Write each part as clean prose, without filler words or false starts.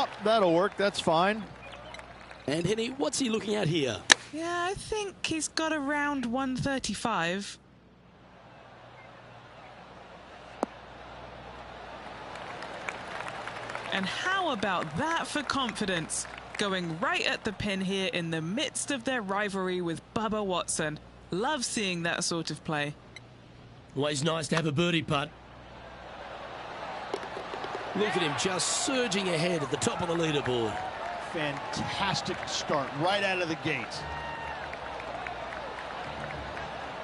Yeah, that'll work. That's fine. And Henny, what's he looking at here? Yeah, I think he's got around 135. And how about that for confidence? Going right at the pin here in the midst of their rivalry with Bubba Watson. Love seeing that sort of play. Always nice to have a birdie putt. Look at him just surging ahead at the top of the leaderboard. Fantastic start right out of the gate.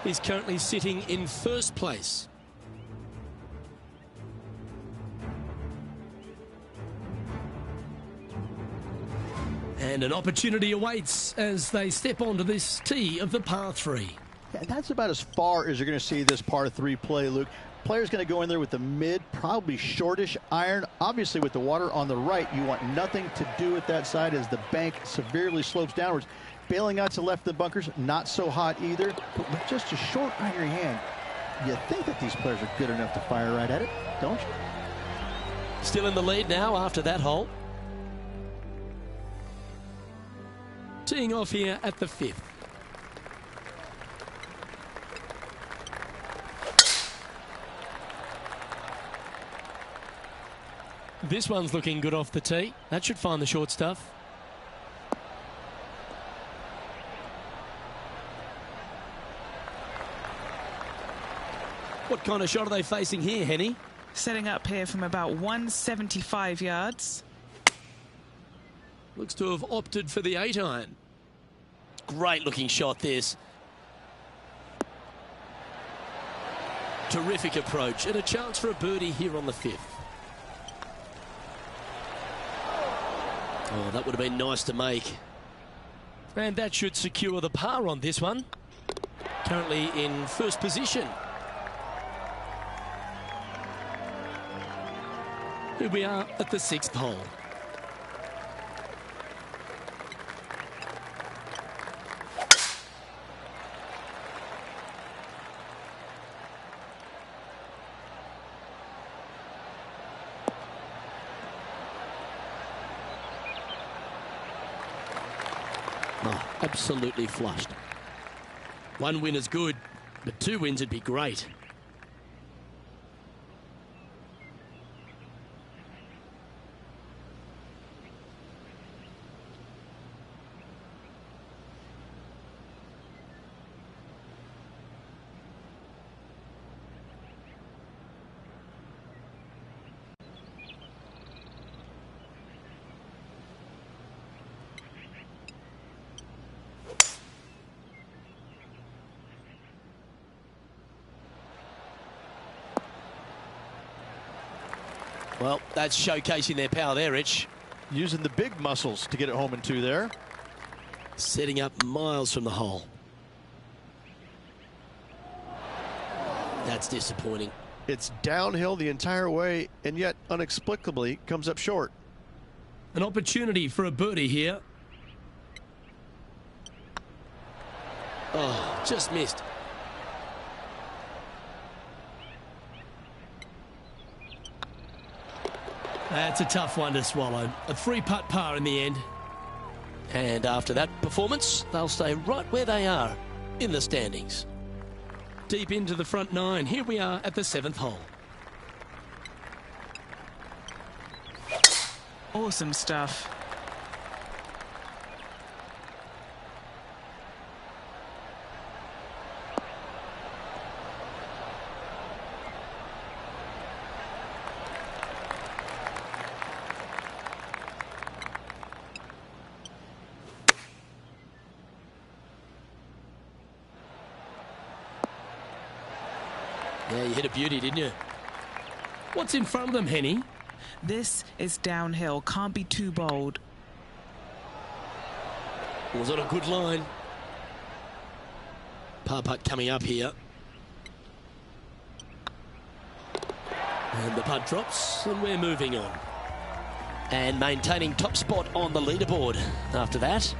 He's currently sitting in first place. And an opportunity awaits as they step onto this tee of the par 3. Yeah, that's about as far as you're going to see this par 3 play, Luke. Player's going to go in there with the mid, probably shortish iron. Obviously, with the water on the right, you want nothing to do with that side as the bank severely slopes downwards. Bailing out to left the bunkers, not so hot either. But with just a short iron hand, you think that these players are good enough to fire right at it, don't you? Still in the lead now after that hole. Teeing off here at the 5th. This one's looking good off the tee. That should find the short stuff. What kind of shot are they facing here, Henny? Setting up here from about 175 yards. Looks to have opted for the 8-iron. Great looking shot this. Terrific approach and a chance for a birdie here on the 5th. Oh, that would have been nice to make. And that should secure the par on this one. Currently in first position. Here we are at the 6th hole. Oh, absolutely flushed. 1 win is good, but 2 wins would be great. Well, that's showcasing their power there, Rich. Using the big muscles to get it home in 2 there. Setting up miles from the hole. That's disappointing. It's downhill the entire way, and yet inexplicably comes up short. An opportunity for a birdie here. Oh, just missed. That's a tough one to swallow. A 3-putt par in the end. And after that performance, they'll stay right where they are in the standings. Deep into the front 9. Here we are at the 7th hole. Awesome stuff. Yeah, you hit a beauty, didn't you? What's in front of them, Henny? This is downhill. Can't be too bold. Was on a good line. Par putt coming up here. And the putt drops, and we're moving on. And maintaining top spot on the leaderboard after that.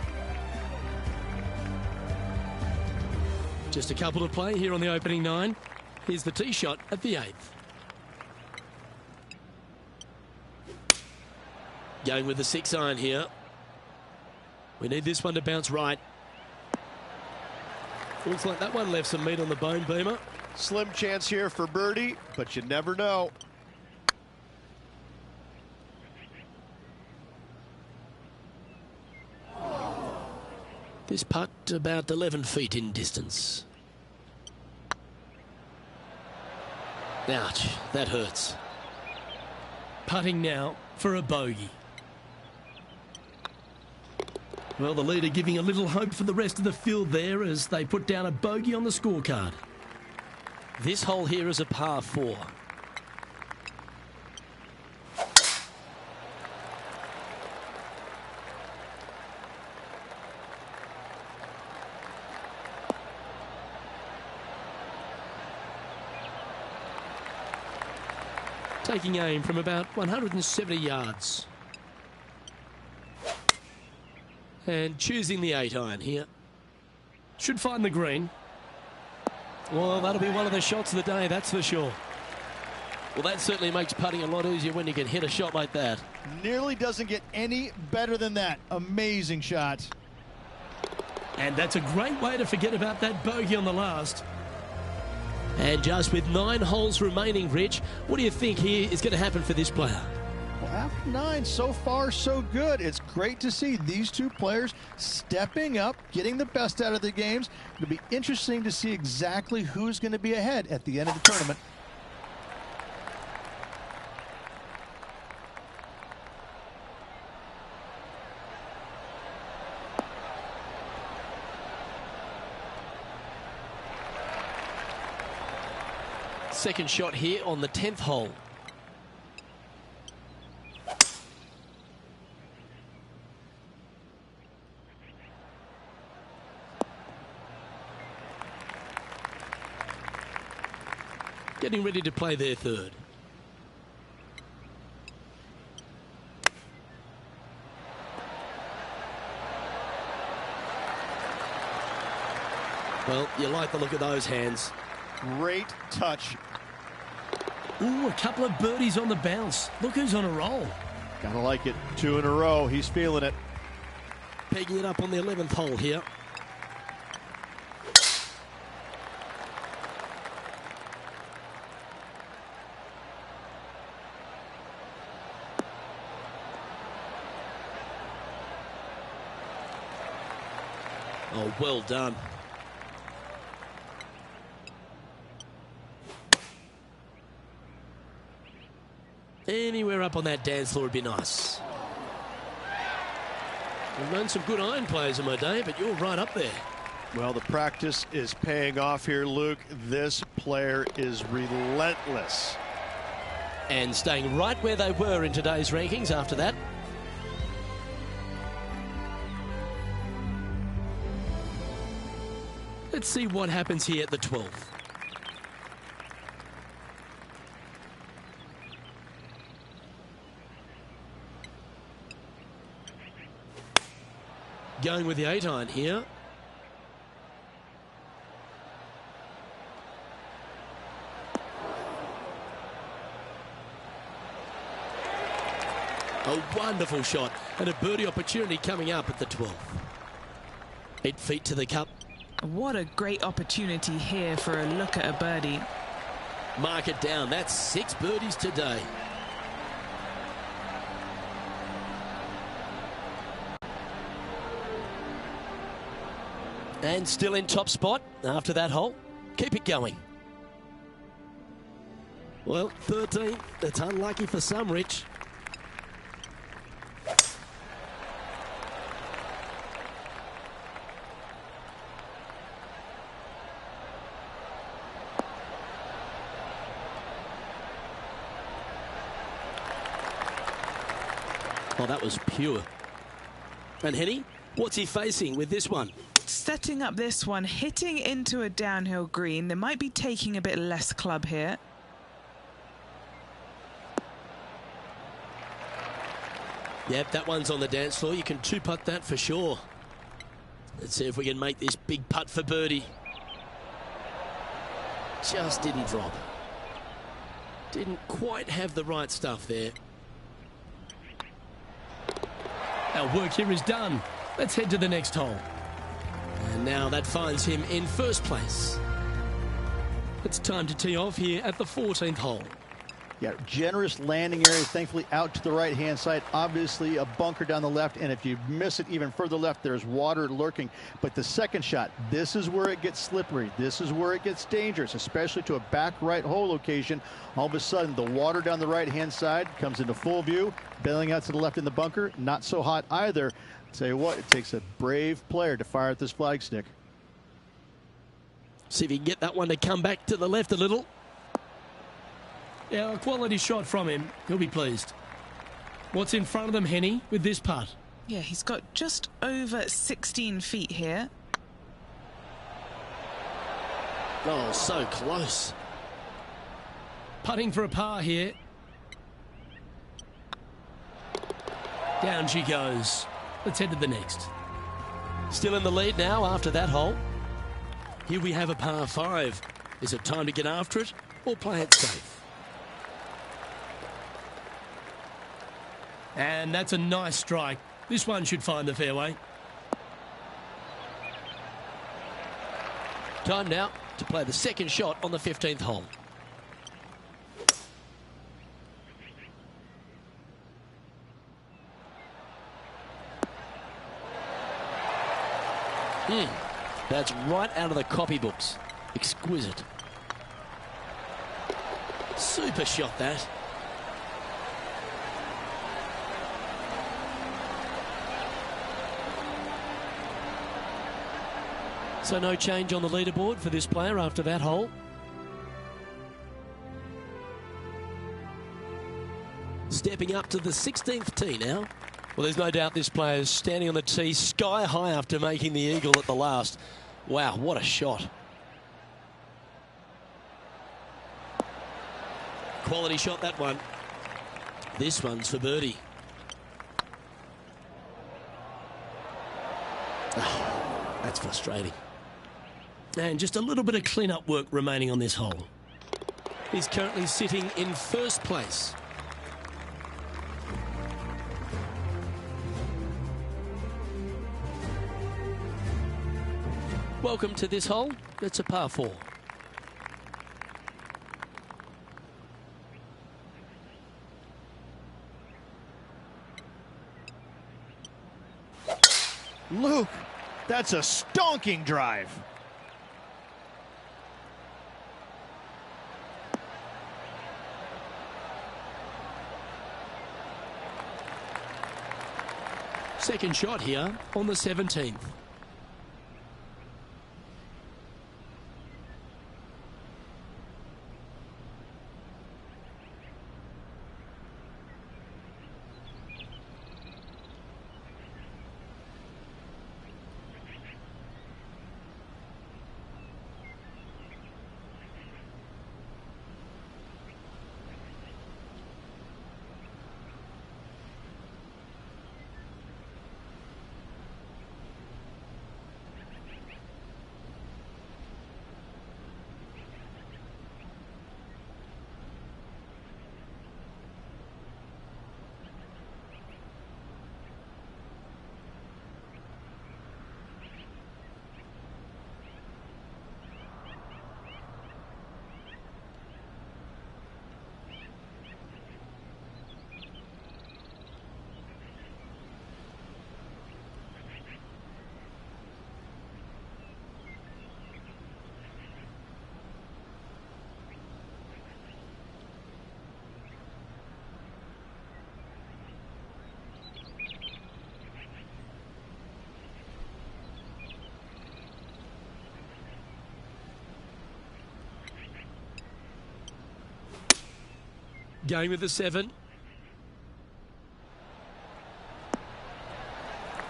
Just a couple to play here on the opening 9. Here's the tee shot at the 8th. Going with the 6-iron here. We need this one to bounce right. Looks like that one left some meat on the bone, Beamer. Slim chance here for birdie, but you never know. This putt about 11 feet in distance. Ouch, that hurts. Putting now for a bogey. Well, the leader giving a little hope for the rest of the field there as they put down a bogey on the scorecard. This hole here is a par 4. Taking aim from about 170 yards. And choosing the 8-iron here. Should find the green. Well, that'll be one of the shots of the day, that's for sure. Well, that certainly makes putting a lot easier when you can hit a shot like that. Nearly doesn't get any better than that. Amazing shot. And that's a great way to forget about that bogey on the last. And just with 9 holes remaining, Rich, what do you think here is going to happen for this player? Well, after 9, so far so good. It's great to see these two players stepping up, getting the best out of the games. It'll be interesting to see exactly who's going to be ahead at the end of the tournament. Second shot here on the 10th hole. Getting ready to play their third. Well, you like the look of those hands. Great touch. Ooh, a couple of birdies on the bounce. Look who's on a roll. Gotta like it. 2 in a row. He's feeling it. Pegging it up on the 11th hole here. Oh, well done. Anywhere up on that dance floor would be nice. I've known some good iron players in my day, but you're right up there. Well, the practice is paying off here, Luke. This player is relentless. And staying right where they were in today's rankings after that. Let's see what happens here at the 12th. Going with the 8-iron here. A wonderful shot and a birdie opportunity coming up at the 12th. 8 feet to the cup. What a great opportunity here for a look at a birdie. Mark it down. That's 6 birdies today. And still in top spot after that hole. Keep it going. Well, 13. That's unlucky for some, Rich. Oh, that was pure. And Henny, what's he facing with this one? Setting up this one, hitting into a downhill green. They might be taking a bit less club here. Yep, that one's on the dance floor. You can 2-putt that for sure. Let's see if we can make this big putt for birdie. Just didn't drop. Didn't quite have the right stuff there. Our work here is done. Let's head to the next hole. And now that finds him in first place. It's time to tee off here at the 14th hole. Yeah, generous landing area, thankfully out to the right-hand side. Obviously a bunker down the left, and if you miss it even further left, there's water lurking. But the second shot, this is where it gets slippery. This is where it gets dangerous, especially to a back right hole location. All of a sudden, the water down the right-hand side comes into full view. Bailing out to the left in the bunker, not so hot either. Tell you what, it takes a brave player to fire at this flag stick. See if he can get that one to come back to the left a little. Yeah, a quality shot from him. He'll be pleased. What's in front of them, Henny, with this putt? Yeah, he's got just over 16 feet here. Oh, so close. Putting for a par here. Down she goes. Let's head to the next. Still in the lead now after that hole. Here we have a par 5. Is it time to get after it or play it safe? And that's a nice strike. This one should find the fairway. Time now to play the second shot on the 15th hole. That's right out of the copybooks. Exquisite. Super shot, that. So no change on the leaderboard for this player after that hole. Stepping up to the 16th tee now. Well, there's no doubt this player is standing on the tee sky high after making the eagle at the last. Wow, what a shot. Quality shot, that one. This one's for birdie. Oh, that's frustrating. And just a little bit of clean-up work remaining on this hole. He's currently sitting in first place. Welcome to this hole. It's a par 4. Luke, that's a stonking drive. Second shot here on the 17th. Going with the 7.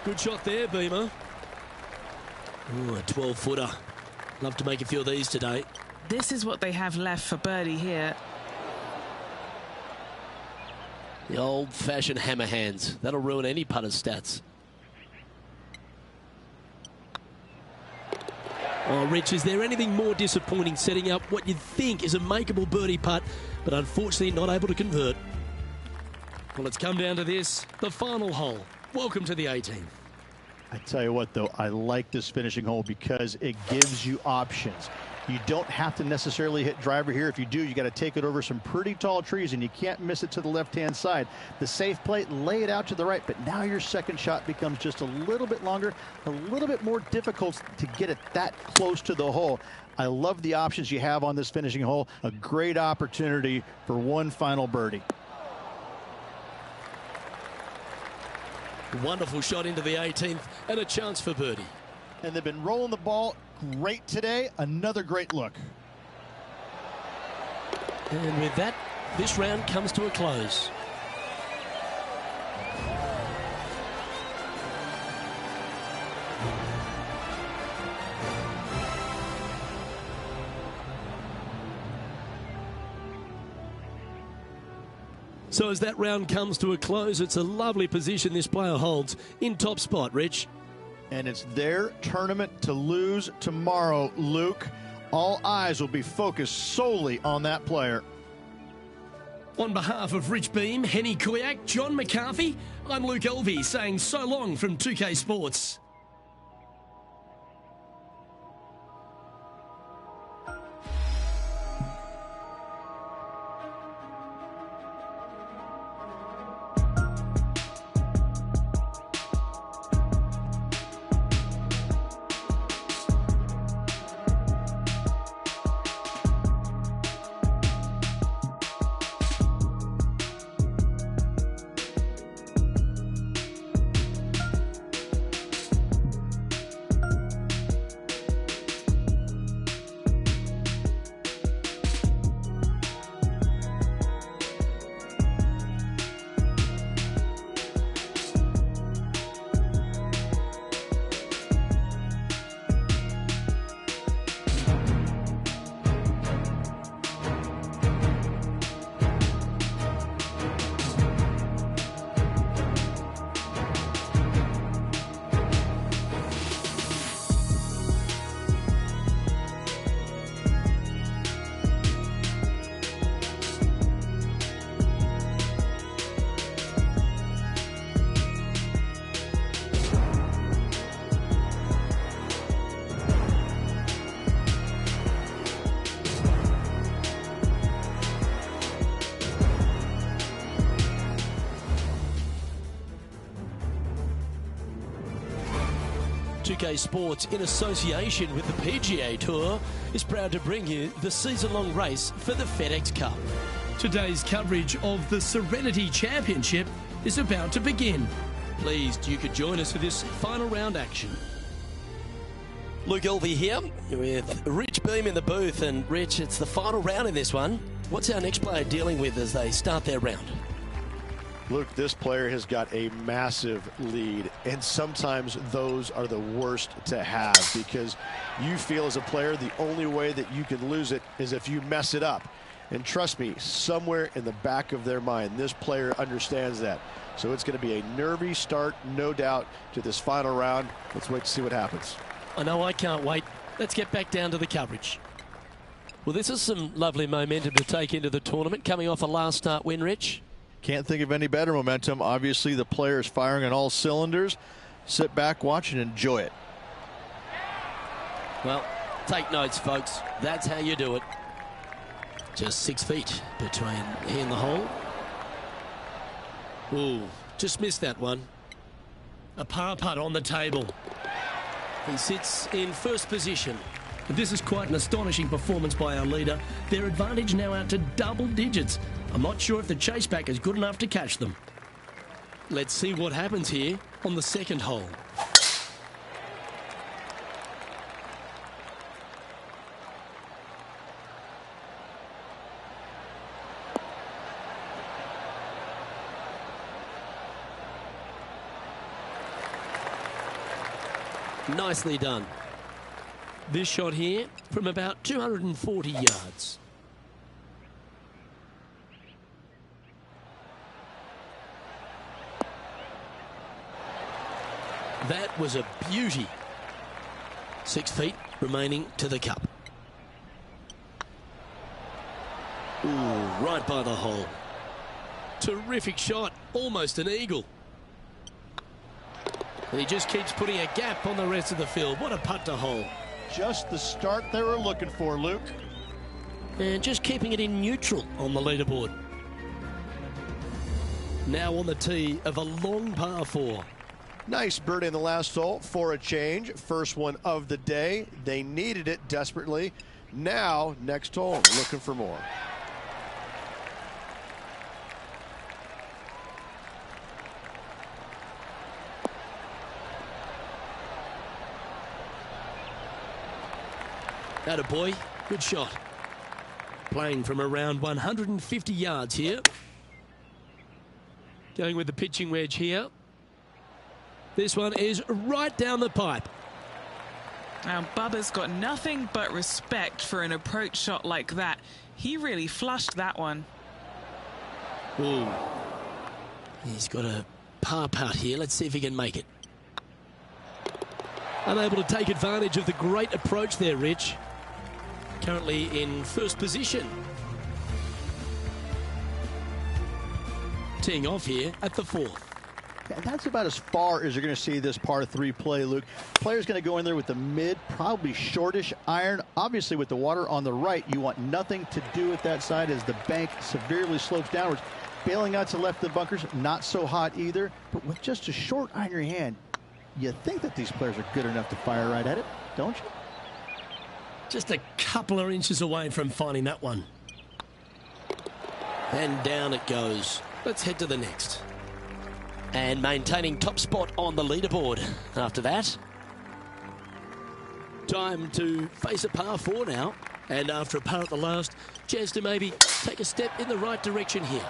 Good shot there, Beamer. Ooh, a 12-footer. Love to make a few of these today. This is what they have left for birdie here. The old-fashioned hammer hands. That'll ruin any putter's stats. Oh, Rich, is there anything more disappointing setting up what you'd think is a makeable birdie putt, but unfortunately not able to convert? Well, it's come down to this, the final hole. Welcome to the 18th. I tell you what, though, I like this finishing hole because it gives you options. You don't have to necessarily hit driver here. If you do, you got to take it over some pretty tall trees, and you can't miss it to the left-hand side. The safe play, lay it out to the right, but now your second shot becomes just a little bit longer, a little bit more difficult to get it that close to the hole. I love the options you have on this finishing hole. A great opportunity for one final birdie. Wonderful shot into the 18th and a chance for birdie. And they've been rolling the ball great today. Another great look. And with that, this round comes to a close. So as that round comes to a close, it's a lovely position this player holds in top spot, Rich. And it's their tournament to lose tomorrow, Luke. All eyes will be focused solely on that player. On behalf of Rich Beam, Henny Kuyak, John McCarthy, I'm Luke Elvey saying so long from 2K Sports. UK Sports, in association with the PGA Tour, is proud to bring you the season-long race for the FedEx Cup. Today's coverage of the Serenity Championship is about to begin. Pleased you could join us for this final round action. Luke Elvey here with Rich Beam in the booth, and Rich, it's the final round in this one. What's our next player dealing with as they start their round? Luke, this player has got a massive lead, and sometimes those are the worst to have because you feel as a player the only way that you can lose it is if you mess it up. And trust me, somewhere in the back of their mind, this player understands that. So it's going to be a nervy start, no doubt, to this final round. Let's wait to see what happens. I know I can't wait. Let's get back down to the coverage. Well, this is some lovely momentum to take into the tournament, coming off a last start win, Rich. Can't think of any better momentum. Obviously, the player is firing on all cylinders. Sit back, watch, and enjoy it. Well, take notes, folks. That's how you do it. Just 6 feet between he and the hole. Ooh, just missed that one. A par putt on the table. He sits in first position. This is quite an astonishing performance by our leader. Their advantage now out to double digits. I'm not sure if the chase back is good enough to catch them. Let's see what happens here on the second hole. Nicely done. This shot here from about 240 yards. That was a beauty. 6 feet remaining to the cup. Ooh, right by the hole. Terrific shot, almost an eagle. He just keeps putting a gap on the rest of the field. What a putt to hole. Just the start they were looking for, Luke. And just keeping it in neutral on the leaderboard. Now on the tee of a long par 4. Nice birdie in the last hole for a change. First one of the day. They needed it desperately. Now, next hole, looking for more. Attaboy, good shot. Playing from around 150 yards here. Going with the pitching wedge here. This one is right down the pipe. Now, Bubba's got nothing but respect for an approach shot like that. He really flushed that one. Ooh. He's got a par putt here. Let's see if he can make it. Unable to take advantage of the great approach there, Rich. Currently in first position. Teeing off here at the 4th. And that's about as far as you're going to see this par 3 play, Luke. Player's going to go in there with the mid, probably shortish iron. Obviously, with the water on the right, you want nothing to do with that side as the bank severely slopes downwards. Bailing out to the left of the bunkers, not so hot either. But with just a short iron in your hand, you think that these players are good enough to fire right at it, don't you? Just a couple of inches away from finding that one. And down it goes. Let's head to the next. And maintaining top spot on the leaderboard after that. Time to face a par 4 now. And after a par at the last, chance to maybe take a step in the right direction here.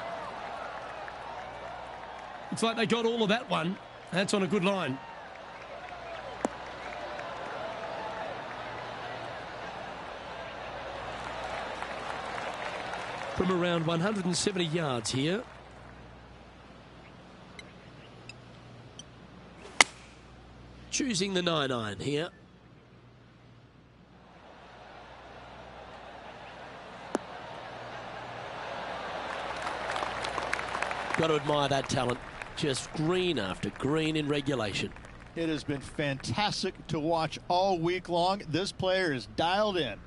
Looks like they got all of that one. That's on a good line. From around 170 yards here. Choosing the 9-iron here. Got to admire that talent. Just green after green in regulation. It has been fantastic to watch all week long. This player is dialed in.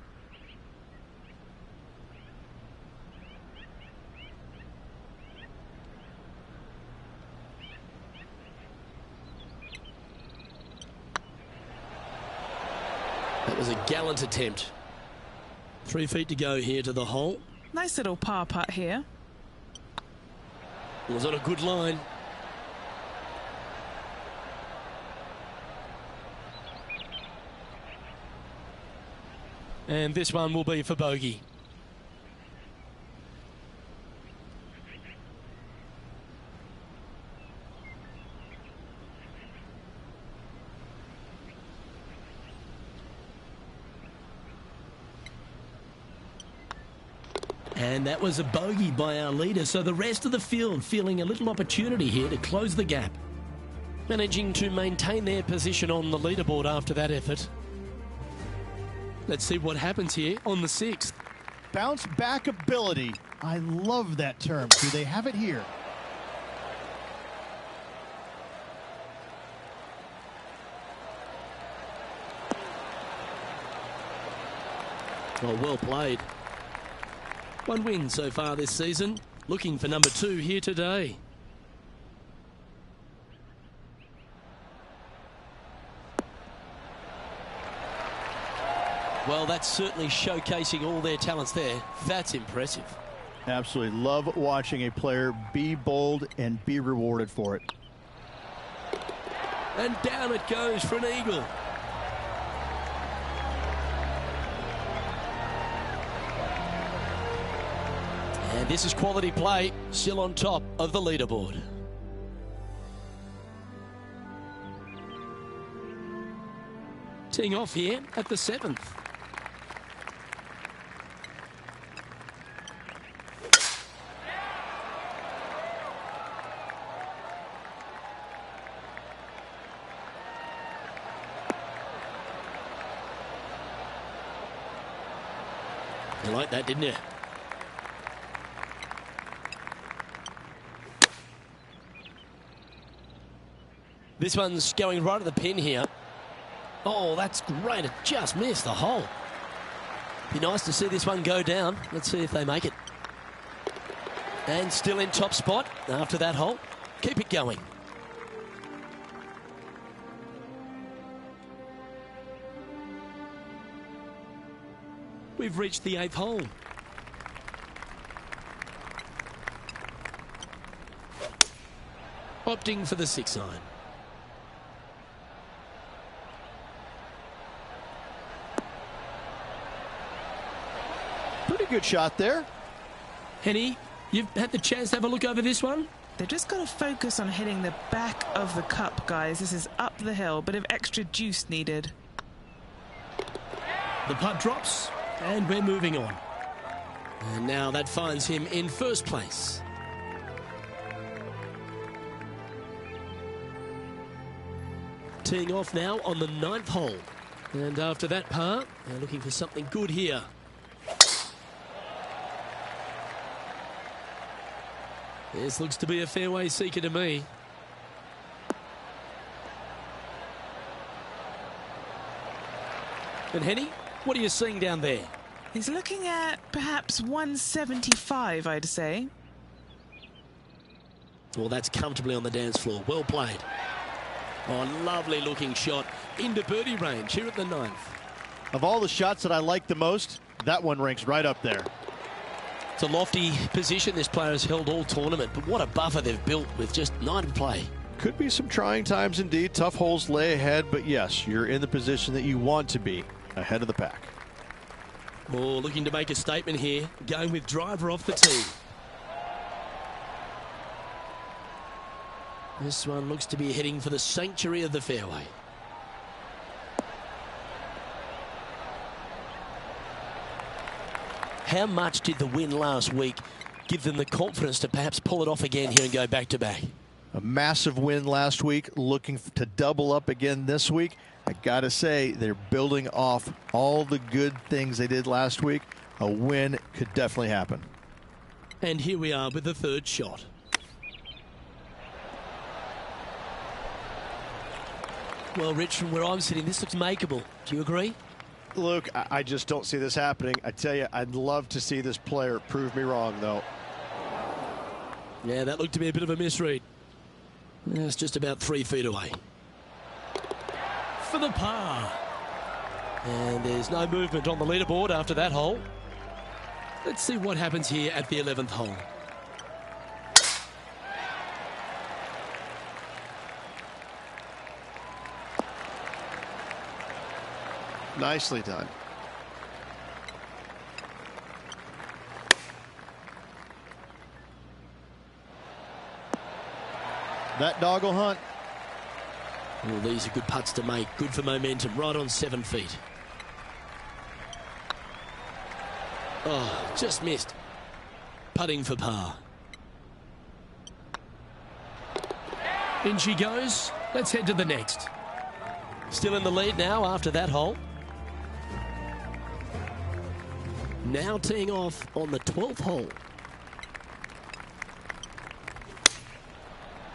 That was a gallant attempt. 3 feet to go here to the hole. Nice little par putt here. Was on a good line. And this one will be for bogey. And that was a bogey by our leader, so the rest of the field feeling a little opportunity here to close the gap. Managing to maintain their position on the leaderboard after that effort. Let's see what happens here on the 6th. Bounce back ability. I love that term. Do they have it here? Oh, well played. 1 win so far this season. Looking for number 2 here today. Well, that's certainly showcasing all their talents there. That's impressive. Absolutely. Love watching a player be bold and be rewarded for it. And down it goes for an eagle. And this is quality play, still on top of the leaderboard. Teeing off here at the 7th. You like that, didn't you? This one's going right at the pin here. Oh, that's great. It just missed the hole. Be nice to see this one go down. Let's see if they make it. And still in top spot after that hole. Keep it going. We've reached the 8th hole. Opting for the 6 iron. Pretty good shot there. Henny, you've had the chance to have a look over this one? They've just got to focus on hitting the back of the cup, guys. This is up the hill, bit of extra juice needed. The putt drops, and we're moving on. And now that finds him in first place. Teeing off now on the 9th hole. And after that par, they're looking for something good here. This looks to be a fairway seeker to me. And Henny, what are you seeing down there? He's looking at perhaps 175, I'd say. Well, that's comfortably on the dance floor. Well played. Oh, lovely looking shot into birdie range here at the 9th. Of all the shots that I like the most, that one ranks right up there. It's a lofty position this player has held all tournament, but what a buffer they've built with just 9 to play. Could be some trying times indeed. Tough holes lay ahead, but yes, you're in the position that you want to be, ahead of the pack. Oh, looking to make a statement here, going with driver off the tee. This one looks to be heading for the sanctuary of the fairway. How much did the win last week give them the confidence to perhaps pull it off again here and go back-to-back? A massive win last week, looking to double up again this week. I gotta say, they're building off all the good things they did last week. A win could definitely happen. And here we are with the 3rd shot. Well, Rich, from where I'm sitting, this looks makeable. Do you agree? Luke, I just don't see this happening. I tell you, I'd love to see this player prove me wrong, though. Yeah, that looked to be a bit of a misread. It's just about 3 feet away. For the par. And there's no movement on the leaderboard after that hole. Let's see what happens here at the 11th hole. Nicely done. That dog will hunt. Well, these are good putts to make. Good for momentum. Right on 7 feet. Oh, just missed. Putting for par. In she goes. Let's head to the next. Still in the lead now after that hole. Now teeing off on the 12th hole.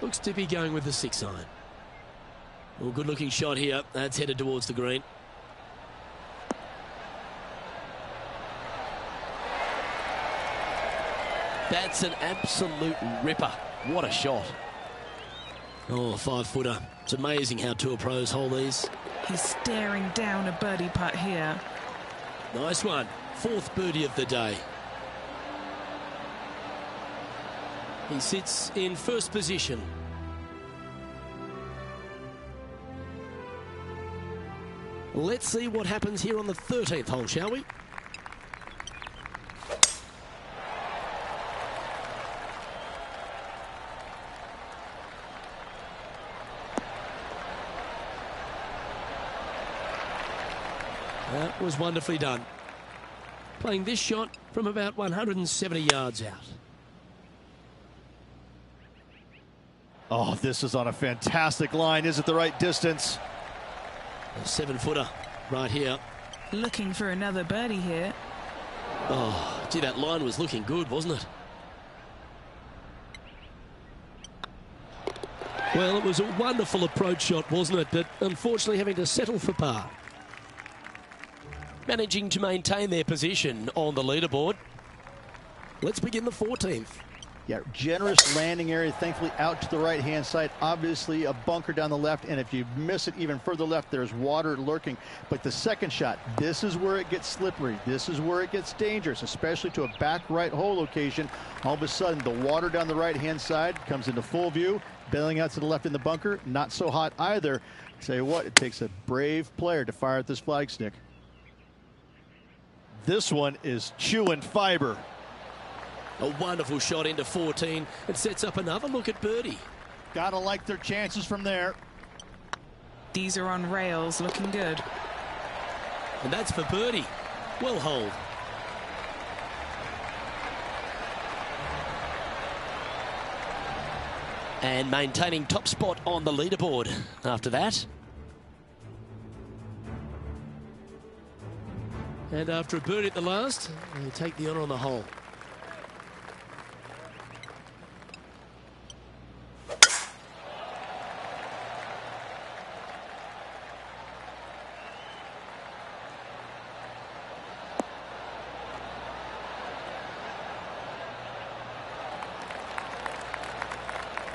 Looks to be going with the 6 iron. Well, good looking shot here. That's headed towards the green. That's an absolute ripper. What a shot. Oh, 5-footer. It's amazing how tour pros hold these. He's staring down a birdie putt here. Nice one. 4th birdie of the day. He sits in first position. Let's see what happens here on the 13th hole, shall we? That was wonderfully done. Playing this shot from about 170 yards out. Oh, this is on a fantastic line. Is it the right distance? A 7-footer right here. Looking for another birdie here. Oh, gee, that line was looking good, wasn't it? Well, it was a wonderful approach shot, wasn't it? But unfortunately having to settle for par. Managing to maintain their position on the leaderboard. Let's begin the 14th. Yeah, generous landing area, thankfully out to the right-hand side. Obviously a bunker down the left, and if you miss it even further left, there's water lurking. But the second shot, this is where it gets slippery. This is where it gets dangerous, especially to a back right hole location. All of a sudden, the water down the right-hand side comes into full view. Bailing out to the left in the bunker, not so hot either. Tell you what, it takes a brave player to fire at this flag stick. This one is chewing fiber. A wonderful shot into 14 and sets up another look at birdie. Gotta like their chances from there. These are on rails, looking good. And that's for birdie. Well holed. And maintaining top spot on the leaderboard after that. And after a birdie at the last, they take the honour on the hole.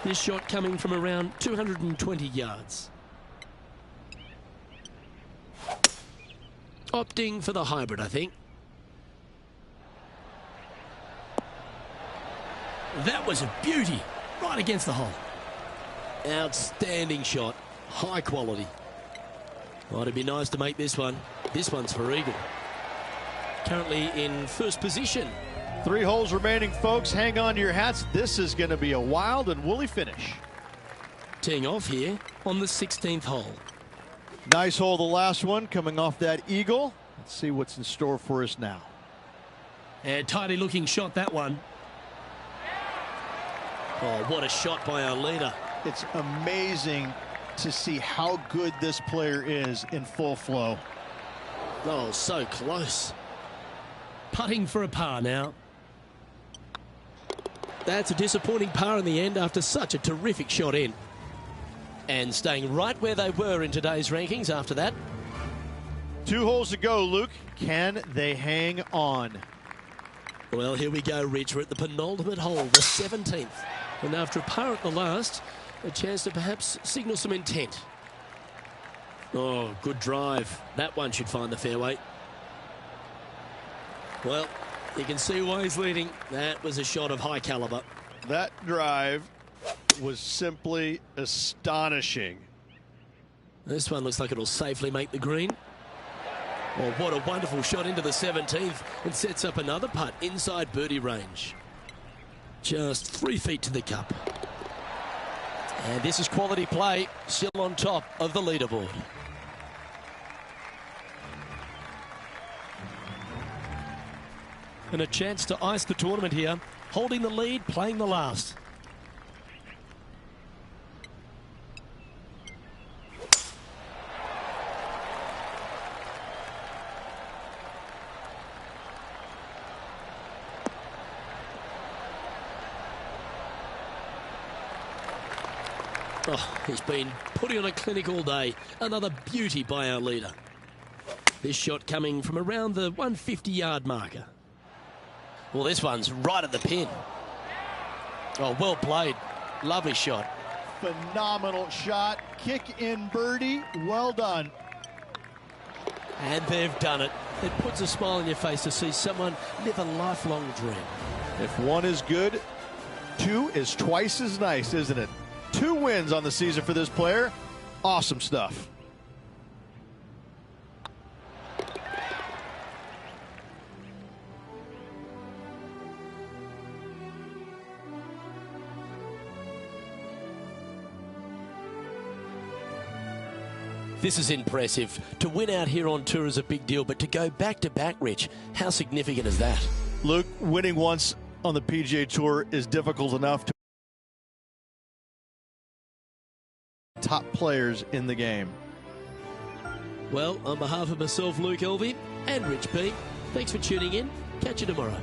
This shot coming from around 220 yards. Opting for the hybrid, I think. That was a beauty. Right against the hole. Outstanding shot. High quality. Oh, it'd be nice to make this one. This one's for eagle. Currently in first position. 3 holes remaining, folks. Hang on to your hats. This is going to be a wild and woolly finish. Teeing off here on the 16th hole. Nice hole, the last one, coming off that eagle. Let's see what's in store for us now. And tidy looking shot, that one. Oh, what a shot by our leader. It's amazing to see how good this player is in full flow. Oh, so close. Putting for a par now. That's a disappointing par in the end after such a terrific shot in. And staying right where they were in today's rankings after that. 2 holes to go, Luke. Can they hang on? Well, here we go, Rich. We're at the penultimate hole, the 17th. And after a par at the last, a chance to perhaps signal some intent. Oh, good drive. That one should find the fairway. Well, you can see why he's leading. That was a shot of high caliber. That drive was simply astonishing. This one looks like it'll safely make the green. Oh, what a wonderful shot into the 17th and sets up another putt inside birdie range. Just 3 feet to the cup. And this is quality play, still on top of the leaderboard. And a chance to ice the tournament here. Holding the lead, playing the last. Oh, he's been putting on a clinic all day. Another beauty by our leader. This shot coming from around the 150-yard marker. Well, this one's right at the pin. Oh, well played. Lovely shot. Phenomenal shot. Kick in birdie. Well done. And they've done it. It puts a smile on your face to see someone live a lifelong dream. If 1 is good, 2 is twice as nice, isn't it? 2 wins on the season for this player. Awesome stuff. This is impressive. To win out here on tour is a big deal, but to go back-to-back, Rich, how significant is that? Luke, winning once on the PGA Tour is difficult enough to top players in the game. Well, on behalf of myself, Luke Elvey, and Rich B, thanks for tuning in. Catch you tomorrow.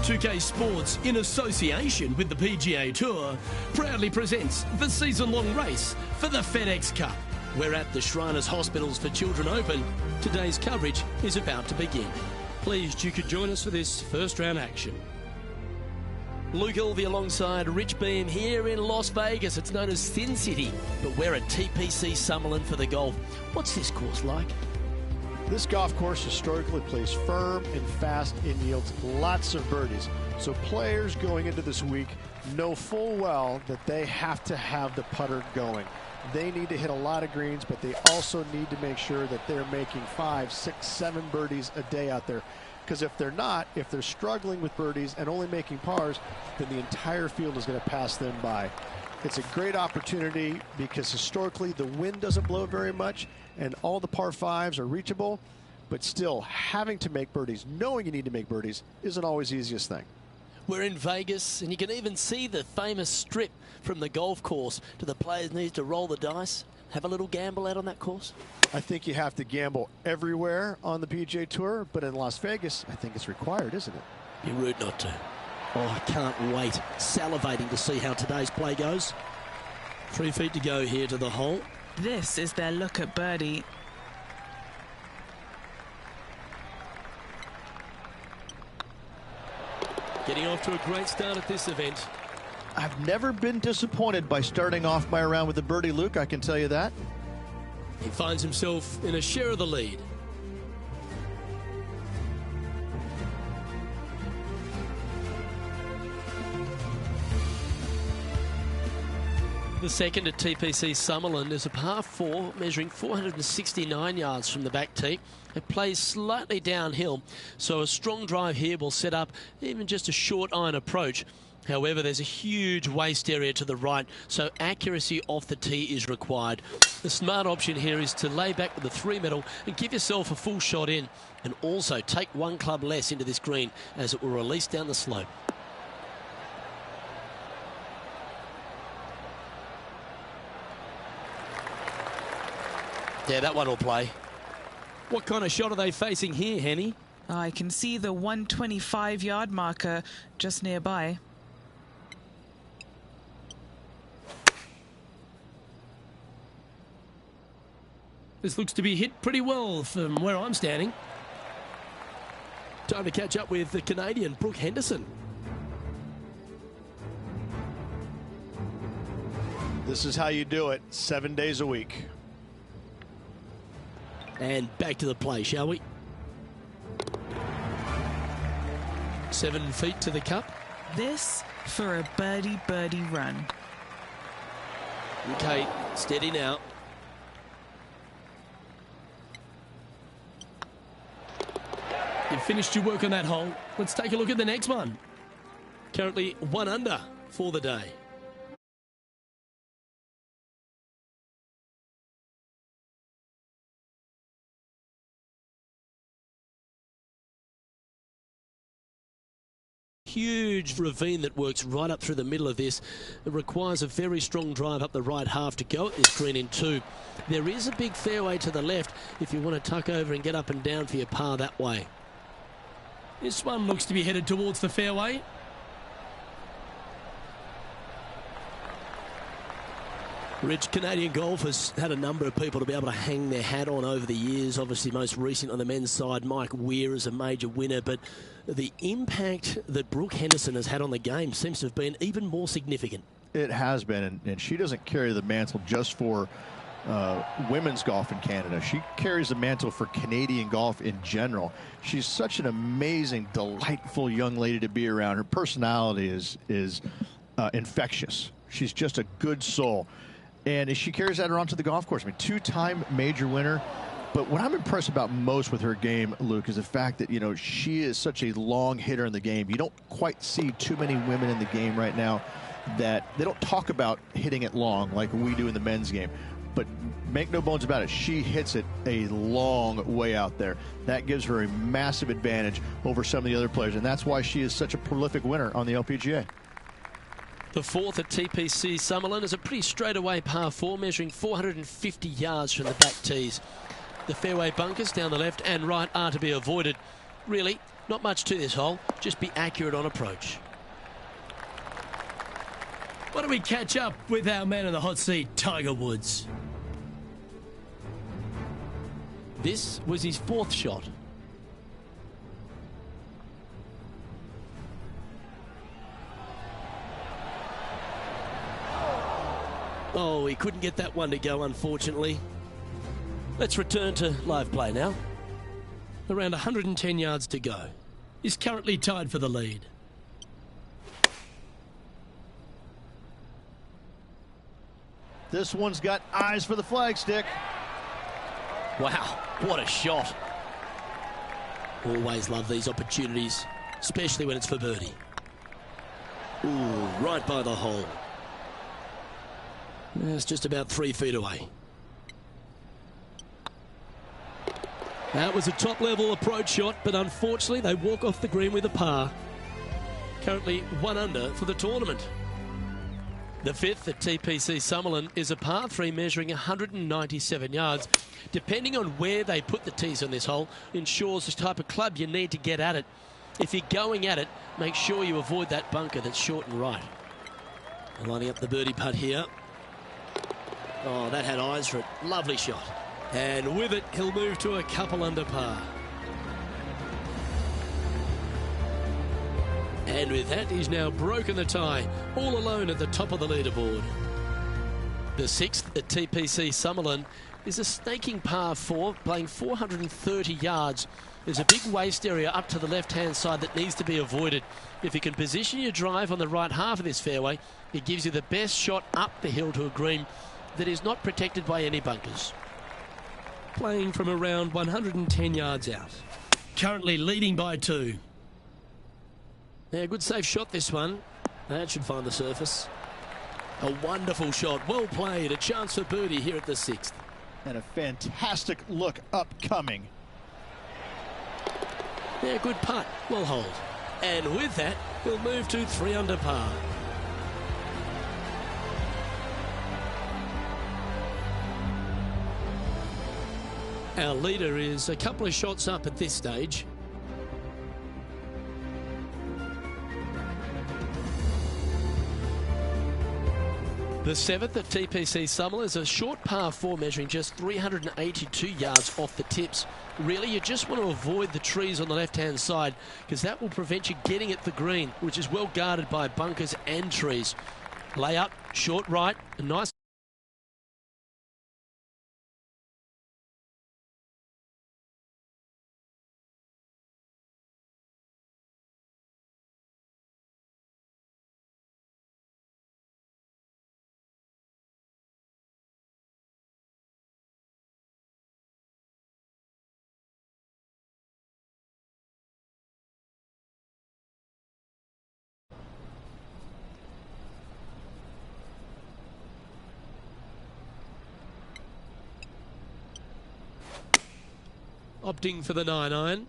2K Sports, in association with the PGA Tour, proudly presents the season-long race for the FedEx Cup. We're at the Shriners Hospitals for Children Open. Today's coverage is about to begin. Pleased you could join us for this first round action. Luke Ilvey alongside Rich Beam here in Las Vegas. It's known as Sin City, but we're at TPC Summerlin for the golf. What's this course like? This golf course historically plays firm and fast and yields lots of birdies. So players going into this week know full well that they have to have the putter going. They need to hit a lot of greens, but they also need to make sure that they're making 5, 6, 7 birdies a day out there. Because if they're not, if they're struggling with birdies and only making pars, then the entire field is going to pass them by. It's a great opportunity because historically the wind doesn't blow very much and all the par 5s are reachable, but still having to make birdies, knowing you need to make birdies, isn't always the easiest thing. We're in Vegas, and you can even see the famous strip from the golf course. Do the players need to roll the dice, have a little gamble out on that course? I think you have to gamble everywhere on the PGA Tour, but in Las Vegas, I think it's required, isn't it? Be rude not to. Oh, I can't wait. Salivating to see how today's play goes. 3 feet to go here to the hole. This is their look at birdie. Getting off to a great start at this event. I've never been disappointed by starting off my round with a birdie, Luke, I can tell you that. He finds himself in a share of the lead. The second at TPC Summerlin is a par 4 measuring 469 yards from the back tee. It plays slightly downhill, so a strong drive here will set up even just a short iron approach. However, there's a huge waste area to the right, so accuracy off the tee is required. The smart option here is to lay back with the 3-metal and give yourself a full shot in, and also take 1 club less into this green as it will release down the slope. Yeah, that one will play. What kind of shot are they facing here, Henny? I can see the 125-yard marker just nearby. This looks to be hit pretty well from where I'm standing. Time to catch up with the Canadian, Brooke Henderson. This is how you do it 7 days a week. And back to the play, shall we? 7 feet to the cup. This for a birdie run. Okay, steady now. You've finished your work on that hole. Let's take a look at the next one. Currently 1 under for the day. Huge ravine that works right up through the middle of this. It requires a very strong drive up the right half to go at this green in 2. There is a big fairway to the left if you want to tuck over and get up and down for your par that way. This one looks to be headed towards the fairway. Rich, Canadian golf has had a number of people to be able to hang their hat on over the years. Obviously, most recent on the men's side, Mike Weir is a major winner. But the impact that Brooke Henderson has had on the game seems to have been even more significant. It has been, and she doesn't carry the mantle just for women's golf in Canada. She carries the mantle for Canadian golf in general. She's such an amazing, delightful young lady to be around. Her personality is infectious. She's just a good soul. And she carries that around to the golf course. I mean, 2-time major winner. But what I'm impressed about most with her game, Luke, is the fact that, you know, she is such a long hitter in the game. You don't quite see too many women in the game right now that they don't talk about hitting it long like we do in the men's game. But make no bones about it, she hits it a long way out there. That gives her a massive advantage over some of the other players, and that's why she is such a prolific winner on the LPGA. The fourth at TPC Summerlin is a pretty straightaway par 4, measuring 450 yards from the back tees. The fairway bunkers down the left and right are to be avoided. Really, Not much to this hole, just be accurate on approach. Why don't we catch up with our man in the hot seat, Tiger Woods? This was his 4th shot. Oh, he couldn't get that one to go, unfortunately. Let's return to live play now. Around 110 yards to go. He's currently tied for the lead. This one's got eyes for the flagstick. Wow, what a shot. Always love these opportunities, especially when it's for birdie. Ooh, right by the hole. It's just about 3 feet away. That was a top-level approach shot, but unfortunately they walk off the green with a par. Currently 1 under for the tournament. The 5th at TPC Summerlin is a par 3 measuring 197 yards. Depending on where they put the tees on this hole, ensures the type of club you need to get at it. If you're going at it, make sure you avoid that bunker that's short and right. Lining up the birdie putt here. Oh, that had eyes for it. Lovely shot. And with it, he'll move to a couple under par. And with that, he's now broken the tie, all alone at the top of the leaderboard. The 6th at TPC Summerlin is a snaking par 4, playing 430 yards. There's a big waste area up to the left-hand side that needs to be avoided. If you can position your drive on the right half of this fairway, it gives you the best shot up the hill to a green that is not protected by any bunkers. Playing from around 110 yards out. Currently leading by 2. Yeah, good safe shot this one. That should find the surface. A wonderful shot, well played. A chance for birdie here at the 6th. And a fantastic look upcoming. Yeah, good putt, well hold. And with that, he'll move to 3 under par. Our leader is a couple of shots up at this stage. The 7th at TPC Summerlin is a short par 4 measuring just 382 yards off the tips. Really, you just want to avoid the trees on the left-hand side because that will prevent you getting at the green, which is well guarded by bunkers and trees. Lay up, short right, a nice... Opting for the 9-iron.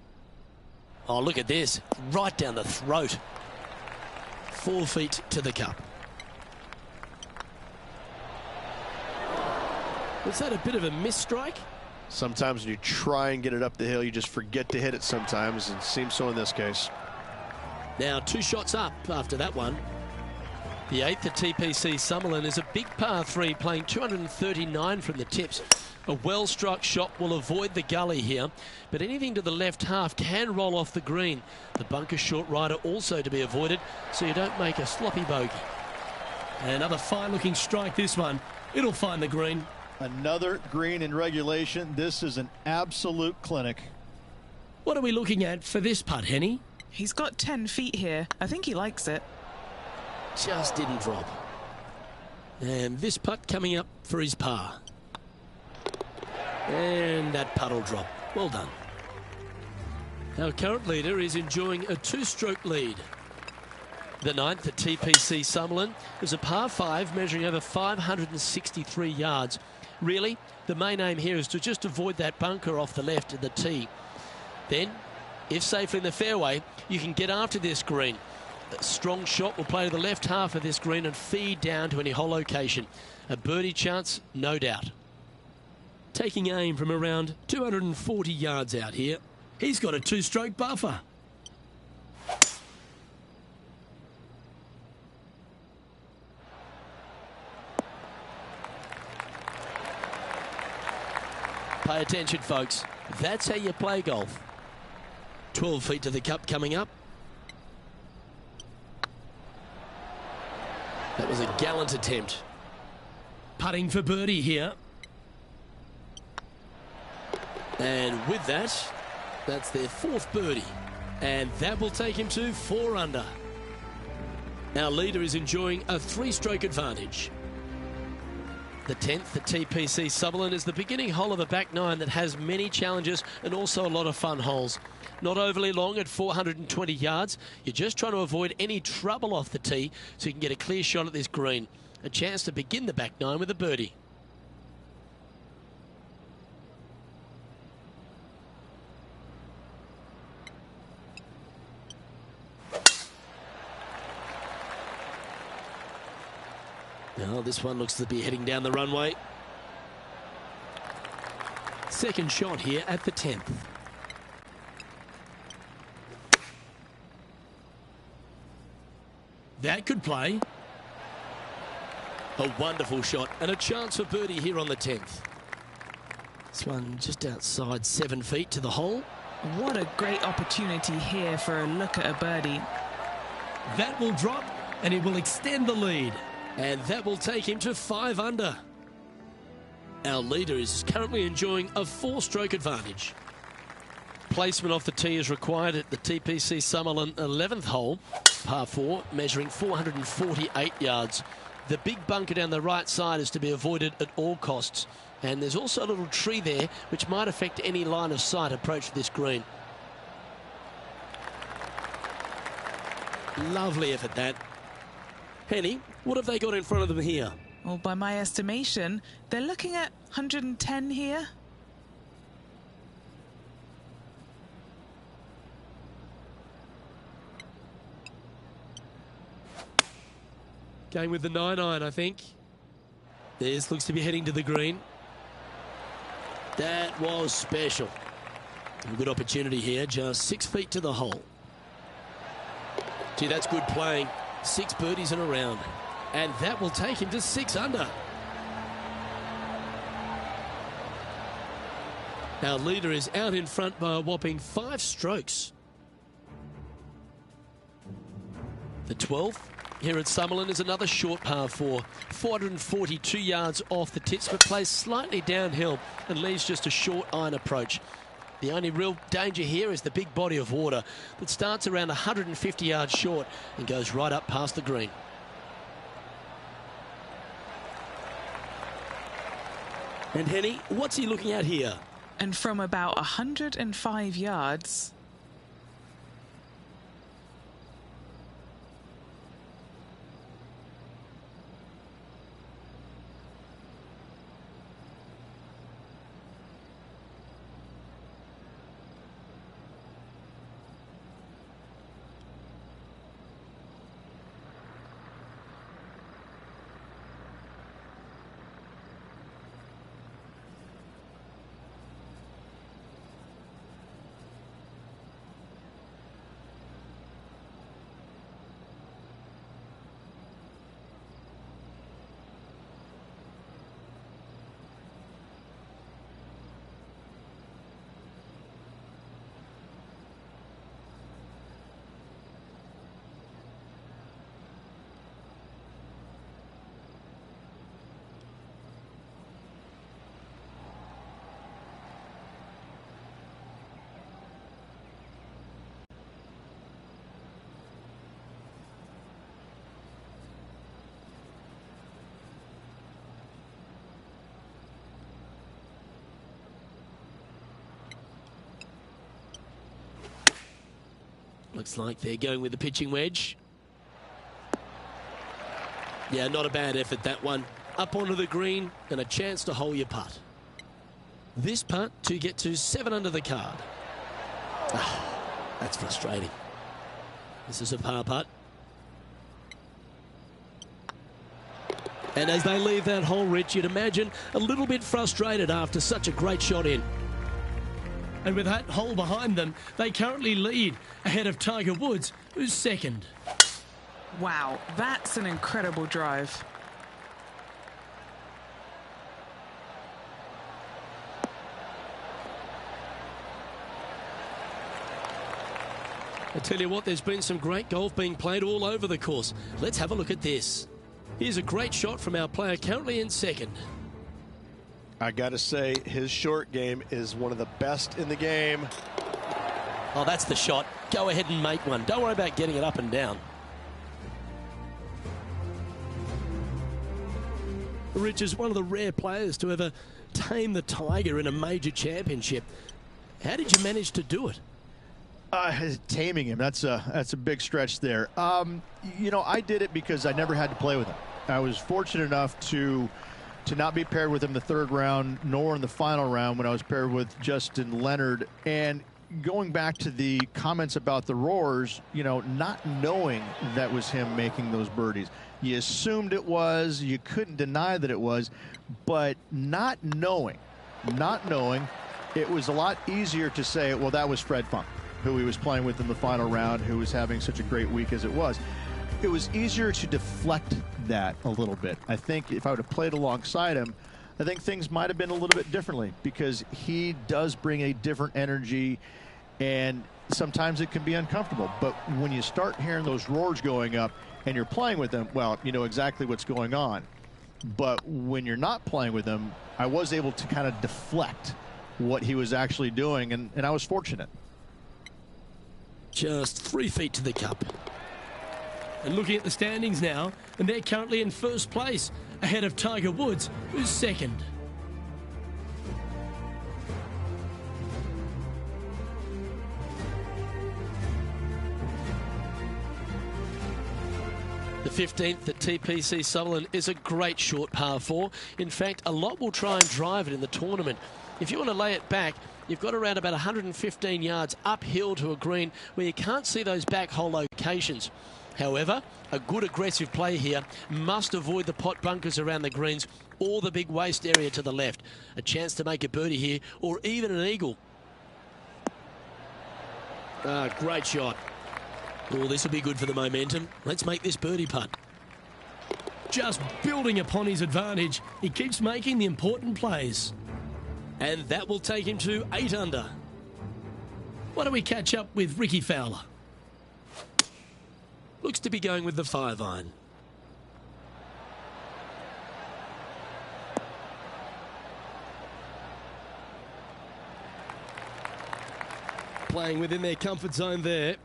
Oh, look at this. Right down the throat. 4 feet to the cup. Was that a bit of a miss strike? Sometimes when you try and get it up the hill, you just forget to hit it sometimes, and it seems so in this case. Now 2 shots up after that one. The 8th at TPC Summerlin is a big par 3 playing 239 from the tips. A well-struck shot will avoid the gully here, but anything to the left half can roll off the green. The bunker short rider also to be avoided, so you don't make a sloppy bogey. Another fine-looking strike, this one. It'll find the green. Another green in regulation. This is an absolute clinic. What are we looking at for this putt, Henny? He's got 10 feet here. I think he likes it. Just didn't drop. And this putt coming up for his par. And that putt will drop. Well done. Our current leader is enjoying a 2-stroke lead. The 9th at TPC Summerlin is a par 5 measuring over 563 yards. Really, the main aim here is to just avoid that bunker off the left of the tee. Then, if safely in the fairway, you can get after this green. A strong shot will play to the left half of this green and feed down to any hole location. A birdie chance, no doubt. Taking aim from around 240 yards out here. He's got a 2-stroke buffer. Pay attention, folks. That's how you play golf. 12 feet to the cup coming up. That was a gallant attempt. Putting for birdie here. And with that, that's their 4th birdie. And that will take him to 4 under. Our leader is enjoying a 3-stroke advantage. The 10th, the TPC Sutherland, is the beginning hole of a back 9 that has many challenges and also a lot of fun holes. Not overly long at 420 yards. You're just trying to avoid any trouble off the tee so you can get a clear shot at this green. A chance to begin the back 9 with a birdie. Now this one looks to be heading down the runway. Second shot here at the 10th. That could play. A wonderful shot and a chance for birdie here on the 10th. This one just outside 7 feet to the hole. What a great opportunity here for a look at a birdie. That will drop and it will extend the lead. And that will take him to 5 under. Our leader is currently enjoying a 4-stroke advantage. Placement off the tee is required at the TPC Sutherland 11th hole, par 4, measuring 448 yards. The big bunker down the right side is to be avoided at all costs. And there's also a little tree there which might affect any line of sight approach to this green. Lovely effort that. Henny, what have they got in front of them here? Well, by my estimation, they're looking at 110 here. Going with the 9-iron, I think. This looks to be heading to the green. That was special. A good opportunity here, just 6 feet to the hole. Gee, that's good playing. 6 birdies in a round. And that will take him to 6 under. Our leader is out in front by a whopping 5 strokes. The 12th here at Sutherland is another short par 4. 442 yards off the tips, but plays slightly downhill and leaves just a short iron approach. The only real danger here is the big body of water that starts around 150 yards short and goes right up past the green. And Henny, what's he looking at here? And from about 105 yards... Looks like they're going with the pitching wedge. Yeah, not a bad effort, that one. Up onto the green and a chance to hole your putt. This putt to get to 7 under the card. Oh, that's frustrating. This is a par putt. And as they leave that hole, Rich, you'd imagine a little bit frustrated after such a great shot in. And with that hole behind them, they currently lead ahead of Tiger Woods, who's second. Wow, that's an incredible drive. I tell you what, there's been some great golf being played all over the course. Let's have a look at this. Here's a great shot from our player currently in second. I got to say, his short game is one of the best in the game. Oh, that's the shot. Go ahead and make one. Don't worry about getting it up and down. Rich is one of the rare players to ever tame the Tiger in a major championship. How did you manage to do it? Taming him, that's a big stretch there. You know, I did it because I never had to play with him. I was fortunate enough to not be paired with him the third round, nor in the final round when I was paired with Justin Leonard. And going back to the comments about the roars, you know, not knowing that was him making those birdies. You assumed it was, you couldn't deny that it was, but not knowing, it was a lot easier to say, well, that was Fred Funk, who he was playing with in the final round, who was having such a great week as it was. It was easier to deflect that a little bit. I think if I would have played alongside him, I think things might have been a little bit differently, because he does bring a different energy, and sometimes it can be uncomfortable. But when you start hearing those roars going up and you're playing with them, well, you know exactly what's going on. But when you're not playing with him, I was able to kind of deflect what he was actually doing, and I was fortunate. Just 3 feet to the cup. And looking at the standings now, and they're currently in first place, ahead of Tiger Woods, who's second. The 15th at TPC Sutherland is a great short par 4. In fact, a lot will try and drive it in the tournament. If you want to lay it back, you've got around about 115 yards uphill to a green where you can't see those back hole locations. However, a good aggressive play here must avoid the pot bunkers around the greens or the big waste area to the left. A chance to make a birdie here, or even an eagle. Great shot. Oh, this will be good for the momentum. Let's make this birdie putt. Just building upon his advantage. He keeps making the important plays. And that will take him to 8 under. Why don't we catch up with Ricky Fowler? Looks to be going with the 5-iron. Playing within their comfort zone there.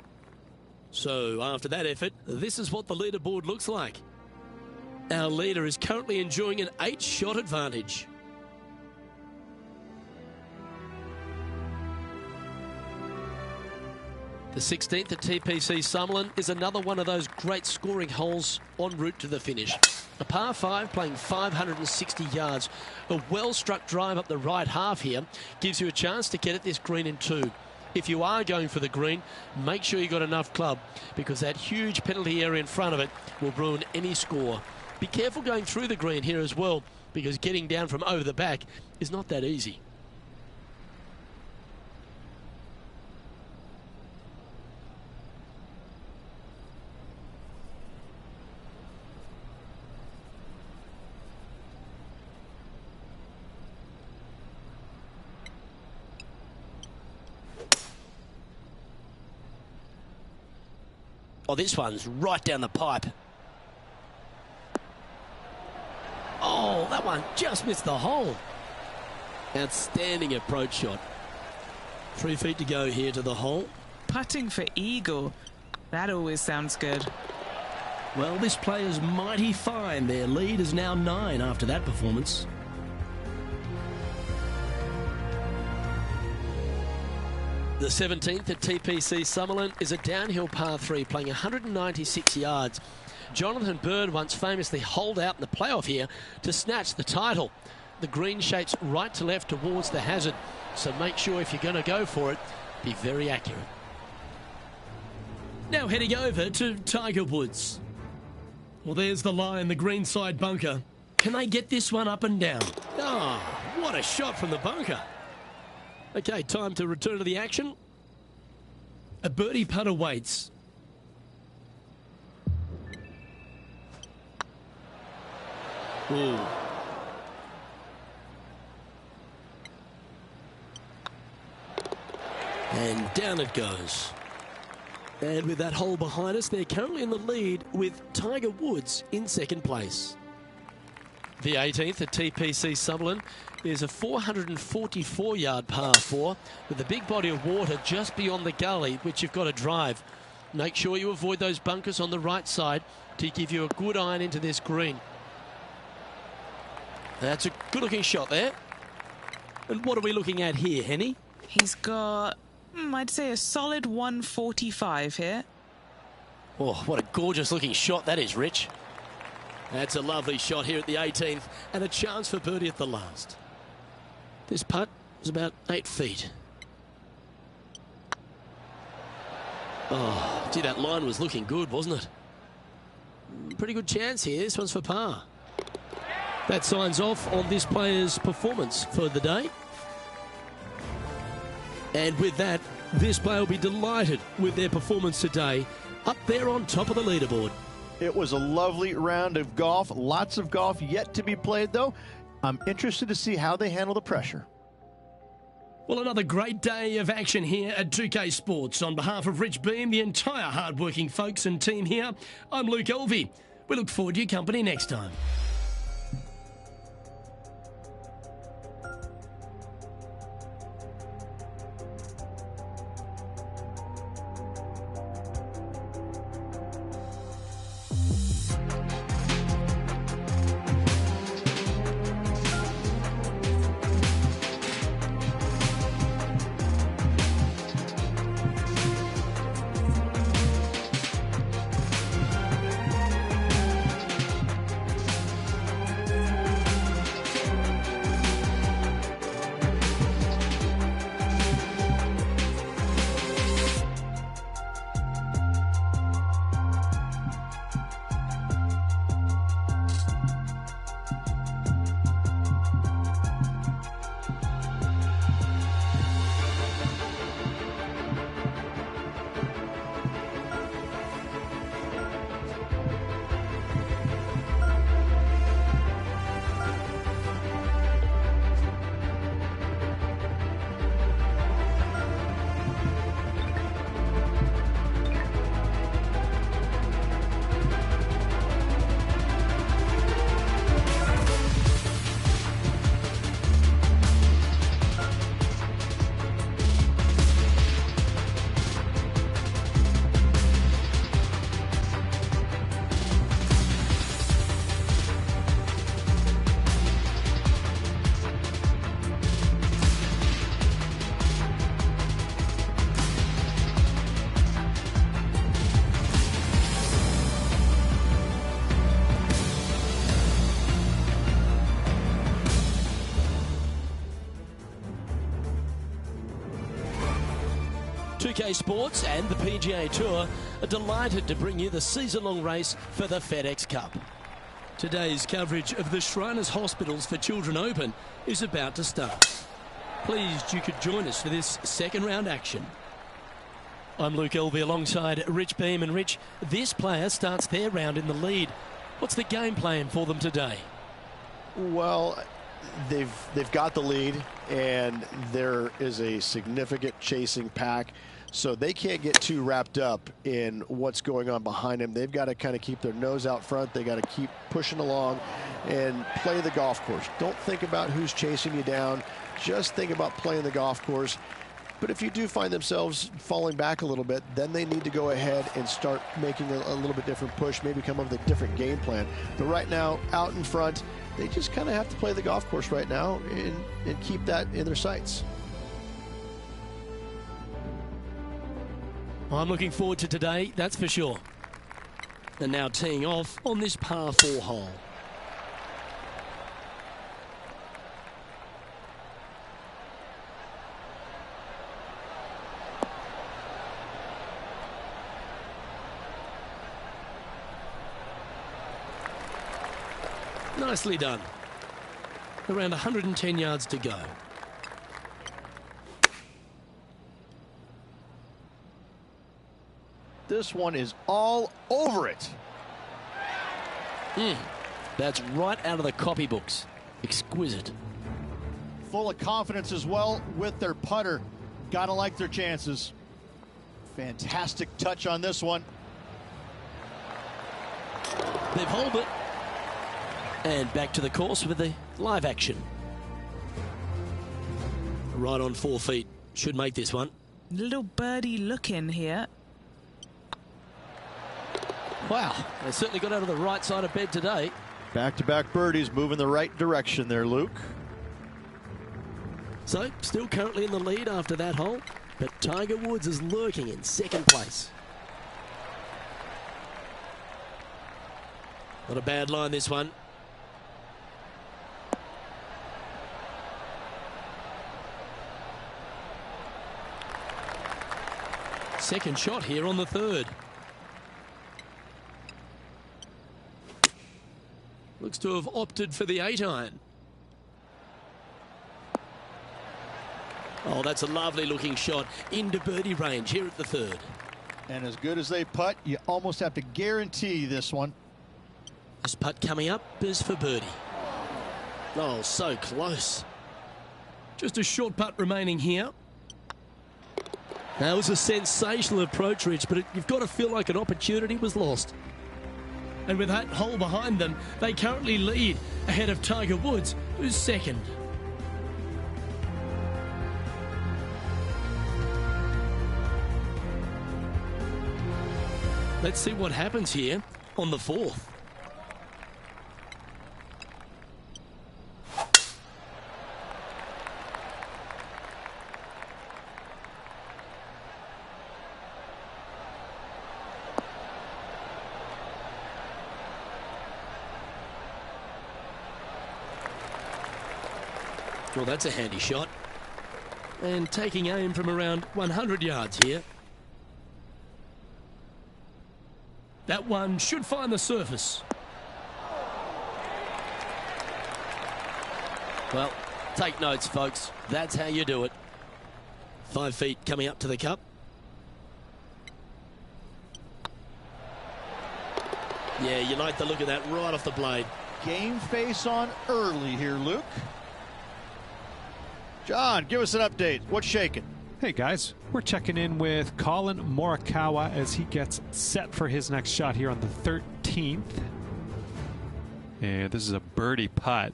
So after that effort, this is what the leaderboard looks like. Our leader is currently enjoying an 8-shot advantage. The 16th at TPC Sutherland is another one of those great scoring holes en route to the finish. A par 5 playing 560 yards. A well-struck drive up the right half here gives you a chance to get at this green in 2. If you are going for the green, make sure you got enough club, because that huge penalty area in front of it will ruin any score. Be careful going through the green here as well, because getting down from over the back is not that easy. Oh, this one's right down the pipe. Oh, that one just missed the hole. Outstanding approach shot. 3 feet to go here to the hole. Putting for eagle. That always sounds good. Well, this player's mighty fine. Their lead is now 9 after that performance. The 17th at TPC Sutherland is a downhill par 3 playing 196 yards. Jonathan Bird once famously holed out in the playoff here to snatch the title. The green shapes right to left towards the hazard, so make sure if you're going to go for it, be very accurate. Now heading over to Tiger Woods. Well, there's the line, the green side bunker. Can they get this one up and down? Oh, what a shot from the bunker. Okay, time to return to the action. A birdie putt awaits. Ooh. And down it goes. And with that hole behind us, they're currently in the lead with Tiger Woods in second place. The 18th at TPC Sutherland is a 444-yard par 4 with a big body of water just beyond the gully, which you've got to drive. Make sure you avoid those bunkers on the right side to give you a good iron into this green. That's a good-looking shot there. And what are we looking at here, Henny? He's got, I'd say, a solid 145 here. Oh, what a gorgeous-looking shot that is, Rich. That's a lovely shot here at the 18th and a chance for birdie at the last. This putt is about 8 feet. Oh, gee, that line was looking good, wasn't it? Pretty good chance here. This one's for par. That signs off on this player's performance for the day. And with that, this player will be delighted with their performance today, up there on top of the leaderboard. It was a lovely round of golf. Lots of golf yet to be played, though. I'm interested to see how they handle the pressure. Well, another great day of action here at 2K Sports. On behalf of Rich Beam, the entire hard-working folks and team here, I'm Luke Elvey. We look forward to your company next time. Sports and the PGA Tour are delighted to bring you the season-long race for the FedEx Cup. Today's coverage of the Shriners Hospitals for Children Open is about to start. Pleased you could join us for this second round action. I'm Luke Elvey alongside Rich Beam, and Rich, this player starts their round in the lead. What's the game plan for them today? Well, they've got the lead, and there is a significant chasing pack, so they can't get too wrapped up in what's going on behind them. They've got to kind of keep their nose out front. They got to keep pushing along and play the golf course. Don't think about who's chasing you down. Just think about playing the golf course. But if you do find themselves falling back a little bit, then they need to go ahead and start making a little bit different push, maybe come up with a different game plan. But right now, out in front, they just kind of have to play the golf course right now and keep that in their sights. I'm looking forward to today, that's for sure. And now teeing off on this par 4 hole. Nicely done. Around 110 yards to go. This one is all over it. That's right out of the copybooks. Exquisite. Full of confidence as well with their putter. Gotta like their chances. Fantastic touch on this one. They've holed it. And back to the course with the live action. Right on 4 feet. Should make this one. Little birdie look in here. Wow, they certainly got out of the right side of bed today. Back-to-back birdies, moving the right direction there, Luke. So, still currently in the lead after that hole, but Tiger Woods is lurking in second place. Not a bad line, this one. Second shot here on the third. Looks to have opted for the 8-iron. Oh, that's a lovely looking shot into birdie range here at the third. And as good as they putt, you almost have to guarantee this one. This putt coming up is for birdie. Oh, so close. Just a short putt remaining here. That was a sensational approach, Rich, but you've got to feel like an opportunity was lost. And with that hole behind them, they currently lead ahead of Tiger Woods, who's second. Let's see what happens here on the fourth. Well, that's a handy shot. And taking aim from around 100 yards here. That one should find the surface. Well, take notes, folks. That's how you do it. 5 feet coming up to the cup. Yeah, you like the look of that right off the blade. Game face on early here, Luke. John, give us an update. What's shaking? Hey guys, we're checking in with Colin Morikawa as he gets set for his next shot here on the 13th. And this is a birdie putt.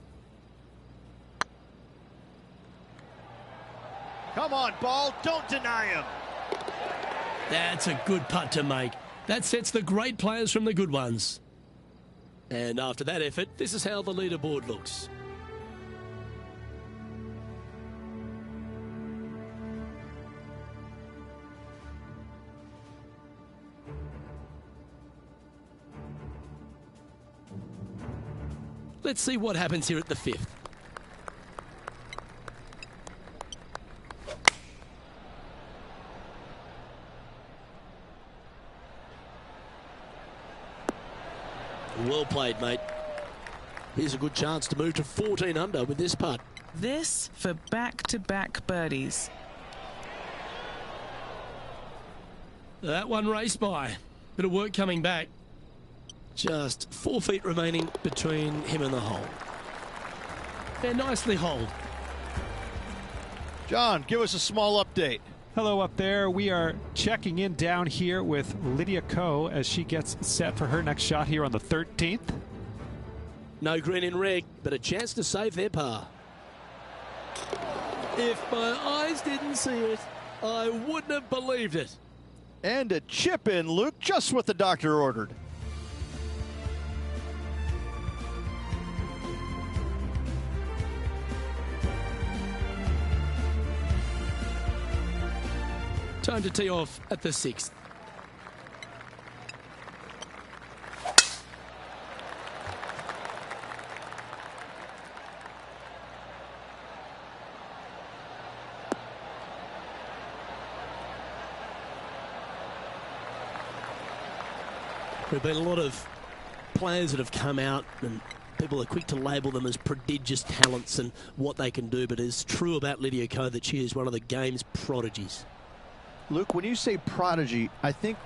Come on, ball. Don't deny him. That's a good putt to make. That sets the great players from the good ones. And after that effort, this is how the leaderboard looks. Let's see what happens here at the fifth. Well played, mate. Here's a good chance to move to 14 under with this putt. This for back-to-back birdies. That one raced by. Bit of work coming back. Just 4 feet remaining between him and the hole. They're nicely holed. John, give us a small update. Hello up there. We are checking in down here with Lydia Ko as she gets set for her next shot here on the 13th. No green in red, but a chance to save their par. If my eyes didn't see it, I wouldn't have believed it. And a chip in, Luke, just what the doctor ordered. Time to tee off at the 6th. There have been a lot of players that have come out and people are quick to label them as prodigious talents and what they can do, but it's true about Lydia Ko that she is one of the game's prodigies. Luke, when you say prodigy, I think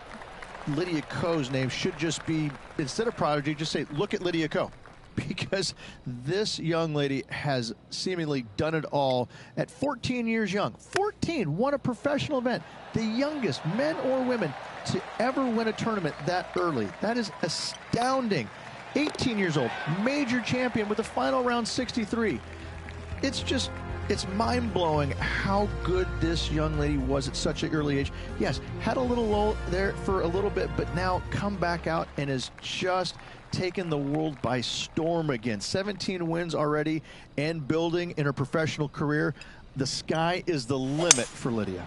Lydia Ko's name should just be, instead of prodigy, just say, look at Lydia Ko. because this young lady has seemingly done it all at 14 years young. 14, won a professional event, the youngest men or women to ever win a tournament that early. That is astounding. 18 years old, major champion with a final round 63. It's mind-blowing how good this young lady was at such an early age. Yes, had a little lull there for a little bit, but now come back out and has just taken the world by storm again. 17 wins already and building in her professional career. The sky is the limit for Lydia.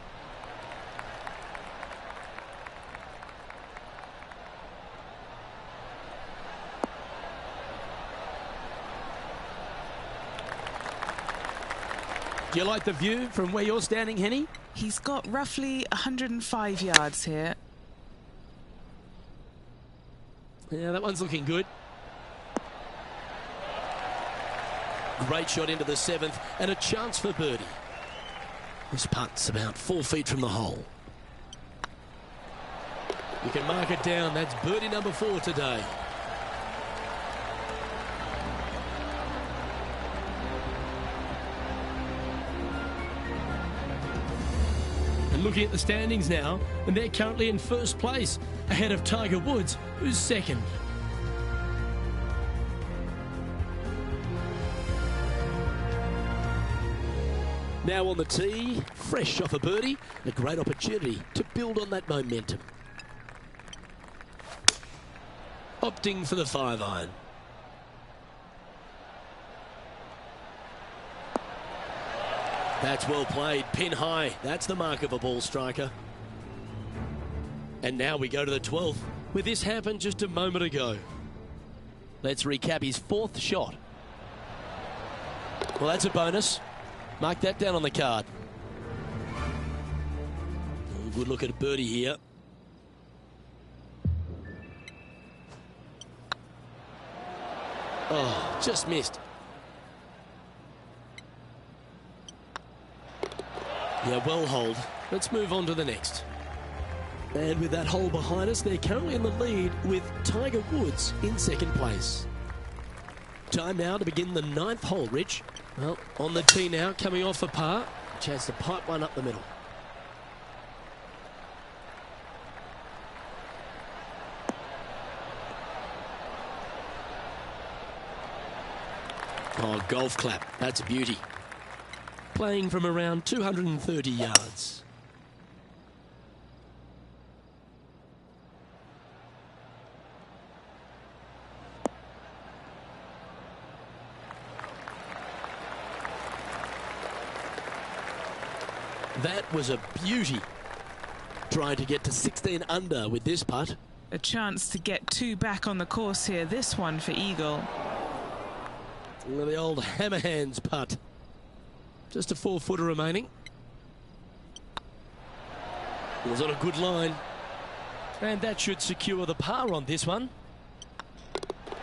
Do you like the view from where you're standing, Henny? He's got roughly 105 yards here. Yeah, that one's looking good. Great shot into the 7th and a chance for birdie. This putt's about 4 feet from the hole. You can mark it down. That's birdie number 4 today. Looking at the standings now, and they're currently in first place, ahead of Tiger Woods, who's second. Now on the tee, fresh off a birdie, a great opportunity to build on that momentum. Opting for the 5-iron. That's well played, pin high. That's the mark of a ball striker. And now we go to the 12th, where this happened just a moment ago. Let's recap his 4th shot. Well, that's a bonus. Mark that down on the card. Good look at a birdie here. Oh, just missed. Yeah, well holed. Let's move on to the next. And with that hole behind us, they're currently in the lead with Tiger Woods in 2nd place. Time now to begin the 9th hole, Rich. Well, on the tee now, coming off a par. Chance to pipe one up the middle. Oh, golf clap. That's a beauty. Playing from around 230 yards. That was a beauty. Trying to get to 16 under with this putt. A chance to get 2 back on the course here. This one for eagle. Well, the old hammer hands putt. Just a 4-footer remaining. It was on a good line. And that should secure the par on this one.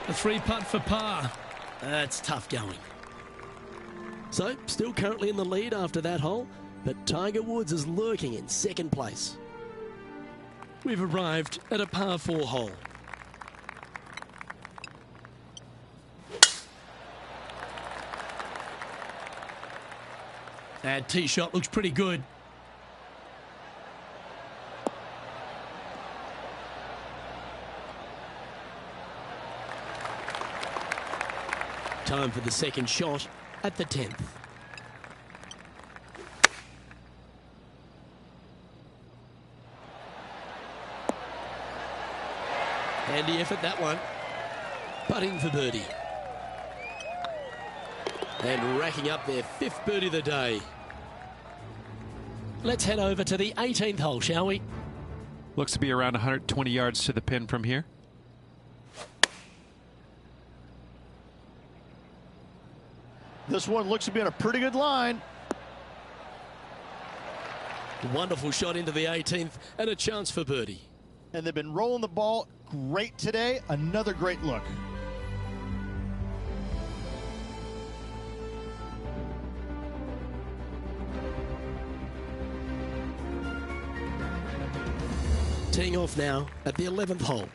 A 3-putt for par. That's tough going. So, still currently in the lead after that hole, but Tiger Woods is lurking in 2nd place. We've arrived at a par 4 hole. That tee shot looks pretty good. Time for the 2nd shot at the 10th. Handy effort, that one. Putting for birdie. And racking up their 5th birdie of the day. Let's head over to the 18th hole, shall we? Looks to be around 120 yards to the pin from here. This one looks to be on a pretty good line. Wonderful shot into the 18th and a chance for birdie. And they've been rolling the ball great today. Another great look. Teeing off now at the 11th hole.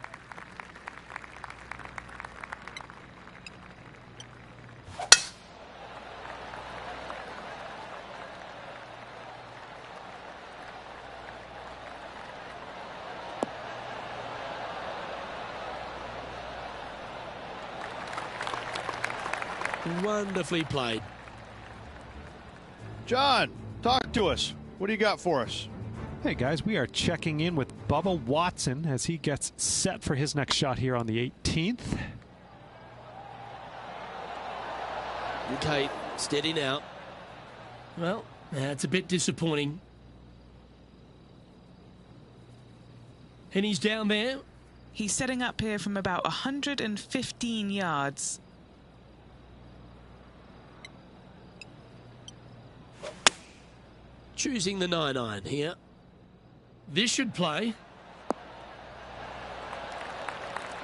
Wonderfully played. John, talk to us. What do you got for us? Hey guys, we are checking in with Bubba Watson as he gets set for his next shot here on the 18th. Okay, steady now. Well, that's a bit disappointing. And he's down there. He's setting up here from about 115 yards. Choosing the 9-iron here. This should play.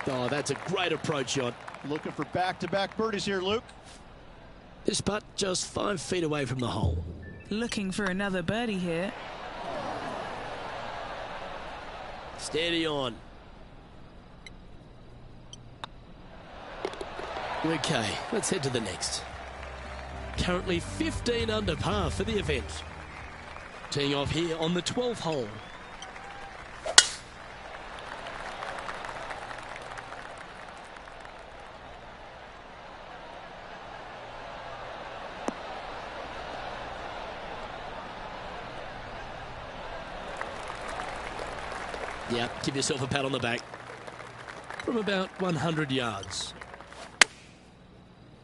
Oh, that's a great approach shot. Looking for back-to-back birdies here, Luke. This putt just 5 feet away from the hole. Looking for another birdie here. Steady on. Okay, let's head to the next. Currently 15 under par for the event. Teeing off here on the 12th hole. Yeah, give yourself a pat on the back. From about 100 yards.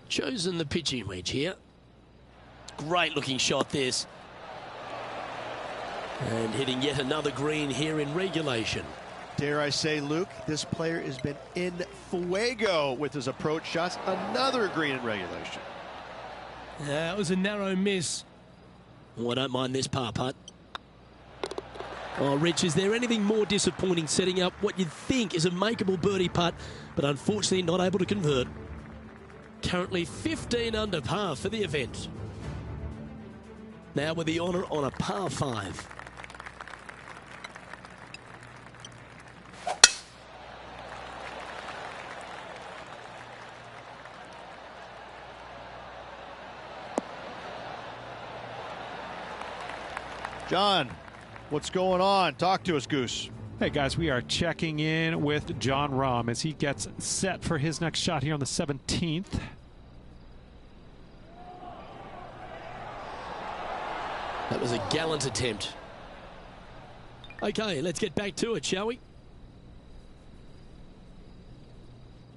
Chosen the pitching wedge here. Great looking shot this. And hitting yet another green here in regulation. Dare I say, Luke, this player has been in fuego with his approach shots. Another green in regulation. That was a narrow miss. Oh, I don't mind this par putt. Oh, Rich, is there anything more disappointing setting up what you'd think is a makeable birdie putt, but unfortunately not able to convert? Currently 15 under par for the event. Now with the honour on a par 5. John, what's going on? Talk to us, Goose. Hey guys, we are checking in with Jon Rahm as he gets set for his next shot here on the 17th. That was a gallant attempt. Okay, let's get back to it, shall we?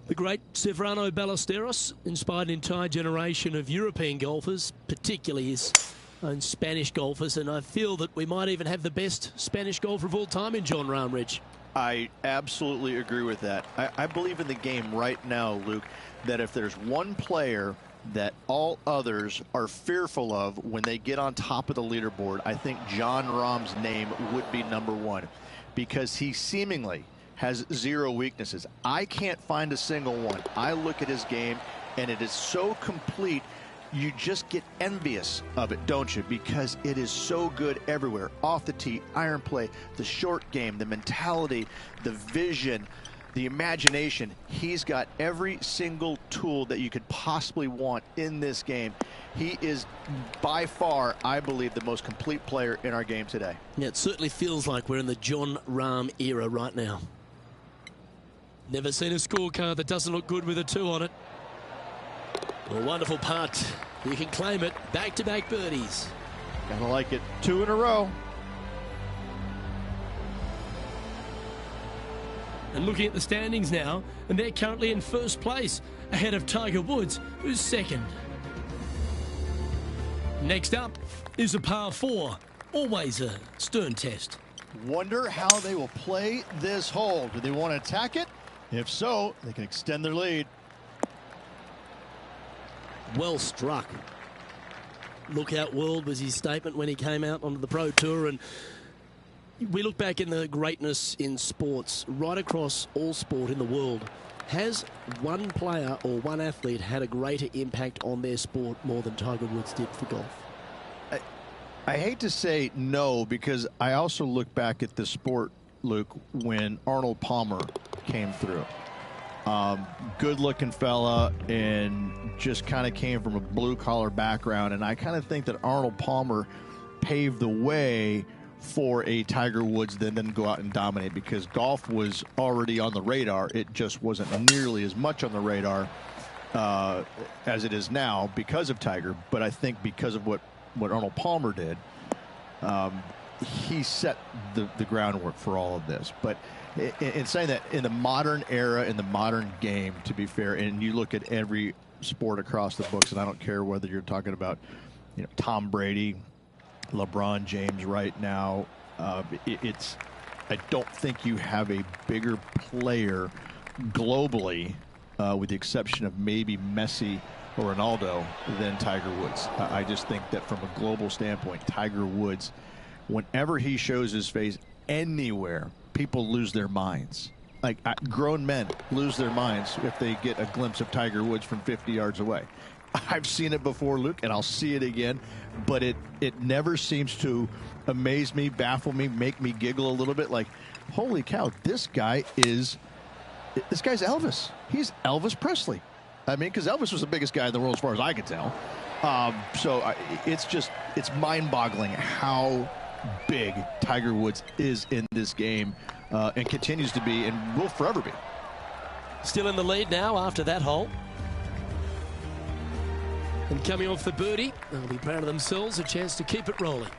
The great Severano Ballesteros inspired an entire generation of European golfers, particularly his own Spanish golfers, and I feel that we might even have the best Spanish golfer of all time in Jon Rahm, Rich. I absolutely agree with that. I believe in the game right now, Luke, that if there's one player that all others are fearful of when they get on top of the leaderboard, I think Jon Rahm's name would be number one, because he seemingly has zero weaknesses. I can't find a single one. I look at his game and it is so complete, you just get envious of it, don't you? Because it is so good everywhere. Off the tee, iron play, the short game, the mentality, the vision, the imagination. He's got every single tool that you could possibly want in this game. He is by far, I believe, the most complete player in our game today. Yeah, it certainly feels like we're in the Jon Rahm era right now. Never seen a scorecard that doesn't look good with a 2 on it. A wonderful putt. You can claim it. Back-to-back birdies. Gotta like it. 2 in a row. And looking at the standings now, and they're currently in first place, ahead of Tiger Woods, who's second. Next up is a par 4. Always a stern test. Wonder how they will play this hole. Do they want to attack it? If so, they can extend their lead. Well struck. Look out world was his statement when he came out onto the Pro Tour, and we look back in the greatness in sports right across all sport in the world. Has one player or one athlete had a greater impact on their sport more than Tiger Woods did for golf? I hate to say no, because I also look back at the sport, Luke, when Arnold Palmer came through. Good-looking fella, and just kind of came from a blue-collar background. And I kind of think that Arnold Palmer paved the way for a Tiger Woods then go out and dominate, because golf was already on the radar. It just wasn't nearly as much on the radar as it is now because of Tiger, but I think because of what Arnold Palmer did, he set the groundwork for all of this. But in saying that, in the modern era, in the modern game, to be fair, and you look at every sport across the books, and I don't care whether you're talking about, you know, Tom Brady, LeBron James right now, I don't think you have a bigger player globally, with the exception of maybe Messi or Ronaldo, than Tiger Woods. I just think that from a global standpoint, Tiger Woods, whenever he shows his face anywhere, people lose their minds. Like, grown men lose their minds if they get a glimpse of Tiger Woods from 50 yards away. I've seen it before, Luke, and I'll see it again, but it never seems to amaze me, baffle me, make me giggle a little bit. Like, holy cow, this guy's Elvis. He's Elvis Presley. I mean, because Elvis was the biggest guy in the world as far as I could tell. It's mind-boggling how big Tiger Woods is in this game, and continues to be, and will forever be. Still in the lead now after that hole. And coming off the birdie, they'll be proud of themselves, a chance to keep it rolling.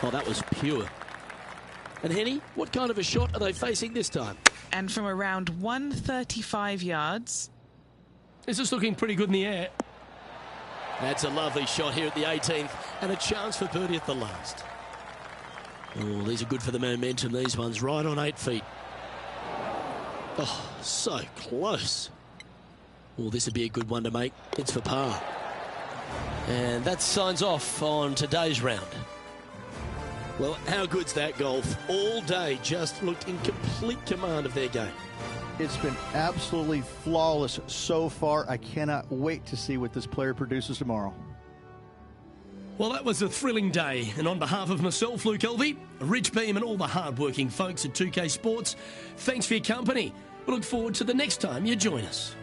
Oh, that was pure. And Henny, what kind of a shot are they facing this time? And from around 135 yards. This is looking pretty good in the air. That's a lovely shot here at the 18th, and a chance for birdie at the last. Oh, these are good for the momentum, these ones, right on 8 feet. Oh, so close. Oh, this would be a good one to make. It's for par. And that signs off on today's round. Well, how good's that golf? All day just looked in complete command of their game. It's been absolutely flawless so far. I cannot wait to see what this player produces tomorrow. Well, that was a thrilling day. And on behalf of myself, Luke Culby, Rich Beam, and all the hard-working folks at 2K Sports, thanks for your company. We look forward to the next time you join us.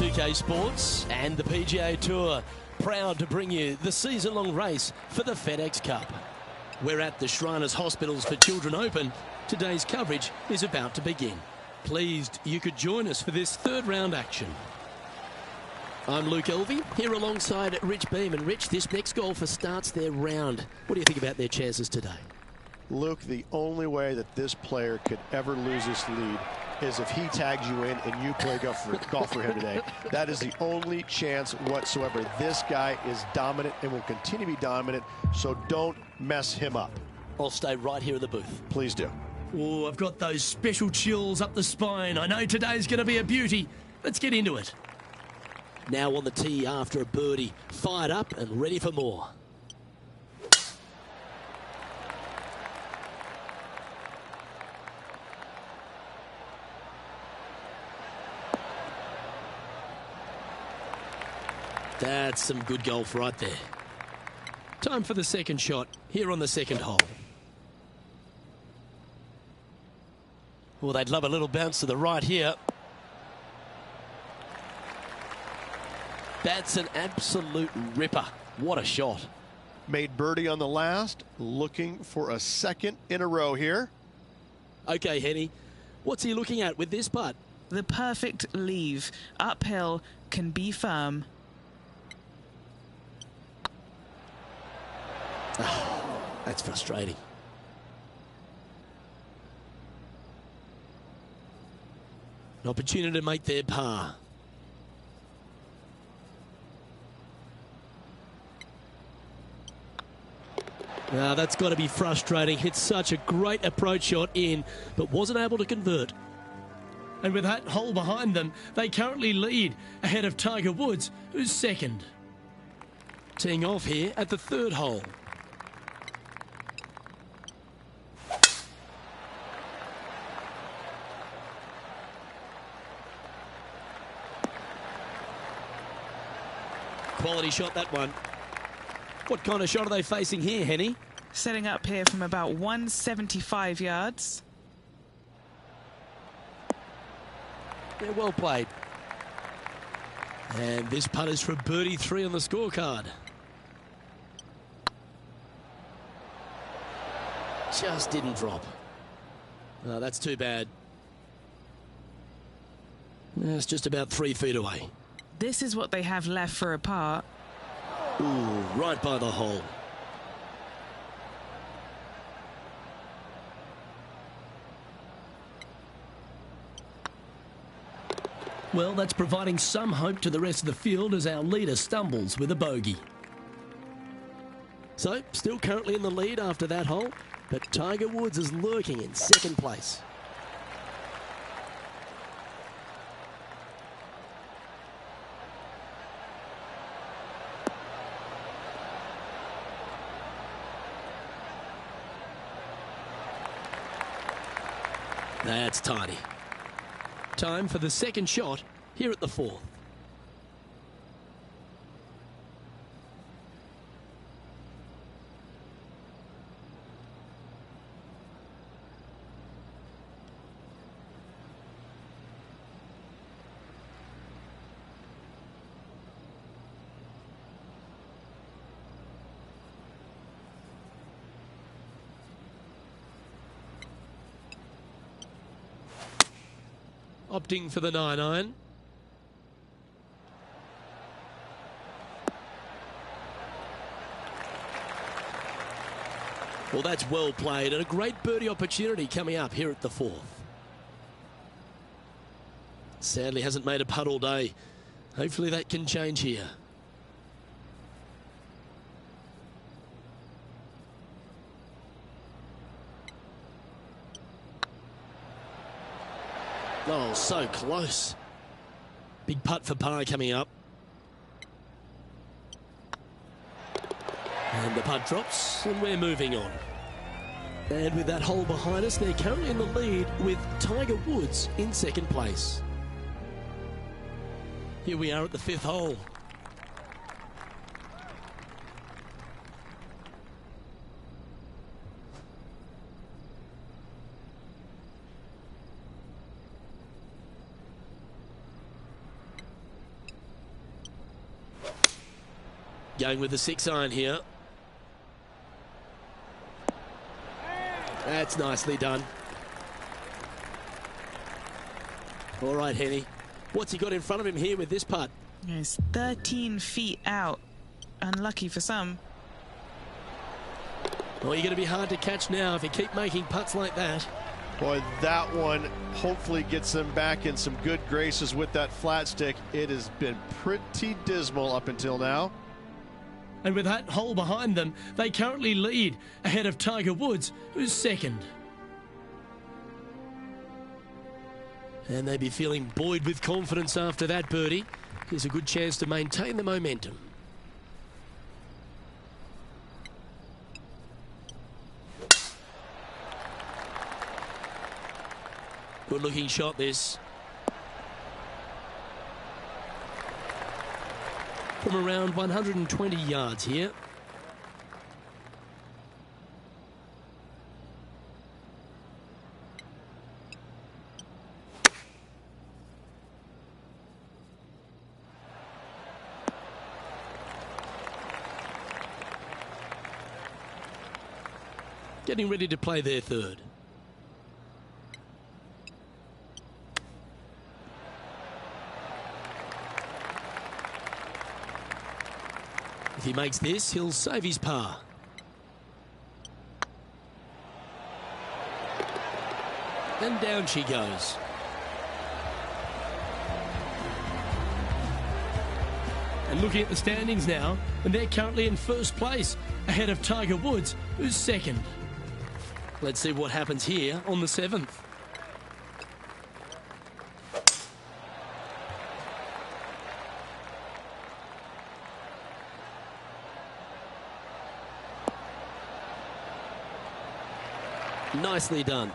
2K Sports and the PGA Tour, proud to bring you the season-long race for the FedEx Cup. We're at the Shriners Hospitals for Children Open. Today's coverage is about to begin. Pleased you could join us for this third round action. I'm Luke Elvey, here alongside Rich Beam. And Rich, this next golfer starts their round. What do you think about their chances today? Luke, the only way that this player could ever lose this lead is if he tags you in and you play golf for him today. That is the only chance whatsoever. This guy is dominant and will continue to be dominant, so don't mess him up. I'll stay right here in the booth. Please do. Oh, I've got those special chills up the spine. I know today's going to be a beauty. Let's get into it. Now on the tee after a birdie, fired up and ready for more. That's some good golf right there. Time for the second shot here on the second hole. Well, they'd love a little bounce to the right here. That's an absolute ripper. What a shot. Made birdie on the last, looking for a second in a row here. Okay, Henny, what's he looking at with this putt? The perfect leave. Uphill, can be firm. Oh, that's frustrating. An opportunity to make their par. Now that's got to be frustrating. Hit such a great approach shot in, but wasn't able to convert. And with that hole behind them, they currently lead ahead of Tiger Woods, who's second. Teeing off here at the third hole. Quality shot, that one. What kind of shot are they facing here, Henny? Setting up here from about 175 yards. Yeah, well played. And this putt is for birdie 3 on the scorecard. Just didn't drop. Oh, that's too bad. It's just about 3 feet away. This is what they have left for a par. Ooh, right by the hole. Well, that's providing some hope to the rest of the field as our leader stumbles with a bogey. So, still currently in the lead after that hole, but Tiger Woods is lurking in second place. That's tidy. Time for the second shot here at the fourth. Opting for the 9-iron. Well, that's well played and a great birdie opportunity coming up here at the fourth. Sadly hasn't made a putt all day. Hopefully that can change here. Oh, so close. Big putt for par coming up. And the putt drops, and we're moving on. And with that hole behind us, they're currently in the lead with Tiger Woods in second place. Here we are at the fifth hole. Going with the 6-iron here. That's nicely done. All right, Henny. What's he got in front of him here with this putt? He's 13 feet out. Unlucky for some. Well, you're going to be hard to catch now if you keep making putts like that. Boy, that one hopefully gets them back in some good graces with that flat stick. It has been pretty dismal up until now. And with that hole behind them, they currently lead ahead of Tiger Woods, who's second. And they'd be feeling buoyed with confidence after that birdie. Here's a good chance to maintain the momentum. Good looking shot this. From around 120 yards here. Getting ready to play their third. If he makes this, he'll save his par. And down she goes. And looking at the standings now, and they're currently in first place, ahead of Tiger Woods, who's second. Let's see what happens here on the 7th. Nicely done.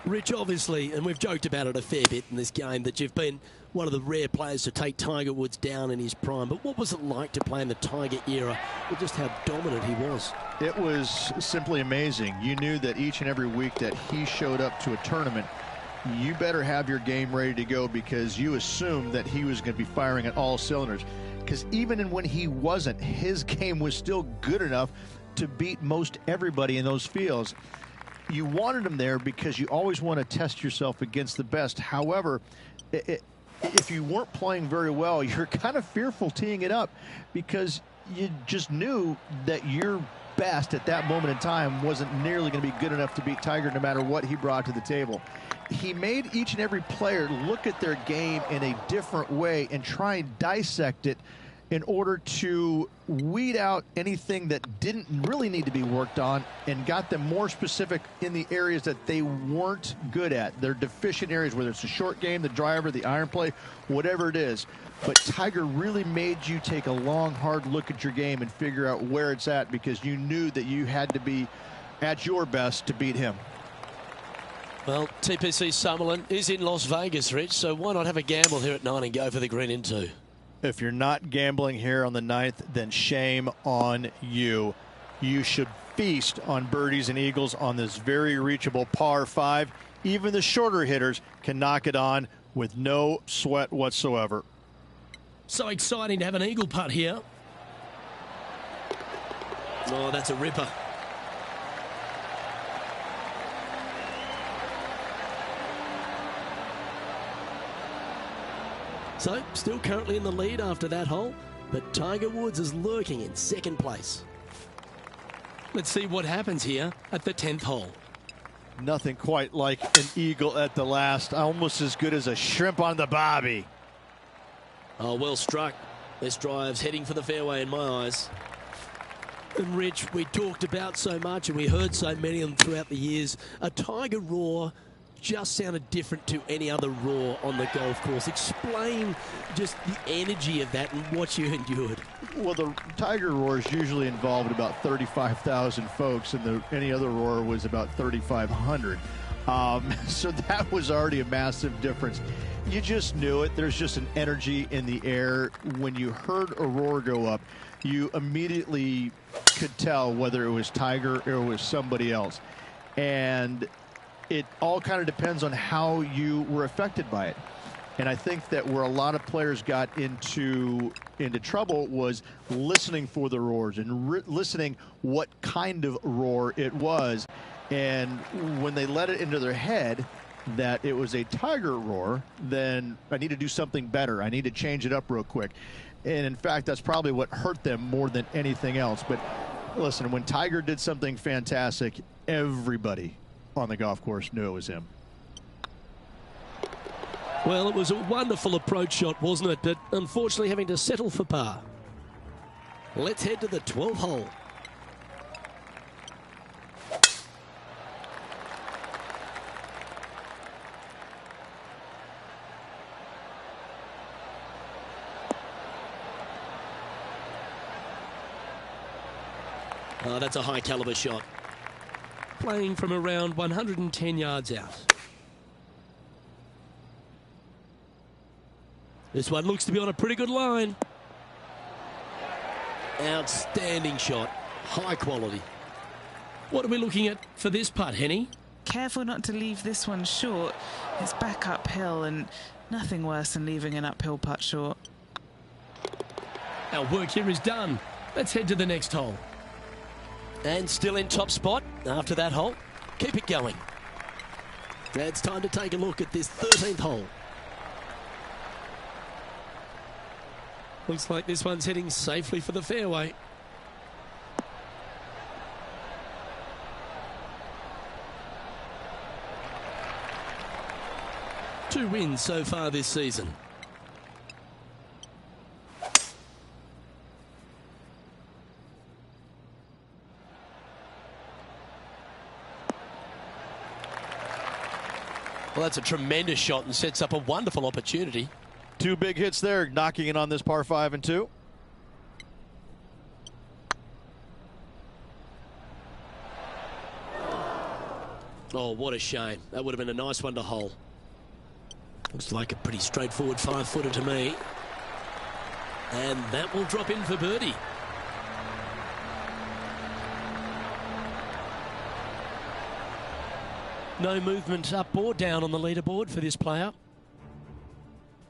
Rich, obviously, and we've joked about it a fair bit in this game, that you've been one of the rare players to take Tiger Woods down in his prime. But what was it like to play in the Tiger era, or just how dominant he was? It was simply amazing. You knew that each and every week that he showed up to a tournament, you better have your game ready to go, because you assumed that he was going to be firing at all cylinders. Because even when he wasn't, his game was still good enough to beat most everybody in those fields. You wanted him there because you always want to test yourself against the best. However, if you weren't playing very well, you're kind of fearful teeing it up, because you just knew that your best at that moment in time wasn't nearly going to be good enough to beat Tiger, no matter what he brought to the table. He made each and every player look at their game in a different way and try and dissect it in order to weed out anything that didn't really need to be worked on, and got them more specific in the areas that they weren't good at, their deficient areas, whether it's the short game, the driver, the iron play, whatever it is. But Tiger really made you take a long, hard look at your game and figure out where it's at, because you knew that you had to be at your best to beat him. Well, TPC Summerlin is in Las Vegas, Rich, so why not have a gamble here at 9 and go for the green in 2? If you're not gambling here on the 9th, then shame on you. You should feast on birdies and eagles on this very reachable par 5. Even the shorter hitters can knock it on with no sweat whatsoever. So exciting to have an eagle putt here. Oh, that's a ripper. So, still currently in the lead after that hole, but Tiger Woods is lurking in second place. Let's see what happens here at the 10th hole. Nothing quite like an eagle at the last. Almost as good as a shrimp on the barbie. Oh, well struck. This drive's heading for the fairway in my eyes. And Rich, we talked about so much and we heard so many of them throughout the years. A Tiger roar just sounded different to any other roar on the golf course. Explain just the energy of that and what you endured. Well, the Tiger roars usually involved about 35,000 folks, and any other roar was about 3,500. So that was already a massive difference. You just knew it. There's just an energy in the air. When you heard a roar go up, you immediately could tell whether it was Tiger or it was somebody else. And it all kind of depends on how you were affected by it. And I think that where a lot of players got into trouble was listening for the roars and listening what kind of roar it was. And when they let it into their head that it was a tiger roar, then I need to do something better. I need to change it up real quick. And in fact, that's probably what hurt them more than anything else. But listen, when Tiger did something fantastic, everybody on the golf course knew it was him. Well, it was a wonderful approach shot, wasn't it? But unfortunately having to settle for par. Let's head to the 12th hole. Oh, that's a high caliber shot. Playing from around 110 yards out. This one looks to be on a pretty good line. Outstanding shot. High quality. What are we looking at for this putt, Henny? Careful not to leave this one short. It's back uphill, and nothing worse than leaving an uphill putt short. Our work here is done. Let's head to the next hole. And still in top spot after that hole. Keep it going. It's time to take a look at this 13th hole. Looks like this one's heading safely for the fairway. Two wins so far this season. Well, that's a tremendous shot and sets up a wonderful opportunity. Two big hits there, knocking it on this par 5 and 2. Oh, what a shame. That would have been a nice one to hole. Looks like a pretty straightforward 5-footer to me. And that will drop in for birdie. No movement up or down on the leaderboard for this player.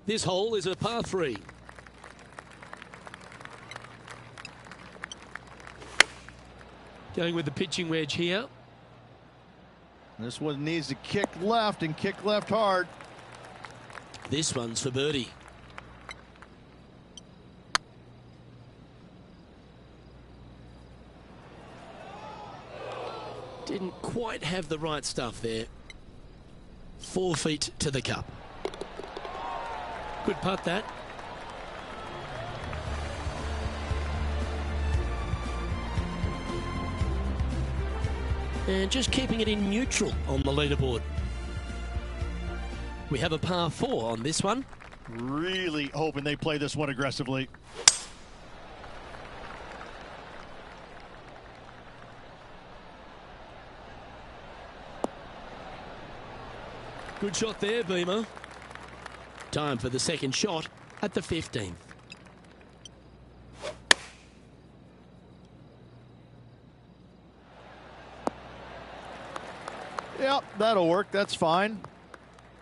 This hole is a par 3. Going with the pitching wedge here. This one needs to kick left and kick left hard. This one's for birdie. Didn't quite have the right stuff there. 4 feet to the cup. Good putt, that. And just keeping it in neutral on the leaderboard. We have a par 4 on this one. Really hoping they play this one aggressively. Good shot there, Beamer. Time for the second shot at the 15th. Yep, that'll work. That's fine.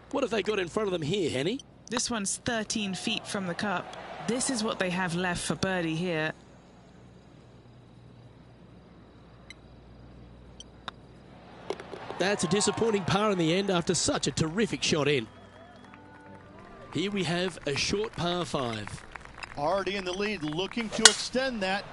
What have they got in front of them here, Henny? This one's 13 feet from the cup. This is what they have left for birdie here. That's a disappointing par in the end after such a terrific shot in. Here we have a short par 5. Already in the lead, looking to extend that.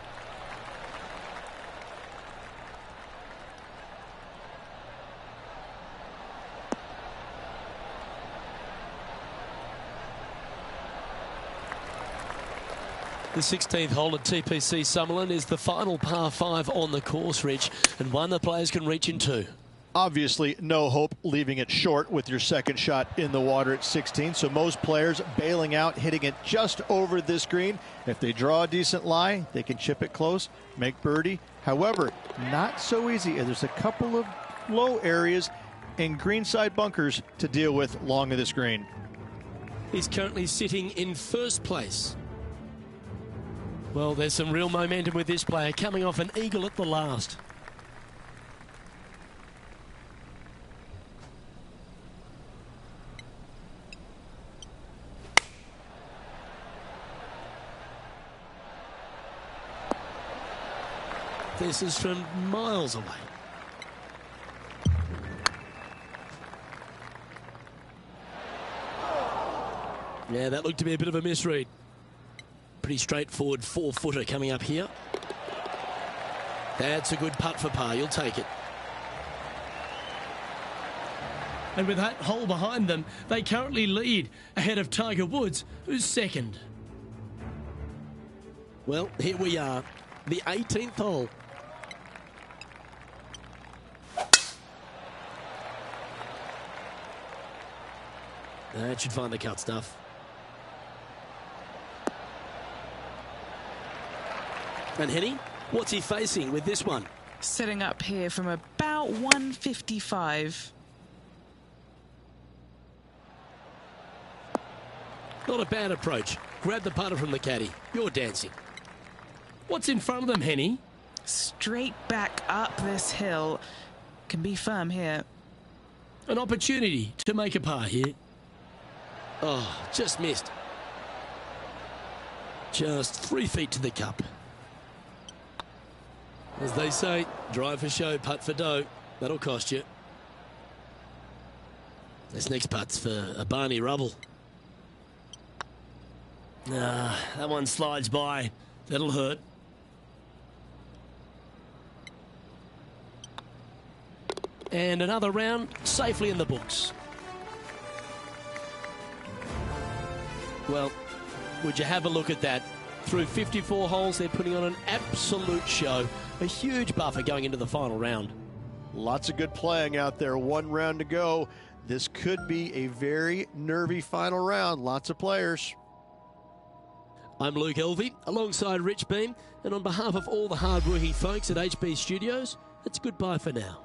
The 16th hole at TPC Summerlin is the final par 5 on the course, Rich, and one the players can reach into. Obviously, no hope leaving it short with your second shot in the water at 16. So most players bailing out, hitting it just over this green. If they draw a decent lie, they can chip it close, make birdie. However, not so easy. There's a couple of low areas and greenside bunkers to deal with along of this green. He's currently sitting in first place. Well, there's some real momentum with this player, coming off an eagle at the last. misses from miles away. Yeah, that looked to be a bit of a misread. Pretty straightforward 4-footer coming up here. That's a good putt for par. You'll take it. And with that hole behind them, they currently lead ahead of Tiger Woods, who's second. Well, here we are, the 18th hole. That should find the cut stuff. And Henny, what's he facing with this one? Setting up here from about 155. Not a bad approach. Grab the putter from the caddy. You're dancing. What's in front of them, Henny? Straight back up this hill. Can be firm here. An opportunity to make a par here. Oh, just missed. Just 3 feet to the cup. As they say, drive for show, putt for dough. That'll cost you. This next putt's for a Barney Rubble. Nah, that one slides by. That'll hurt. And another round safely in the books. Well, would you have a look at that? Through 54 holes, they're putting on an absolute show. A huge buffer going into the final round. Lots of good playing out there. 1 round to go. This could be a very nervy final round. Lots of players. I'm Luke Elvey, alongside Rich Beam, and on behalf of all the hard-working folks at HB Studios, it's goodbye for now.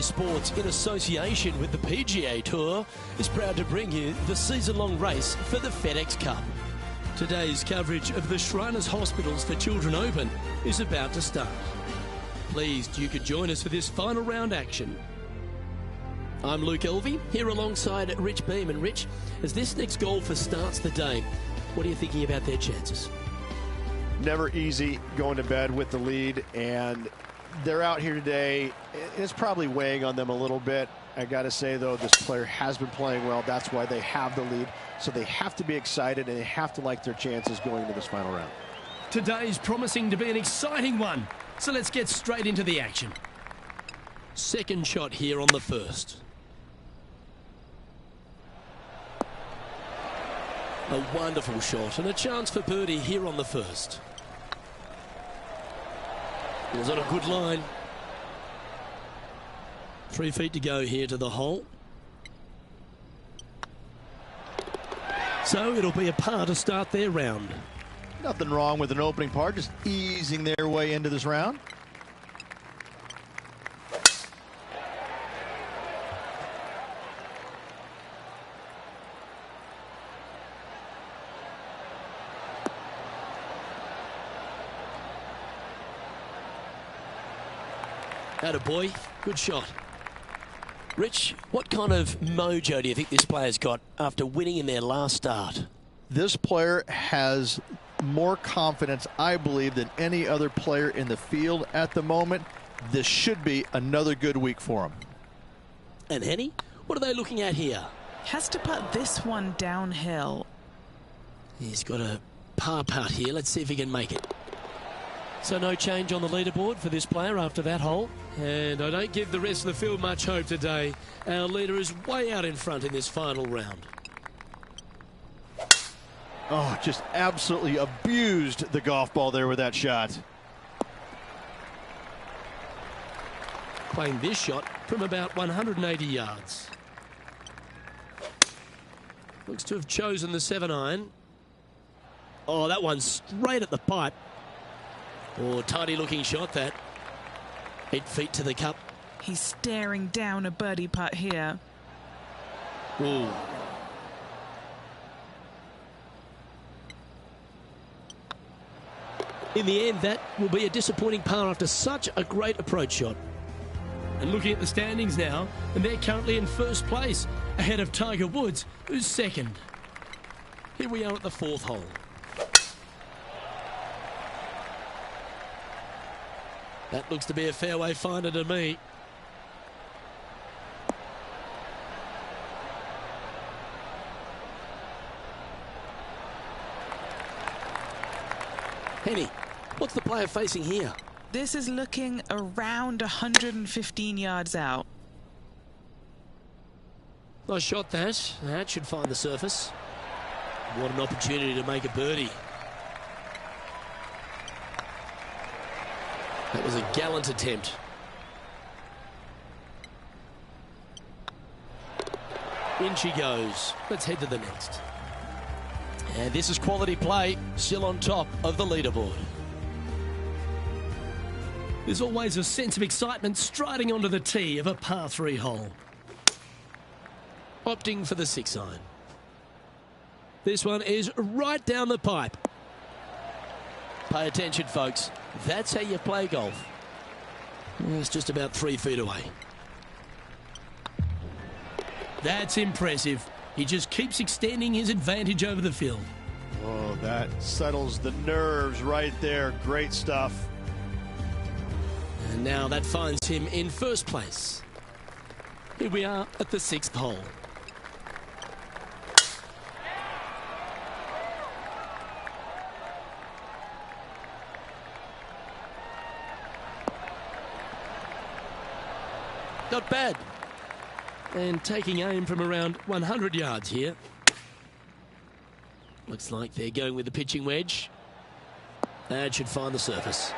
Sports, in association with the PGA Tour, is proud to bring you the season-long race for the FedEx Cup. Today's coverage of the Shriners Hospitals for Children Open is about to start. Pleased you could join us for this final round action. I'm Luke Elvey, here alongside Rich Beam. And Rich, as this next golfer starts the day, what are you thinking about their chances? Never easy going to bed with the lead, and they're out here today. It's probably weighing on them a little bit. I got to say, though, this player has been playing well. That's why they have the lead. So they have to be excited, and they have to like their chances going into this final round. Today's promising to be an exciting one. So let's get straight into the action. Second shot here on the first. A wonderful shot and a chance for birdie here on the first. It was on a good line. 3 feet to go here to the hole. So it'll be a par to start their round. Nothing wrong with an opening par, just easing their way into this round. Attaboy, good shot. Rich, what kind of mojo do you think this player's got after winning in their last start? This player has more confidence, I believe, than any other player in the field at the moment. This should be another good week for him. And Henny, what are they looking at here? Has to put this one downhill. He's got a par putt here. Let's see if he can make it. So no change on the leaderboard for this player after that hole. And I don't give the rest of the field much hope today. Our leader is way out in front in this final round. Oh, just absolutely abused the golf ball there with that shot. Playing this shot from about 180 yards. Looks to have chosen the 7-iron. Oh, that one's straight at the pipe. Oh, tidy looking shot that. 8 feet to the cup. He's staring down a birdie putt here. Ooh. In the end, that will be a disappointing par after such a great approach shot. And looking at the standings now, and they're currently in first place, ahead of Tiger Woods, who's second. Here we are at the 4th hole. That looks to be a fairway finder to me. Henny, what's the player facing here? This is looking around 115 yards out. Nice shot that. That should find the surface. What an opportunity to make a birdie. That was a gallant attempt. In she goes. Let's head to the next. And this is quality play, still on top of the leaderboard. There's always a sense of excitement striding onto the tee of a par 3 hole. Opting for the 6-iron. This one is right down the pipe. Pay attention, folks. That's how you play golf. It's just about 3 feet away. That's impressive. He just keeps extending his advantage over the field. Oh, that settles the nerves right there. Great stuff. And now that finds him in first place. Here we are at the 6th hole. Not bad. And taking aim from around 100 yards here. Looks like they're going with the pitching wedge. That should find the surface.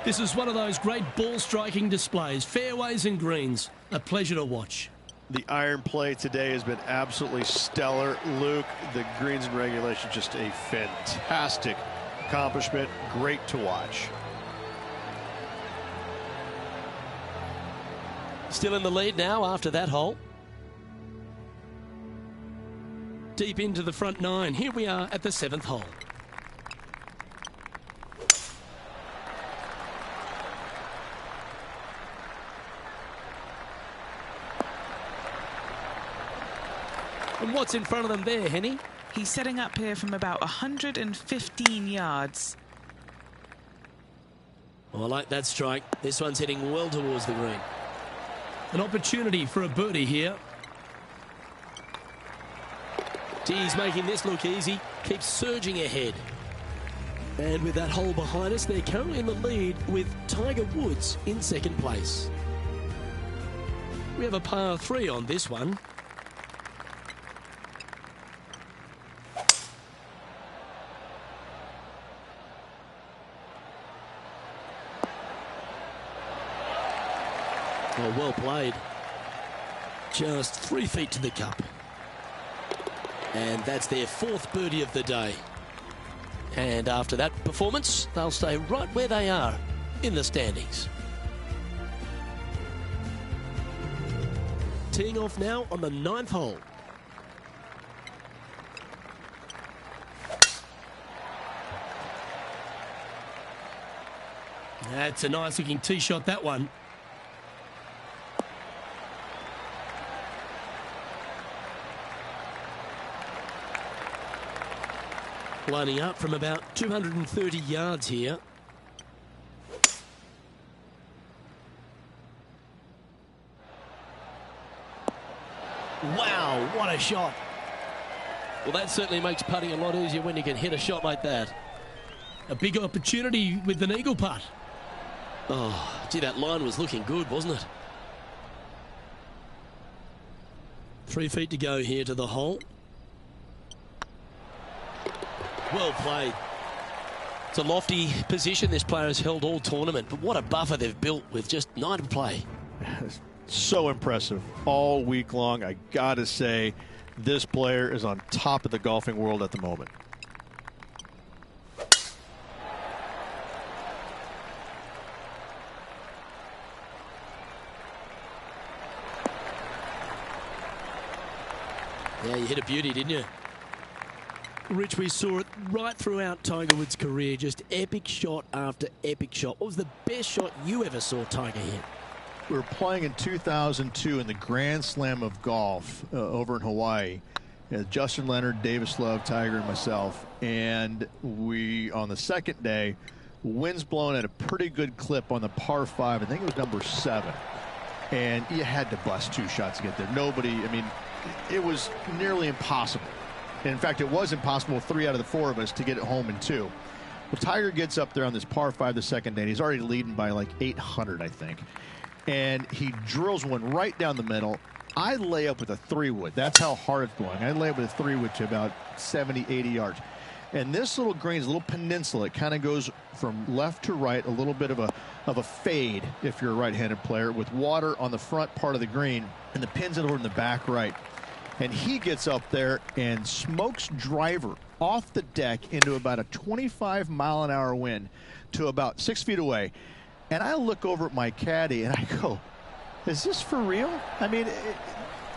This is one of those great ball striking displays. Fairways and greens. A pleasure to watch. The iron play today has been absolutely stellar. Luke, the greens and regulation, just a fantastic accomplishment. Great to watch. Still in the lead now after that hole. Deep into the front 9. Here we are at the 7th hole. And what's in front of them there, Henny? He's setting up here from about 115 yards. Oh, I like that strike. This one's heading well towards the green. An opportunity for a birdie here. He's making this look easy. Keeps surging ahead. And with that hole behind us, they're currently in the lead with Tiger Woods in second place. We have a par 3 on this one. Oh, well played. Just 3 feet to the cup. And that's their 4th birdie of the day. And after that performance, they'll stay right where they are in the standings. Teeing off now on the 9th hole. That's a nice looking tee shot, that one. Lining up from about 230 yards here. Wow, what a shot. Well, that certainly makes putting a lot easier when you can hit a shot like that. A big opportunity with an eagle putt. Oh, gee, that line was looking good, wasn't it? 3 feet to go here to the hole. Well played. It's a lofty position this player has held all tournament, but what a buffer they've built with just 9 to play. So impressive all week long. I gotta say, this player is on top of the golfing world at the moment. Yeah, you hit a beauty, didn't you? Rich, we saw it right throughout Tiger Woods' career, just epic shot after epic shot. What was the best shot you ever saw Tiger hit? We were playing in 2002 in the Grand Slam of Golf over in Hawaii. Justin Leonard, Davis Love, Tiger, and myself. And we, on the second day, winds blowing at a pretty good clip on the par 5. I think it was number 7. And you had to bust 2 shots to get there. Nobody, I mean, it was nearly impossible. In fact, it was impossible with 3 out of the 4 of us to get it home in 2. Well, Tiger gets up there on this par 5 the second day, and he's already leading by like 800, I think. And he drills one right down the middle. I lay up with a 3-wood. That's how hard it's blowing. I lay up with a 3-wood to about 70, 80 yards. And this little green is a little peninsula. It kind of goes from left to right, a little bit of a fade if you're a right-handed player, with water on the front part of the green, and the pins over in the back right. And he gets up there and smokes driver off the deck into about a 25-mile-an-hour wind to about 6 feet away. And I look over at my caddy and I go, is this for real? I mean,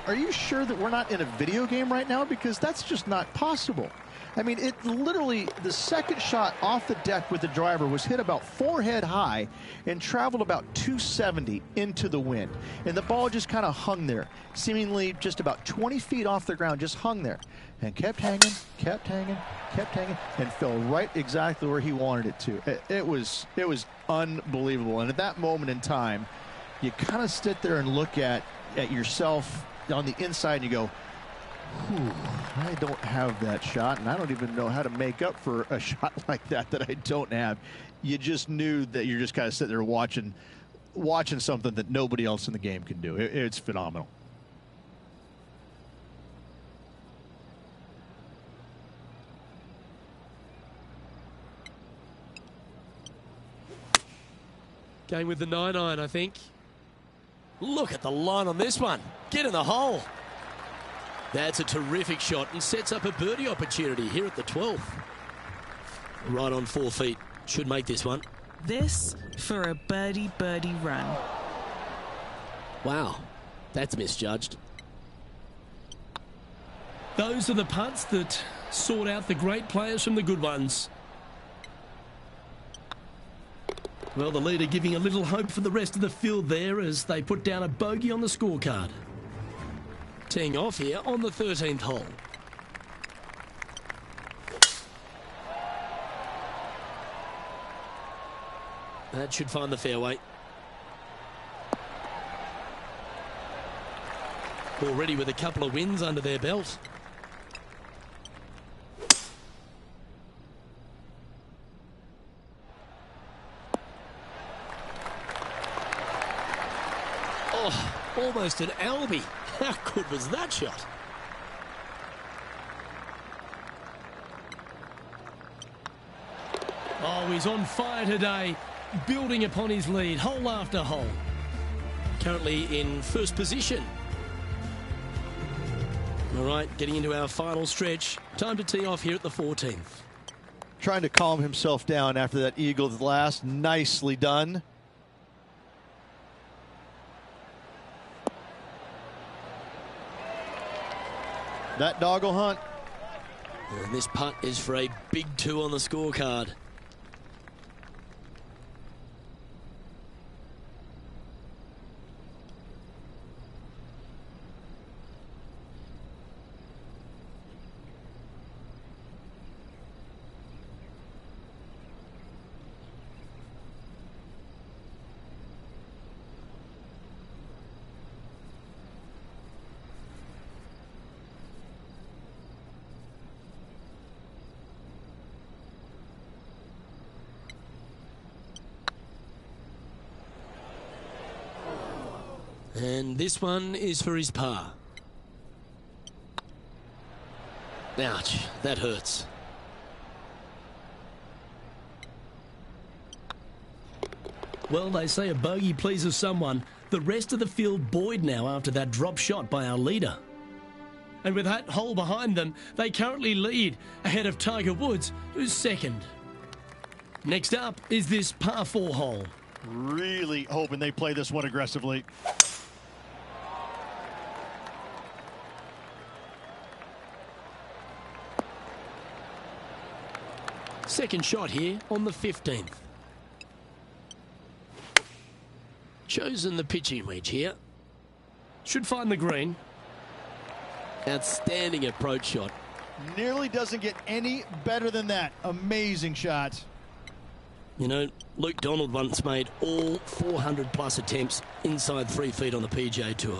are you sure that we're not in a video game right now? Because that's just not possible. I mean, it literally, the second shot off the deck with the driver was hit about forehead high and traveled about 270 into the wind. And the ball just kind of hung there, seemingly just about 20 feet off the ground, just hung there. And kept hanging, kept hanging, kept hanging, and fell right exactly where he wanted it to. It was unbelievable. And at that moment in time, you kind of sit there and look at yourself on the inside and you go, whew, I don't have that shot, and I don't even know how to make up for a shot like that I don't have. You just knew that you're just kind of sitting there watching something that nobody else in the game can do. It's phenomenal. Going with the 9-iron, I think. Look at the line on this one. Get in the hole. That's a terrific shot and sets up a birdie opportunity here at the 12th. Right on 4 feet. Should make this one. This for a birdie run. Wow, that's misjudged. Those are the putts that sort out the great players from the good ones. Well, the leader giving a little hope for the rest of the field there as they put down a bogey on the scorecard. Teeing off here on the 13th hole. That should find the fairway. Already with a couple of wins under their belt. Oh, almost an Albie. How good was that shot? Oh, he's on fire today, building upon his lead, hole after hole. Currently in first position. All right, getting into our final stretch. Time to tee off here at the 14th. Trying to calm himself down after that eagle's last. Nicely done. That dog will hunt. And this putt is for a big 2 on the scorecard. And this one is for his par. Ouch, that hurts. Well, they say a bogey pleases someone. The rest of the field buoyed now after that drop shot by our leader. And with that hole behind them, they currently lead ahead of Tiger Woods, who's second. Next up is this par 4 hole. Really hoping they play this one aggressively. Second shot here on the 15th. Chosen the pitching wedge here. Should find the green. Outstanding approach shot. Nearly doesn't get any better than that. Amazing shot. You know, Luke Donald once made all 400 plus attempts inside 3 feet on the PGA Tour.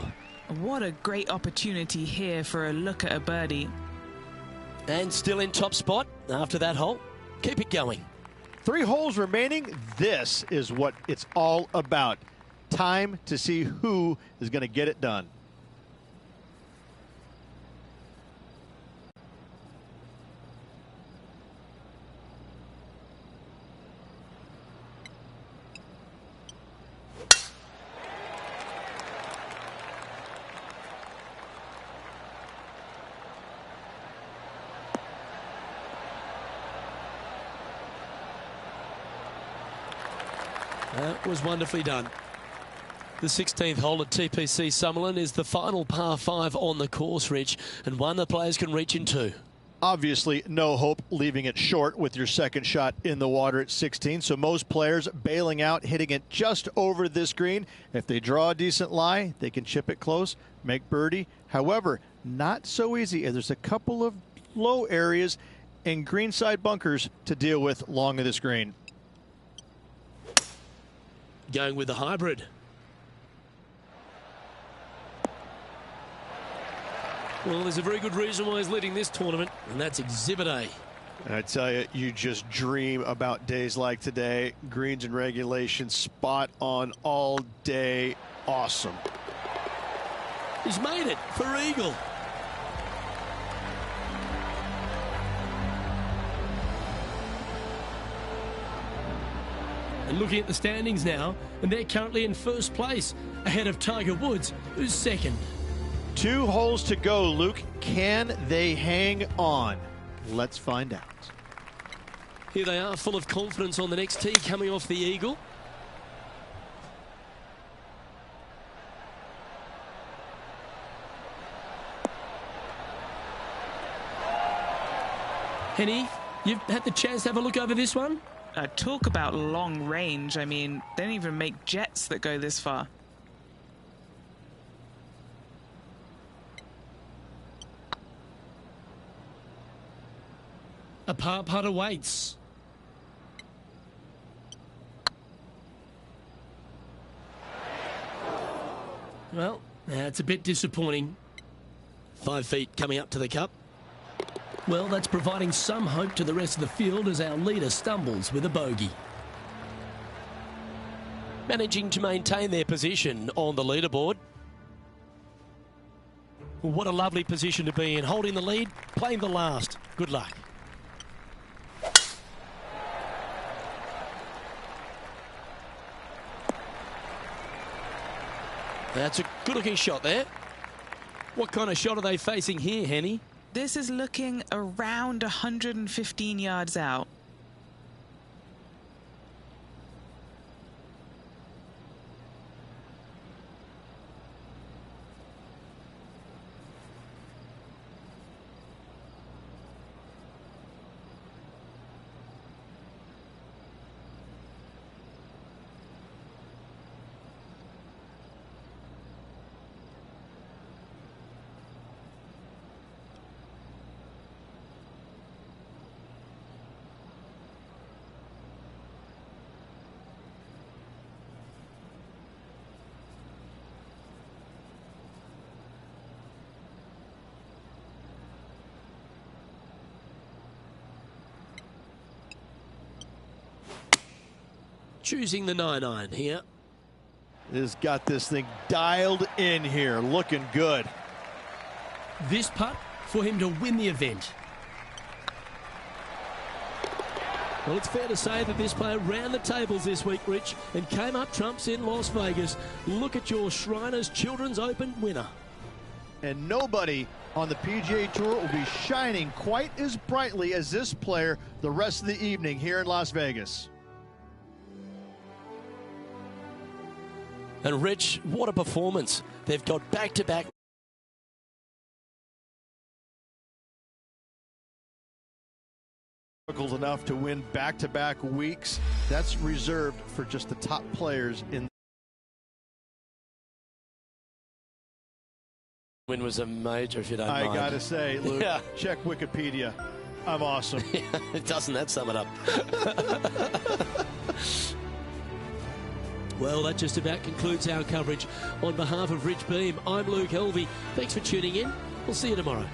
What a great opportunity here for a look at a birdie. And still in top spot after that hole. Keep it going. 3 holes remaining. This is what it's all about. Time to see who is going to get it done. That was wonderfully done. The 16th hole at TPC Summerlin is the final par 5 on the course, Rich, and one the players can reach into. Obviously, no hope leaving it short with your second shot in the water at 16. So most players bailing out, hitting it just over this green. If they draw a decent lie, they can chip it close, make birdie. However, not so easy. There's a couple of low areas and greenside bunkers to deal with along this green. Going with the hybrid. Well, there's a very good reason why he's leading this tournament, and that's Exhibit A. And I tell you, you just dream about days like today. Greens and regulation, spot on all day. Awesome. He's made it for eagle. And looking at the standings now, and they're currently in first place, ahead of Tiger Woods, who's second. 2 holes to go, Luke. Can they hang on? Let's find out. Here they are, full of confidence on the next tee, coming off the eagle. Henny, you've had the chance to have a look over this one? Talk about long range. I mean, they don't even make jets that go this far. A par putt awaits. Well, that's a bit disappointing. 5 feet coming up to the cup. Well, that's providing some hope to the rest of the field as our leader stumbles with a bogey. Managing to maintain their position on the leaderboard. What a lovely position to be in, holding the lead, playing the last. Good luck. That's a good-looking shot there. What kind of shot are they facing here, Henny? This is looking around 115 yards out. Choosing the 9-iron here. has got this thing dialed in here, looking good. This putt for him to win the event. Well, it's fair to say that this player ran the tables this week, Rich, and came up trumps in Las Vegas. Look at your Shriners Children's Open winner. And nobody on the PGA Tour will be shining quite as brightly as this player the rest of the evening here in Las Vegas. And Rich, what a performance. They've got back-to-back difficult enough to win back-to-back weeks. That's reserved for just the top players in. Win was a major, if you don't mind. I gotta say, Luke, Yeah. check Wikipedia. I'm awesome. Doesn't that sum it up? Well, that just about concludes our coverage. On behalf of Rich Beam, I'm Luke Helvey. Thanks for tuning in. We'll see you tomorrow.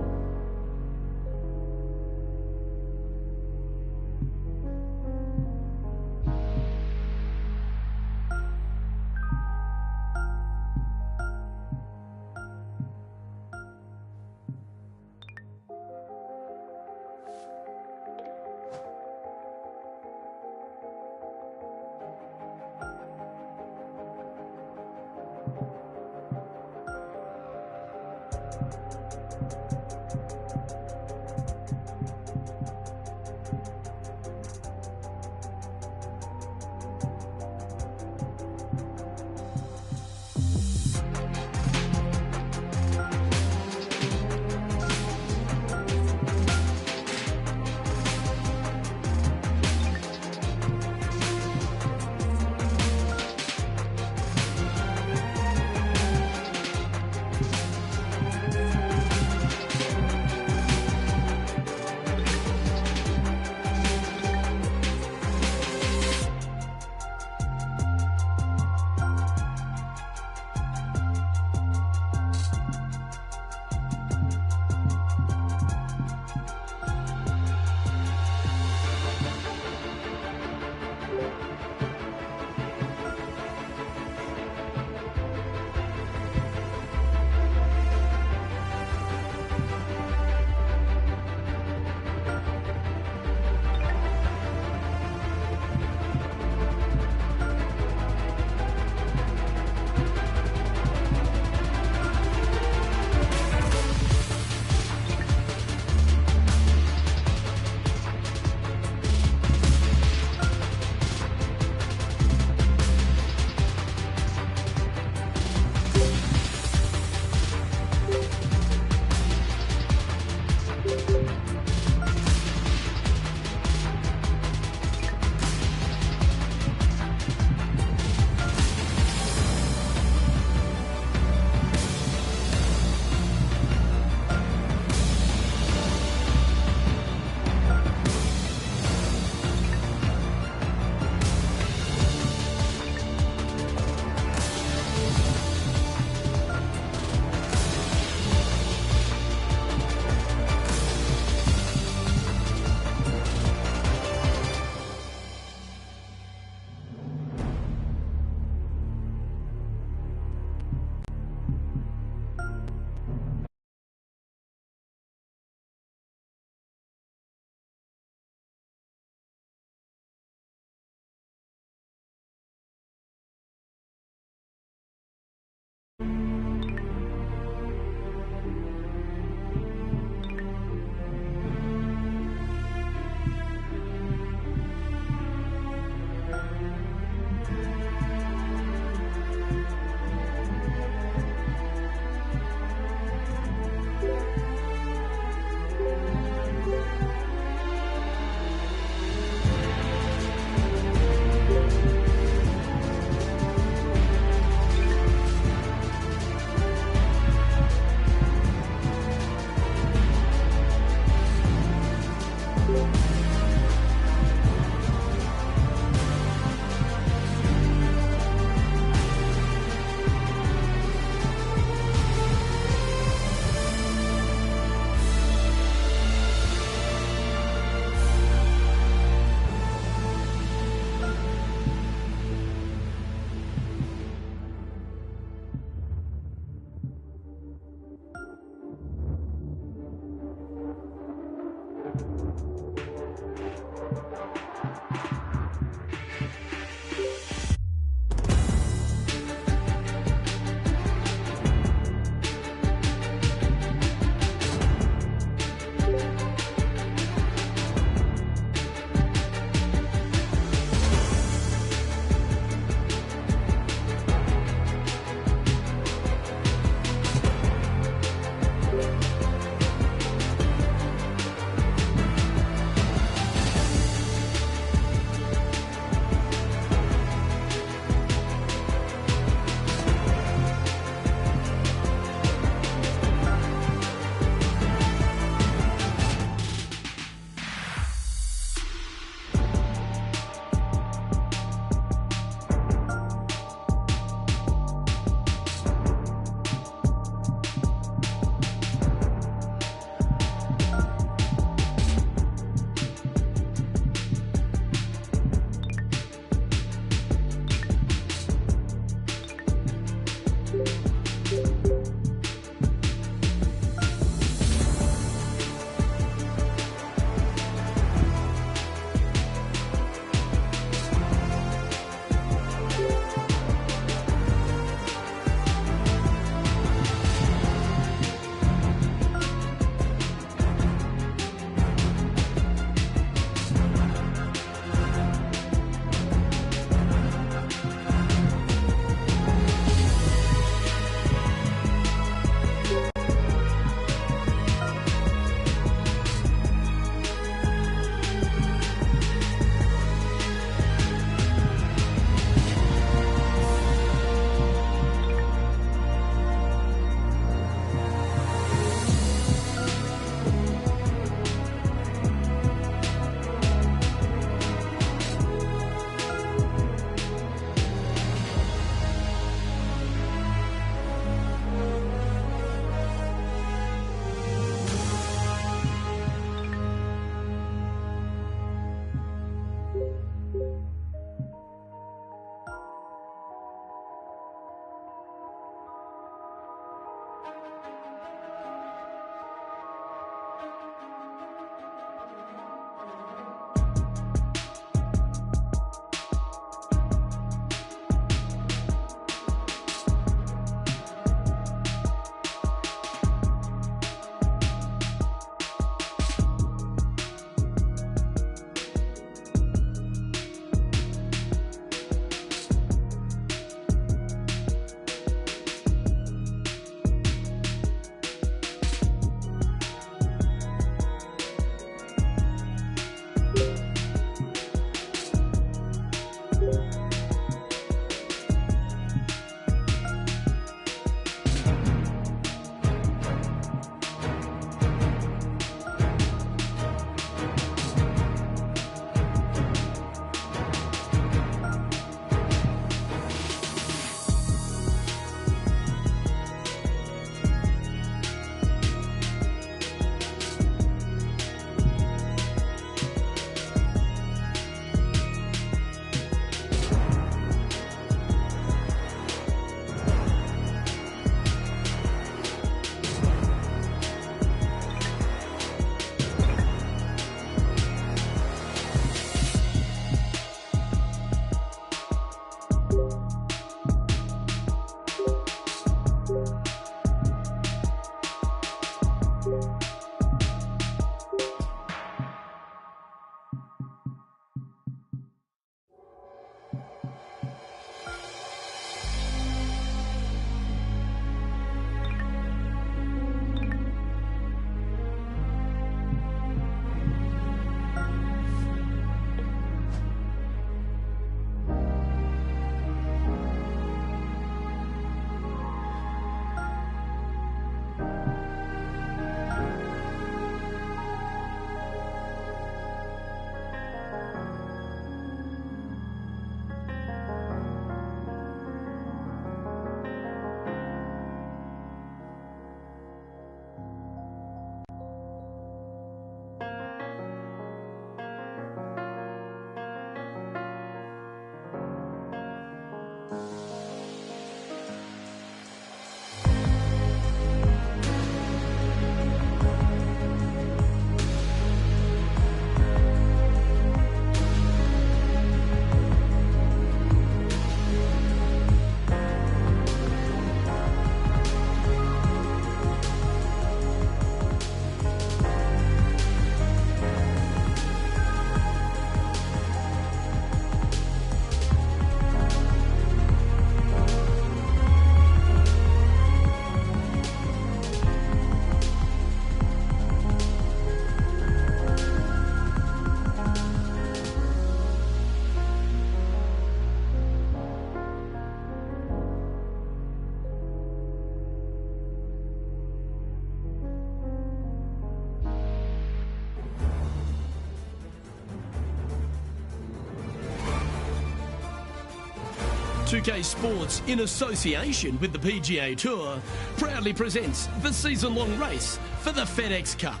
2K Sports, in association with the PGA Tour, proudly presents the season-long race for the FedEx Cup.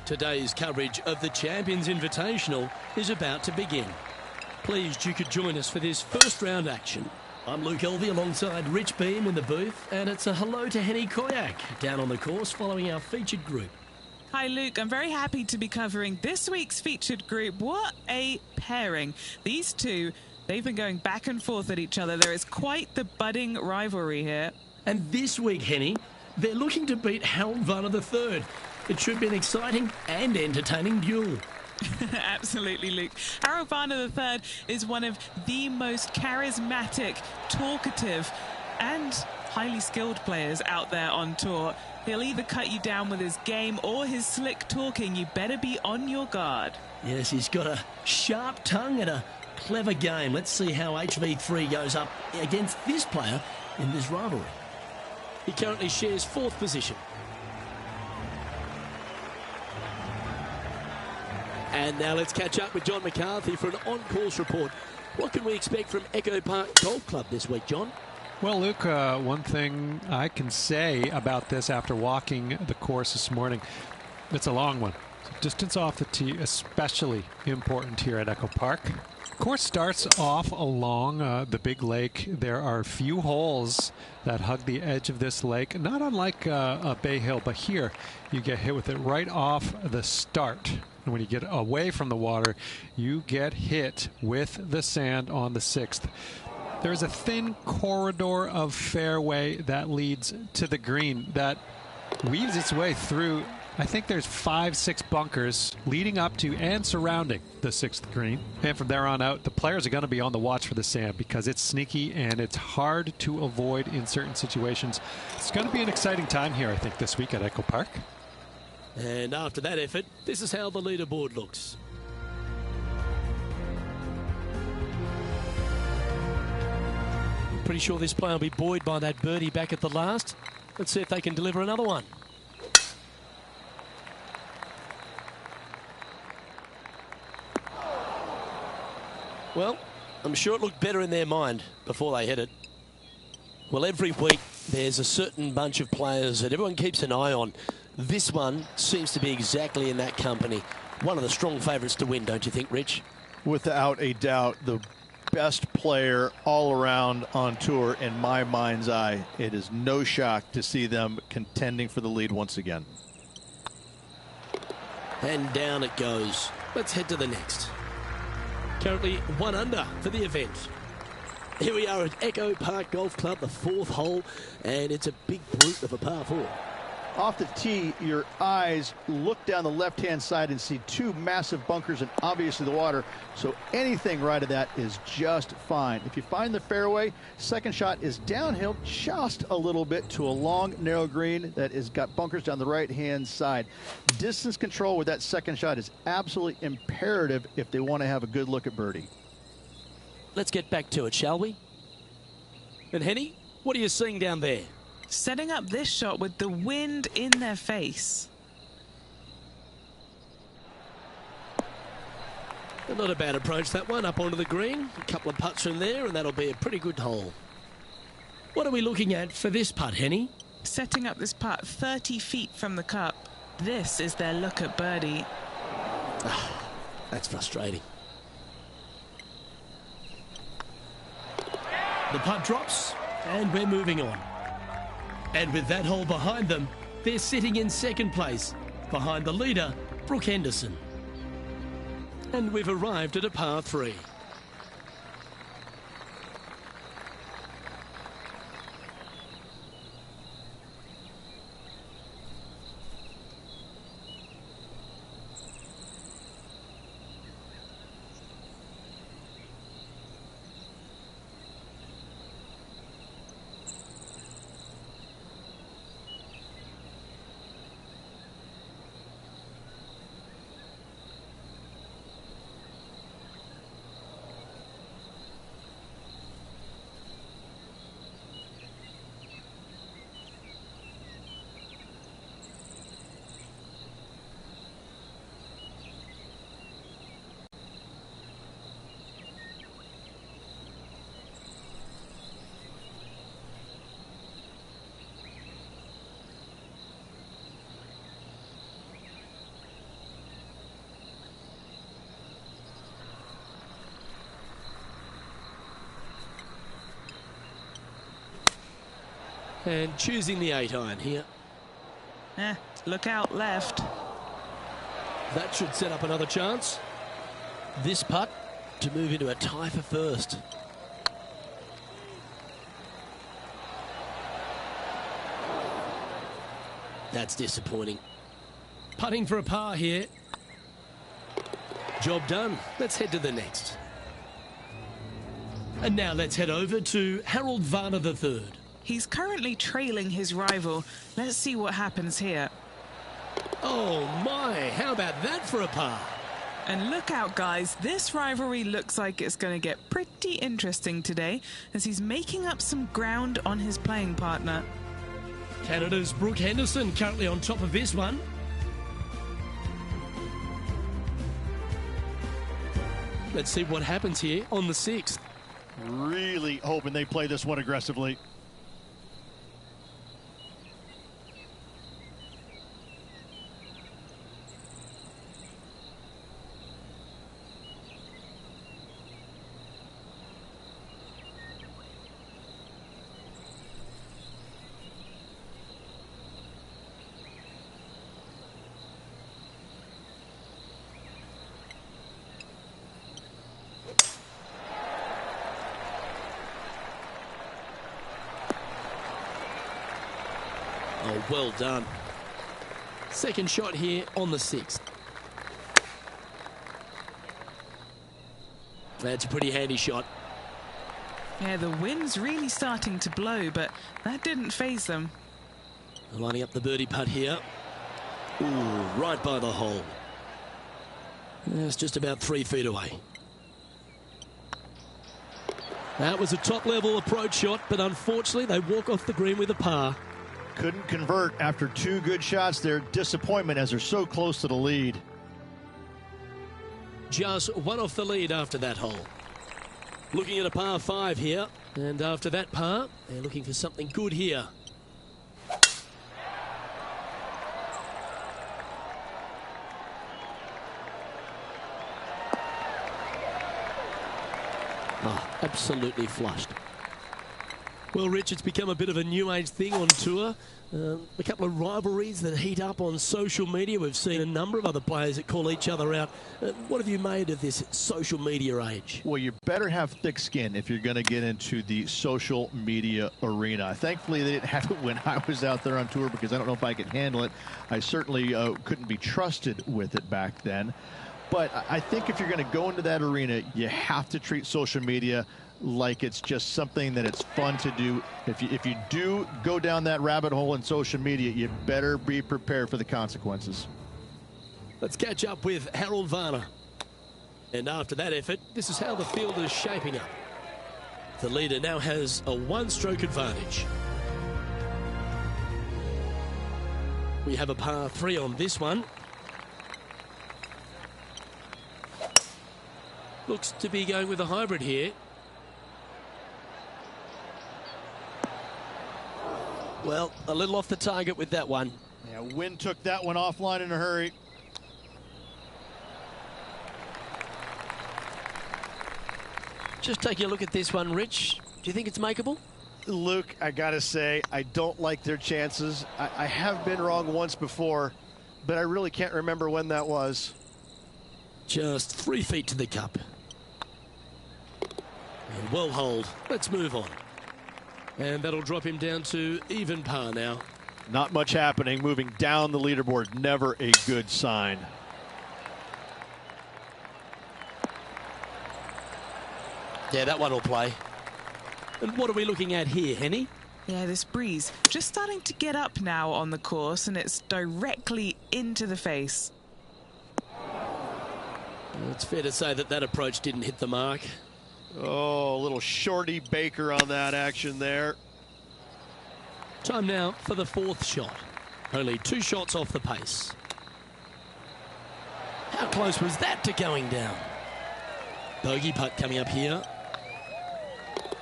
Today's coverage of the Champions Invitational is about to begin. Pleased you could join us for this first round action. I'm Luke Elvey alongside Rich Beam in the booth, and it's a hello to Henny Koyak down on the course following our featured group. Hi Luke, I'm very happy to be covering this week's featured group. What a pairing. These two, they've been going back and forth at each other. There is quite the budding rivalry here. And this week, Henny, they're looking to beat Harold Varner III. It should be an exciting and entertaining duel. Absolutely, Luke. Harold Varner III is one of the most charismatic, talkative, and highly skilled players out there on tour. He'll either cut you down with his game or his slick talking. You better be on your guard. Yes, he's got a sharp tongue and a clever game. Let's see how HV3 goes up against this player in this rivalry. He currently shares fourth position. And now let's catch up with John McCarthy for an on-course report. What can we expect from Echo Park Golf Club this week, John? Well, Luke, one thing I can say about this after walking the course this morning, it's a long one. So distance off the tee, especially important here at Echo Park. The course starts off along the big lake. There are a few holes that hug the edge of this lake, not unlike a Bay Hill, but here you get hit with it right off the start. And when you get away from the water, you get hit with the sand on the sixth. There's a thin corridor of fairway that leads to the green that weaves its way through. I think there's 5-6 bunkers leading up to and surrounding the sixth green. And from there on out, the players are going to be on the watch for the sand because it's sneaky and it's hard to avoid in certain situations. It's going to be an exciting time here, I think, this week at Echo Park. And after that effort, this is how the leaderboard looks. Pretty sure this player will be buoyed by that birdie back at the last. Let's see if they can deliver another one. Well, I'm sure it looked better in their mind before they hit it. Well, every week there's a certain bunch of players that everyone keeps an eye on. This one seems to be exactly in that company. One of the strong favourites to win, don't you think, Rich? Without a doubt, the best player all around on tour in my mind's eye. It is no shock to see them contending for the lead once again. And down it goes. Let's head to the next. Currently 1 under for the event. Here we are at Echo Park Golf Club, the fourth hole, and it's a big brute of a par 4. Off the tee, your eyes look down the left-hand side and see two massive bunkers and obviously the water. So anything right of that is just fine. If you find the fairway, second shot is downhill just a little bit to a long, narrow green that has got bunkers down the right-hand side. Distance control with that second shot is absolutely imperative if they want to have a good look at birdie. Let's get back to it, shall we? And Henny, what are you seeing down there? Setting up this shot with the wind in their face. Not a bad approach, that one, up onto the green. A couple of putts from there, and that'll be a pretty good hole. What are we looking at for this putt, Henny? Setting up this putt 30 feet from the cup. This is their look at birdie. That's frustrating. The putt drops, and we're moving on. And with that hole behind them, they're sitting in second place, behind the leader, Brooke Henderson. And we've arrived at a par 3. And choosing the 8-iron here. Look out left. That should set up another chance. This putt to move into a tie for first. That's disappointing. Putting for a par here. Job done. Let's head to the next. And now let's head over to Harold Varner III. He's currently trailing his rival. Let's see what happens here. Oh my, how about that for a par? And look out, guys. This rivalry looks like it's going to get pretty interesting today as he's making up some ground on his playing partner. Canada's Brooke Henderson currently on top of this one. Let's see what happens here on the 6th. Really hoping they play this one aggressively. Oh, well done. Second shot here on the 6th. That's a pretty handy shot. Yeah, the wind's really starting to blow, but that didn't faze them. Lining up the birdie putt here. Ooh, right by the hole. It's just about 3 feet away. That was a top-level approach shot, but unfortunately they walk off the green with a par. Couldn't convert after 2 good shots there. Disappointment as they're so close to the lead. Just one off the lead after that hole. Looking at a par 5 here, and after that par, they're looking for something good here. Oh, absolutely flushed. Well, Rich, it's become a bit of a new age thing on tour. A couple of rivalries that heat up on social media. We've seen a number of other players that call each other out. What have you made of this social media age? Well, you better have thick skin if you're going to get into the social media arena. Thankfully, they didn't have it when I was out there on tour because I don't know if I could handle it. I certainly couldn't be trusted with it back then. But I think if you're going to go into that arena, you have to treat social media like it's just something that it's fun to do. If you do go down that rabbit hole in social media, you better be prepared for the consequences. Let's catch up with Harold Varner. And after that effort, this is how the field is shaping up. The leader now has a 1-stroke advantage. We have a par 3 on this one. Looks to be going with a hybrid here. Well, a little off the target with that one. Yeah, wind took that one offline in a hurry. Just taking a look at this one, Rich. Do you think it's makeable? Luke, I gotta say, I don't like their chances. I have been wrong once before, but I really can't remember when that was. Just 3 feet to the cup. And well hold. Let's move on. And that'll drop him down to even par now. Not much happening. Moving down the leaderboard, never a good sign. Yeah, that one will play. And what are we looking at here, Henny? Yeah, this breeze just starting to get up now on the course, and it's directly into the face. It's fair to say that that approach didn't hit the mark. Oh, a little shorty Baker on that action there. Time now for the 4th shot. Only 2 shots off the pace. How close was that to going down? Bogey putt coming up here.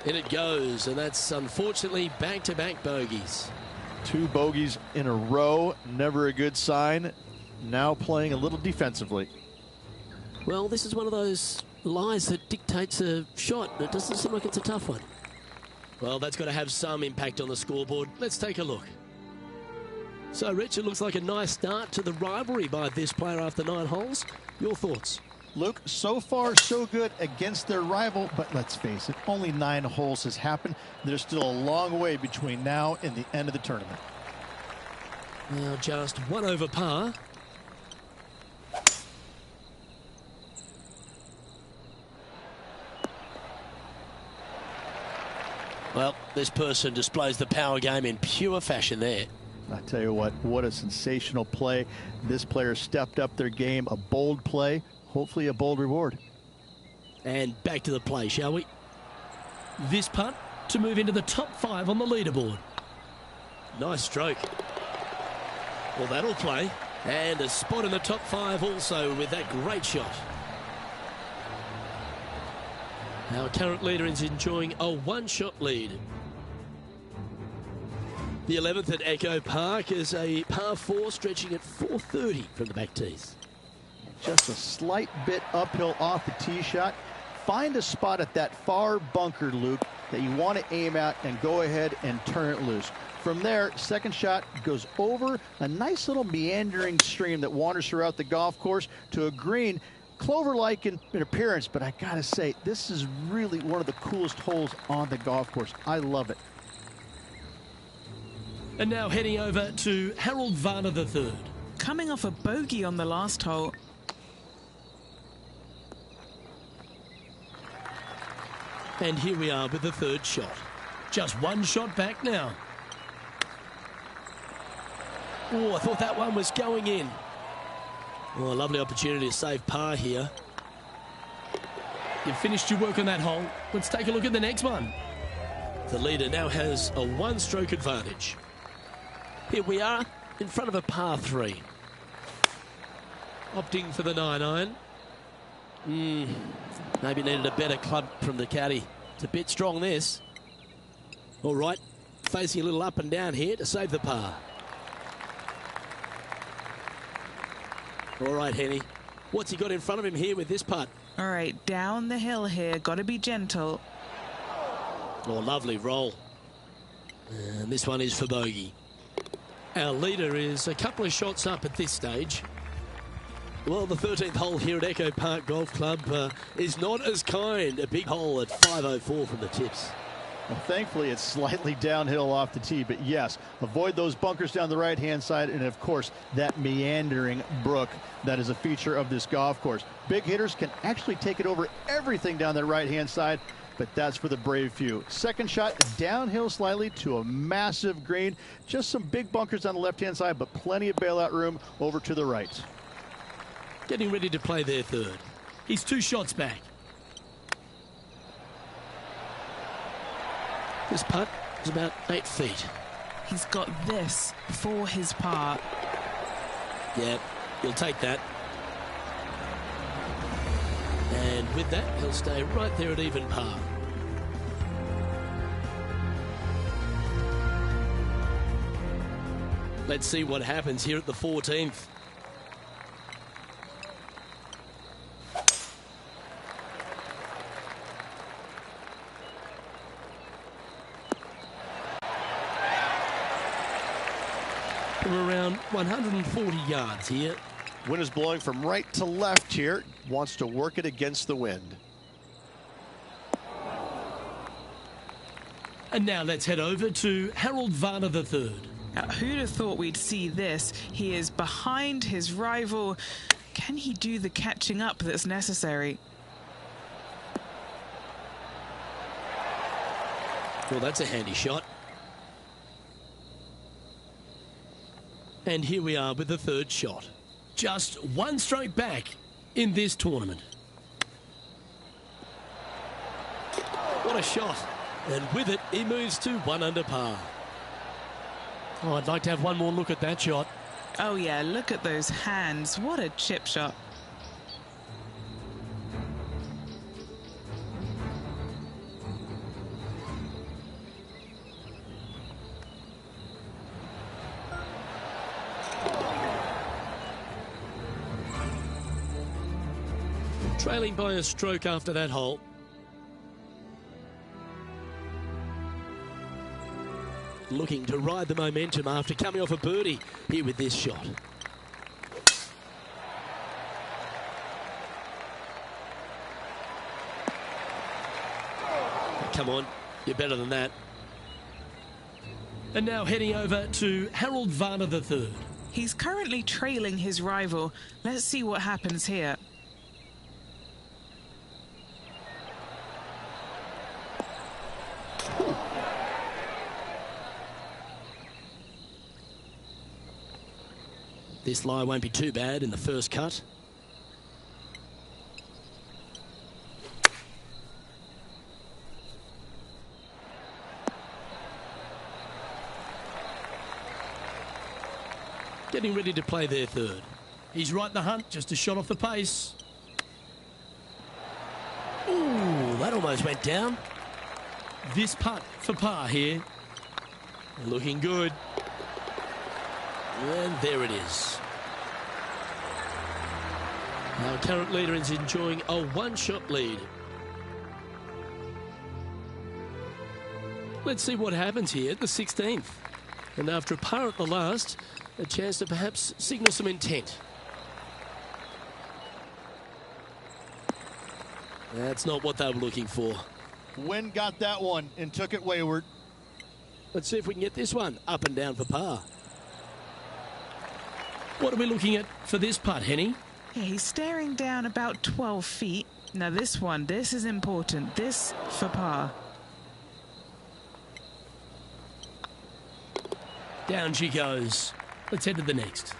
In it goes, and that's unfortunately back-to-back bogeys. 2 bogeys in a row, never a good sign. Now playing a little defensively. Well, this is one of those lies that dictates a shot. It doesn't seem like it's a tough one. Well, that's got to have some impact on the scoreboard. Let's take a look. So, Rich, it looks like a nice start to the rivalry by this player after 9 holes. Your thoughts? Luke, so far so good against their rival, but let's face it, only 9 holes has happened. There's still a long way between now and the end of the tournament. Now just 1 over par. Well, this person displays the power game in pure fashion there. I tell you what a sensational play. This player stepped up their game, a bold play, hopefully a bold reward. And back to the play, shall we? This putt to move into the top 5 on the leaderboard. Nice stroke. Well, that'll play. And a spot in the top 5 also with that great shot. Our current leader is enjoying a 1-shot lead. The 11th at Echo Park is a par 4 stretching at 430 from the back tees. Just a slight bit uphill off the tee shot. Find a spot at that far bunker, Luke, that you want to aim at and go ahead and turn it loose. From there, second shot goes over a nice little meandering stream that wanders throughout the golf course to a green, clover-like in appearance, but I gotta say, this is really one of the coolest holes on the golf course. I love it. And now heading over to Harold Varner III. Coming off a bogey on the last hole. And here we are with the 3rd shot. Just 1 shot back now. Oh, I thought that one was going in. Oh, a lovely opportunity to save par here. You've finished your work on that hole. Let's take a look at the next one. The leader now has a 1-stroke advantage. Here we are in front of a par 3. Opting for the 9-iron. Maybe needed a better club from the caddy. It's a bit strong, this. All right, facing a little up and down here to save the par. All right, Henny. What's he got in front of him here with this putt? All right, down the hill here. Got to be gentle. Oh, lovely roll. And this one is for bogey. Our leader is a couple of shots up at this stage. Well, the 13th hole here at Echo Park Golf Club is not as kind. A big hole at 504 from the tips. Well, thankfully, it's slightly downhill off the tee, but yes, avoid those bunkers down the right-hand side, and of course, that meandering brook that is a feature of this golf course. Big hitters can actually take it over everything down the right-hand side, but that's for the brave few. Second shot, downhill slightly to a massive green. Just some big bunkers on the left-hand side, but plenty of bailout room over to the right. Getting ready to play their 3rd. He's 2 shots back. This putt is about 8 feet. He's got this for his par. Yeah, he'll take that. And with that, he'll stay right there at even par. Let's see what happens here at the 14th. From around 140 yards here. Wind is blowing from right to left here. Wants to work it against the wind. And now let's head over to Harold Varner III. Now, who'd have thought we'd see this? He is behind his rival. Can he do the catching up that's necessary? Well, that's a handy shot. And here we are with the 3rd shot. Just 1 stroke back in this tournament. What a shot. And with it, he moves to 1 under par. Oh, I'd like to have one more look at that shot. Oh, yeah, look at those hands. What a chip shot. Trailing by a stroke after that hole. looking to ride the momentum after coming off a birdie here with this shot. Come on, you're better than that. And now heading over to Harold Varner III. He's currently trailing his rival. Let's see what happens here. This lie won't be too bad in the first cut. Getting ready to play their third. He's right in the hunt, just a shot off the pace. Ooh, that almost went down. This putt for par here. Looking good. And there it is. Our current leader is enjoying a one-shot lead. Let's see what happens here at the 16th. And after a par at the last, a chance to perhaps signal some intent. That's not what they were looking for. Wind got that one and took it wayward. Let's see if we can get this one up and down for par. What are we looking at for this putt, Henny? Yeah, he's staring down about 12 feet. Now this one, this is important. This for par. Down she goes. Let's head to the next.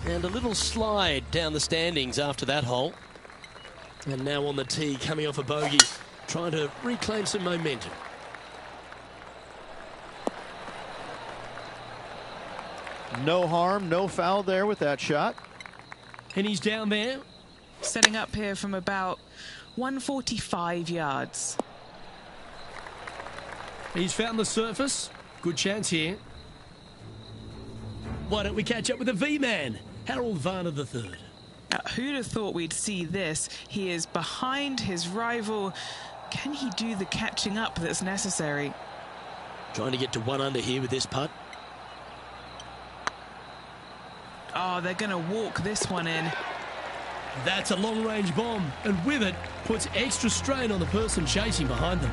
And a little slide down the standings after that hole. And now on the tee, coming off a bogey, trying to reclaim some momentum. No harm, no foul there with that shot. And he's down there. Setting up here from about 145 yards. He's found the surface. Good chance here. Why don't we catch up with the V-man, Harold Varner III. Now, who'd have thought we'd see this? He is behind his rival. Can he do the catching up that's necessary? Trying to get to one under here with this putt. Oh, they're going to walk this one in. That's a long-range bomb, and with it, puts extra strain on the person chasing behind them.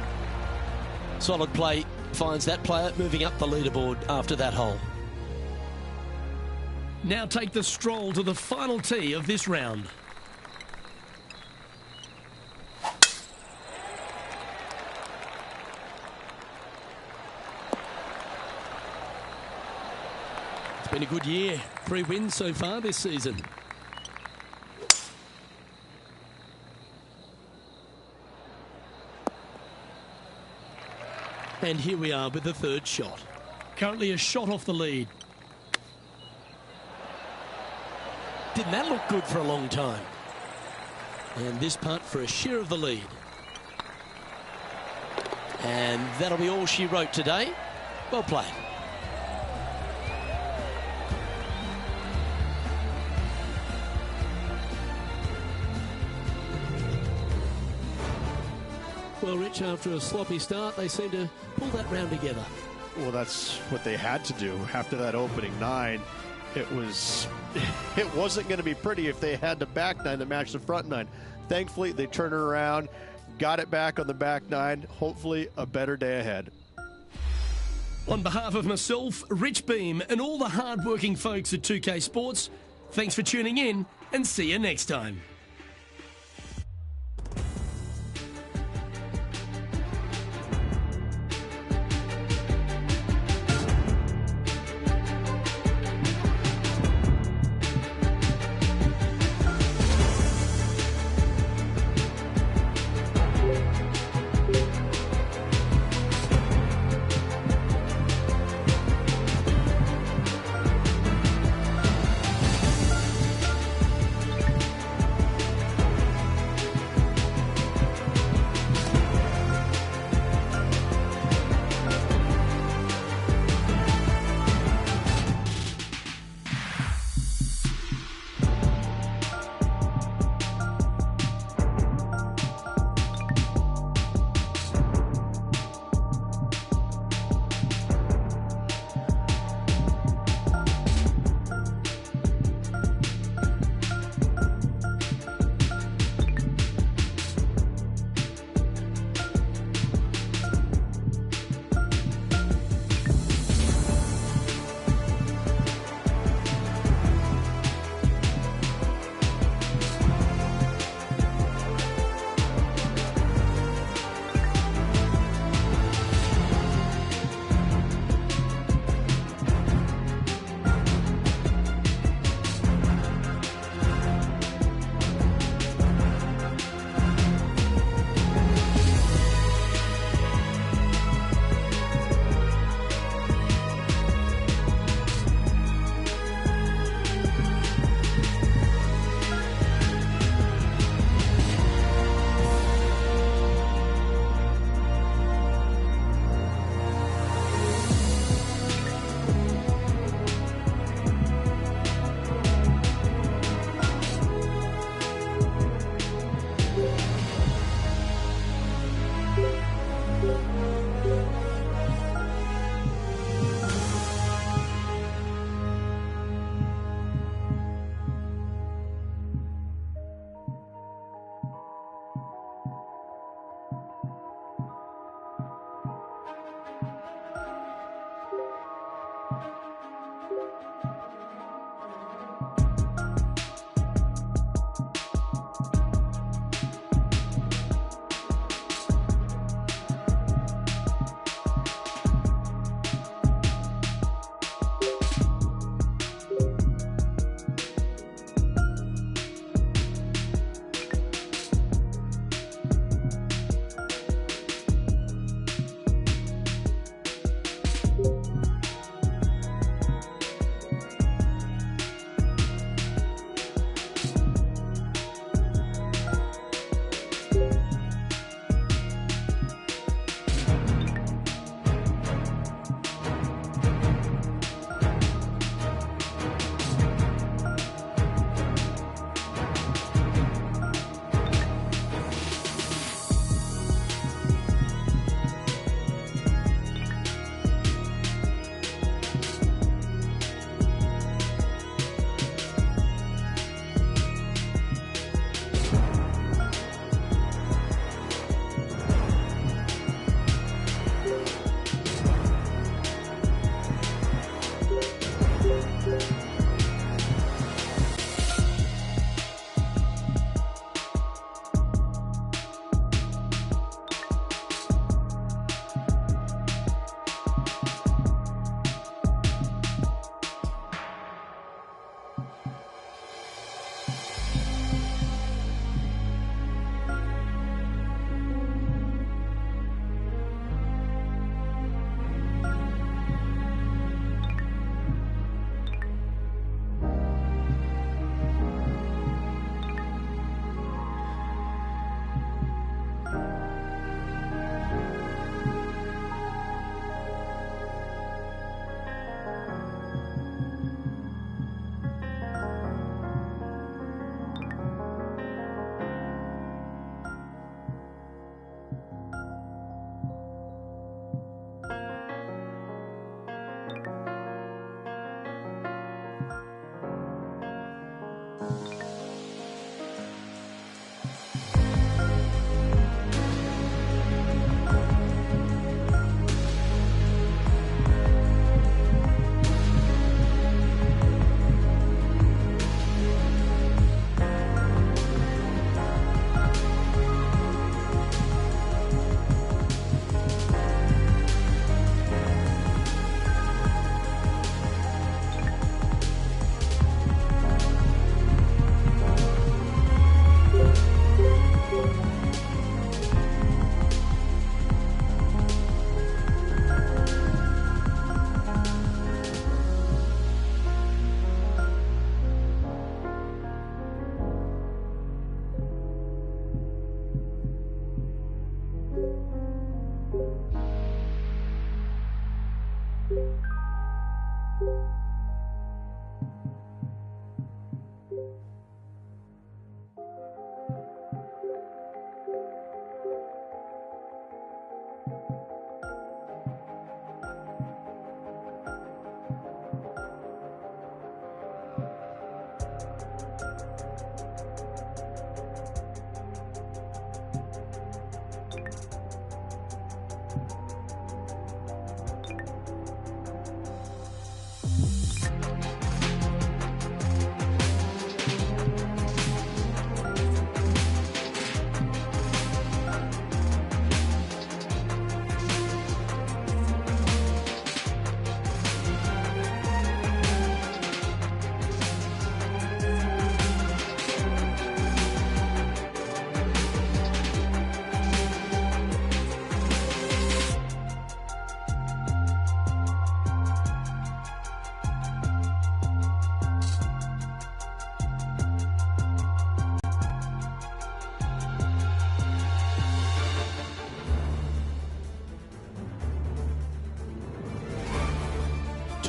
Solid play finds that player moving up the leaderboard after that hole. Now take the stroll to the final tee of this round. It's been a good year. 3 wins so far this season. And here we are with the third shot. Currently a shot off the lead. Didn't that look good for a long time? And this putt for a share of the lead. And that'll be all she wrote today. Well played. Well, Rich, after a sloppy start, they seem to pull that round together. Well, that's what they had to do after that opening 9. It wasn't going to be pretty if they had the back 9 to match the front 9. Thankfully, they turned it around, got it back on the back 9. Hopefully, a better day ahead. On behalf of myself, Rich Beam, and all the hard-working folks at 2K Sports, thanks for tuning in, and see you next time.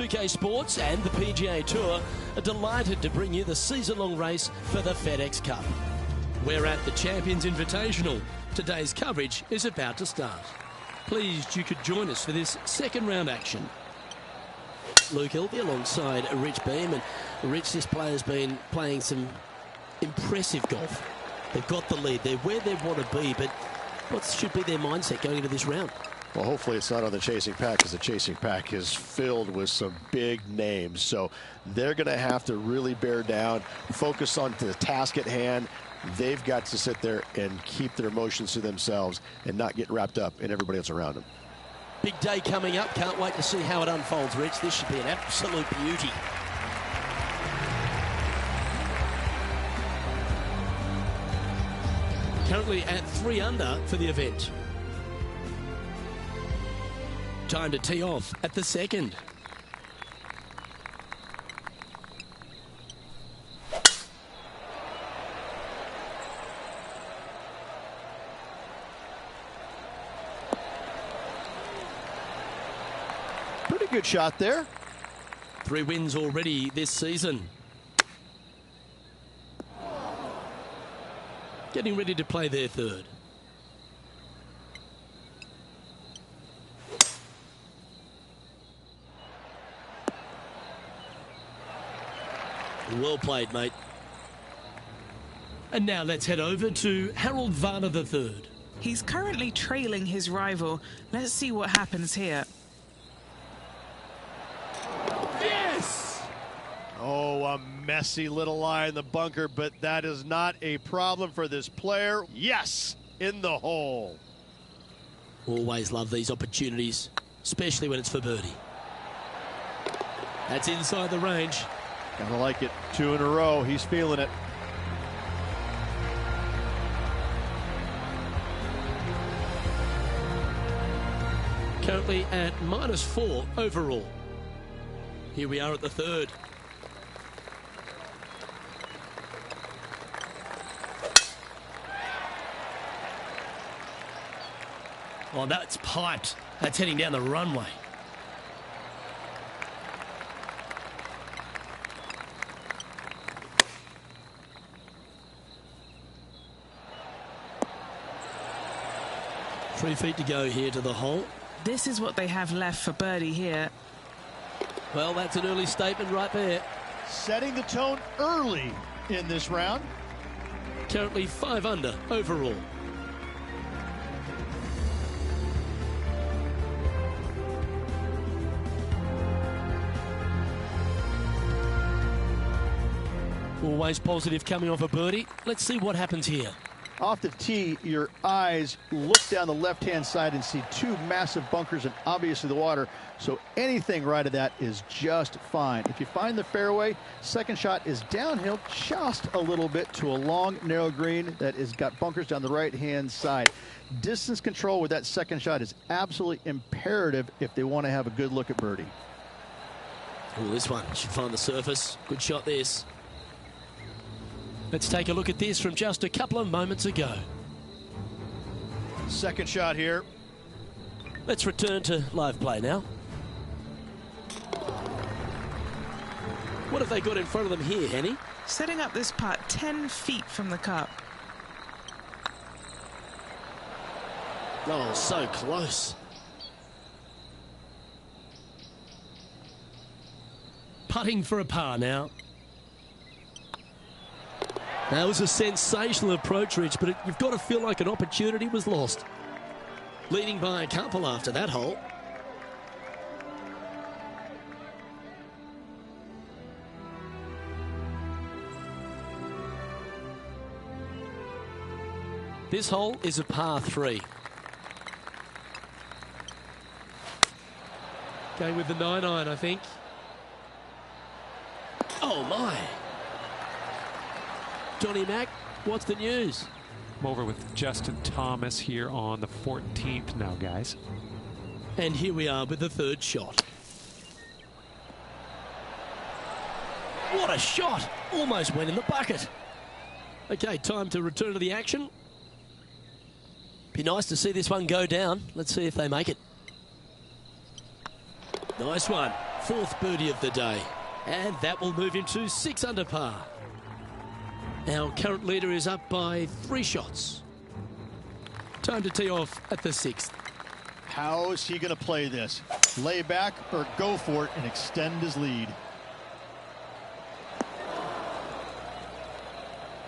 UK Sports and the PGA Tour are delighted to bring you the season-long race for the FedEx Cup. We're at the Champions Invitational. Today's coverage is about to start. Pleased you could join us for this second round action. Luke Hilby alongside Rich Beam, and Rich, this player's been playing some impressive golf. They've got the lead, they're where they want to be, but what should be their mindset going into this round? Well, hopefully it's not on the chasing pack, because the chasing pack is filled with some big names. So they're going to have to really bear down, focus on the task at hand. They've got to sit there and keep their emotions to themselves and not get wrapped up in everybody else around them. Big day coming up. Can't wait to see how it unfolds, Rich. This should be an absolute beauty. Currently at 3 under for the event. Time to tee off at the second. Pretty good shot there. 3 wins already this season. Getting ready to play their third. Well played, mate. And now let's head over to Harold Varner III. He's currently trailing his rival. Let's see what happens here. Yes! Oh, a messy little lie in the bunker, but that is not a problem for this player. Yes, in the hole. Always love these opportunities, especially when it's for birdie. That's inside the range. Gotta like it. 2 in a row. He's feeling it. Currently at -4 overall. Here we are at the third. Oh, that's piped. That's heading down the runway. Three feet to go here to the hole. This is what they have left for birdie here. Well, that's an early statement right there. Setting the tone early in this round. Currently 5 under overall. Always positive coming off a birdie. Let's see what happens here. Off the tee, your eyes look down the left-hand side and see 2 massive bunkers and obviously the water. So anything right of that is just fine. If you find the fairway, second shot is downhill just a little bit to a long, narrow green that has got bunkers down the right-hand side. Distance control with that second shot is absolutely imperative if they want to have a good look at birdie. Oh, this one should find the surface. Good shot, this. Let's take a look at this from just a couple of moments ago. Second shot here. Let's return to live play now. What have they got in front of them here, Henny? Setting up this putt 10 feet from the cup. Oh, so close. Putting for a par now. That was a sensational approach, Rich, but you've got to feel like an opportunity was lost. Leading by a couple after that hole. This hole is a par 3. Going with the 9-iron, I think. Oh, my. Johnny Mack, what's the news? I'm over with Justin Thomas here on the 14th now, guys. And here we are with the third shot. What a shot! Almost went in the bucket. Okay, time to return to the action. Be nice to see this one go down. Let's see if they make it. Nice one. Fourth birdie of the day. And that will move him to 6 under par. Our current leader is up by 3 shots. Time to tee off at the 6th. How is he going to play this? Lay back or go for it and extend his lead?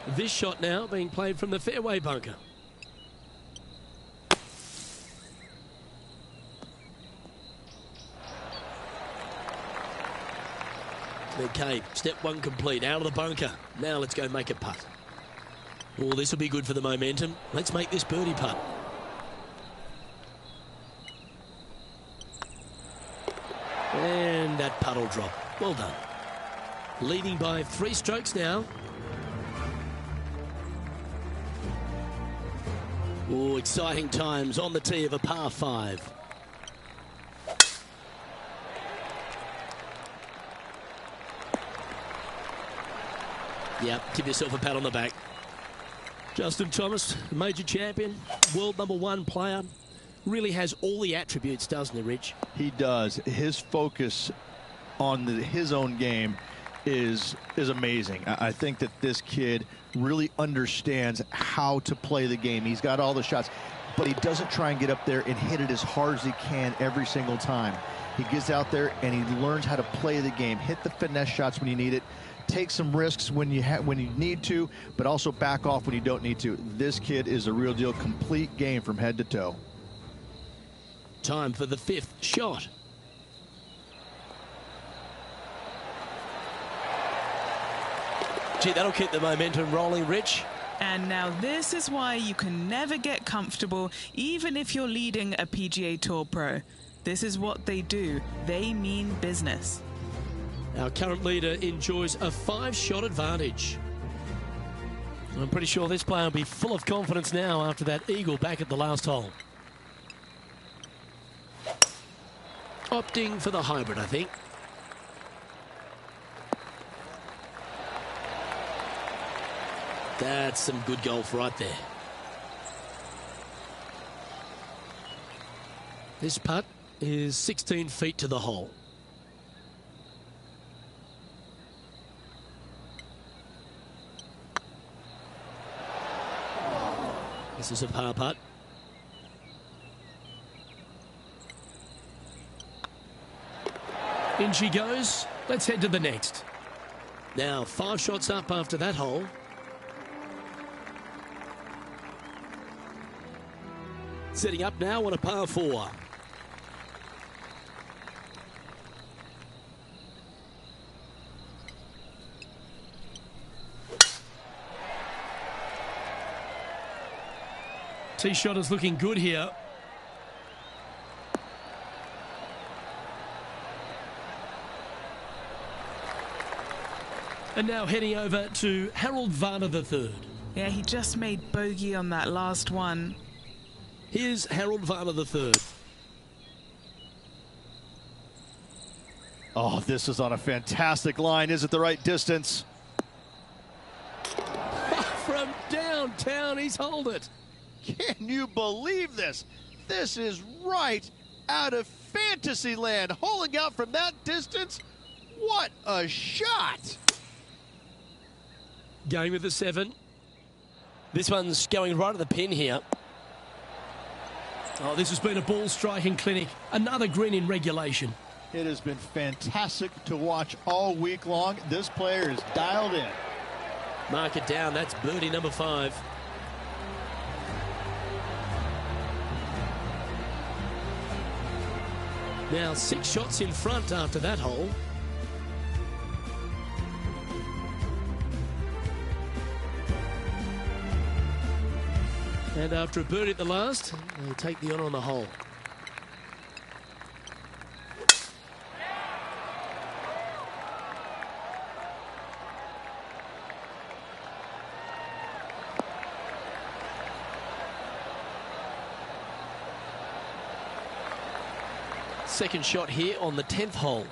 This shot now being played from the fairway bunker. Okay, step 1 complete, out of the bunker. Now let's go make a putt. Oh, this will be good for the momentum. Let's make this birdie putt. And that putt will drop. Well done. Leading by 3 strokes now. Oh, exciting times on the tee of a par 5. Yep, give yourself a pat on the back. Justin Thomas, major champion, world #1 player, really has all the attributes, doesn't he, Rich? He does. His focus on his own game is amazing. I think that this kid really understands how to play the game. He's got all the shots, but he doesn't try and get up there and hit it as hard as he can every single time. He gets out there and he learns how to play the game, hit the finesse shots when you need it, take some risks when you need to, but also back off when you don't need to. This kid is a real deal, complete game from head to toe. Time for the 5th shot. Gee, that'll keep the momentum rolling, Rich. And now this is why you can never get comfortable, even if you're leading a PGA Tour pro. This is what they do. They mean business. Our current leader enjoys a 5-shot advantage. I'm pretty sure this player will be full of confidence now after that eagle back at the last hole. Opting for the hybrid, I think. That's some good golf right there. This putt is 16 feet to the hole. This is a par putt. In she goes. Let's head to the next. Now 5 shots up after that hole. Setting up now on a par 4. Tee shot is looking good here. And now heading over to Harold Varner III. Yeah, he just made bogey on that last one. Here's Harold Varner III. Oh, this is on a fantastic line. Is it the right distance? From downtown, he's holed it. Can you believe this? This is right out of fantasy land. Holing out from that distance? What a shot! Going with the 7. This one's going right at the pin here. Oh, this has been a ball striking clinic. Another green in regulation. It has been fantastic to watch all week long. This player is dialed in. Mark it down. That's birdie number 5. Now 6 shots in front after that hole. And after a birdie at the last, they'll take the honour on the hole. Second shot here on the 10th hole.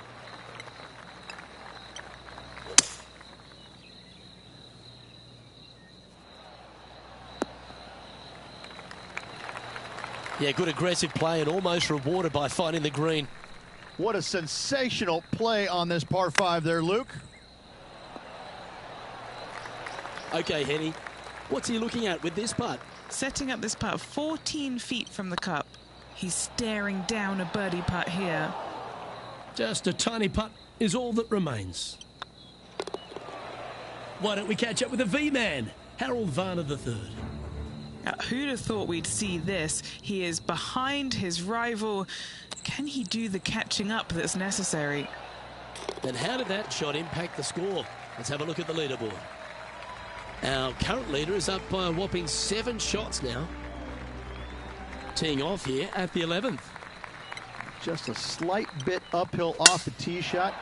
Yeah, good aggressive play and almost rewarded by finding the green. What a sensational play on this par 5 there, Luke. Okay, Henny, what's he looking at with this putt? Setting up this putt 14 feet from the cup. He's staring down a birdie putt here. Just a tiny putt is all that remains. Why don't we catch up with the V-man, Harold Varner III. Who'd have thought we'd see this? He is behind his rival. Can he do the catching up that's necessary? And how did that shot impact the score? Let's have a look at the leaderboard. Our current leader is up by a whopping 7 shots now. Teeing off here at the 11th. Just a slight bit uphill off the tee shot.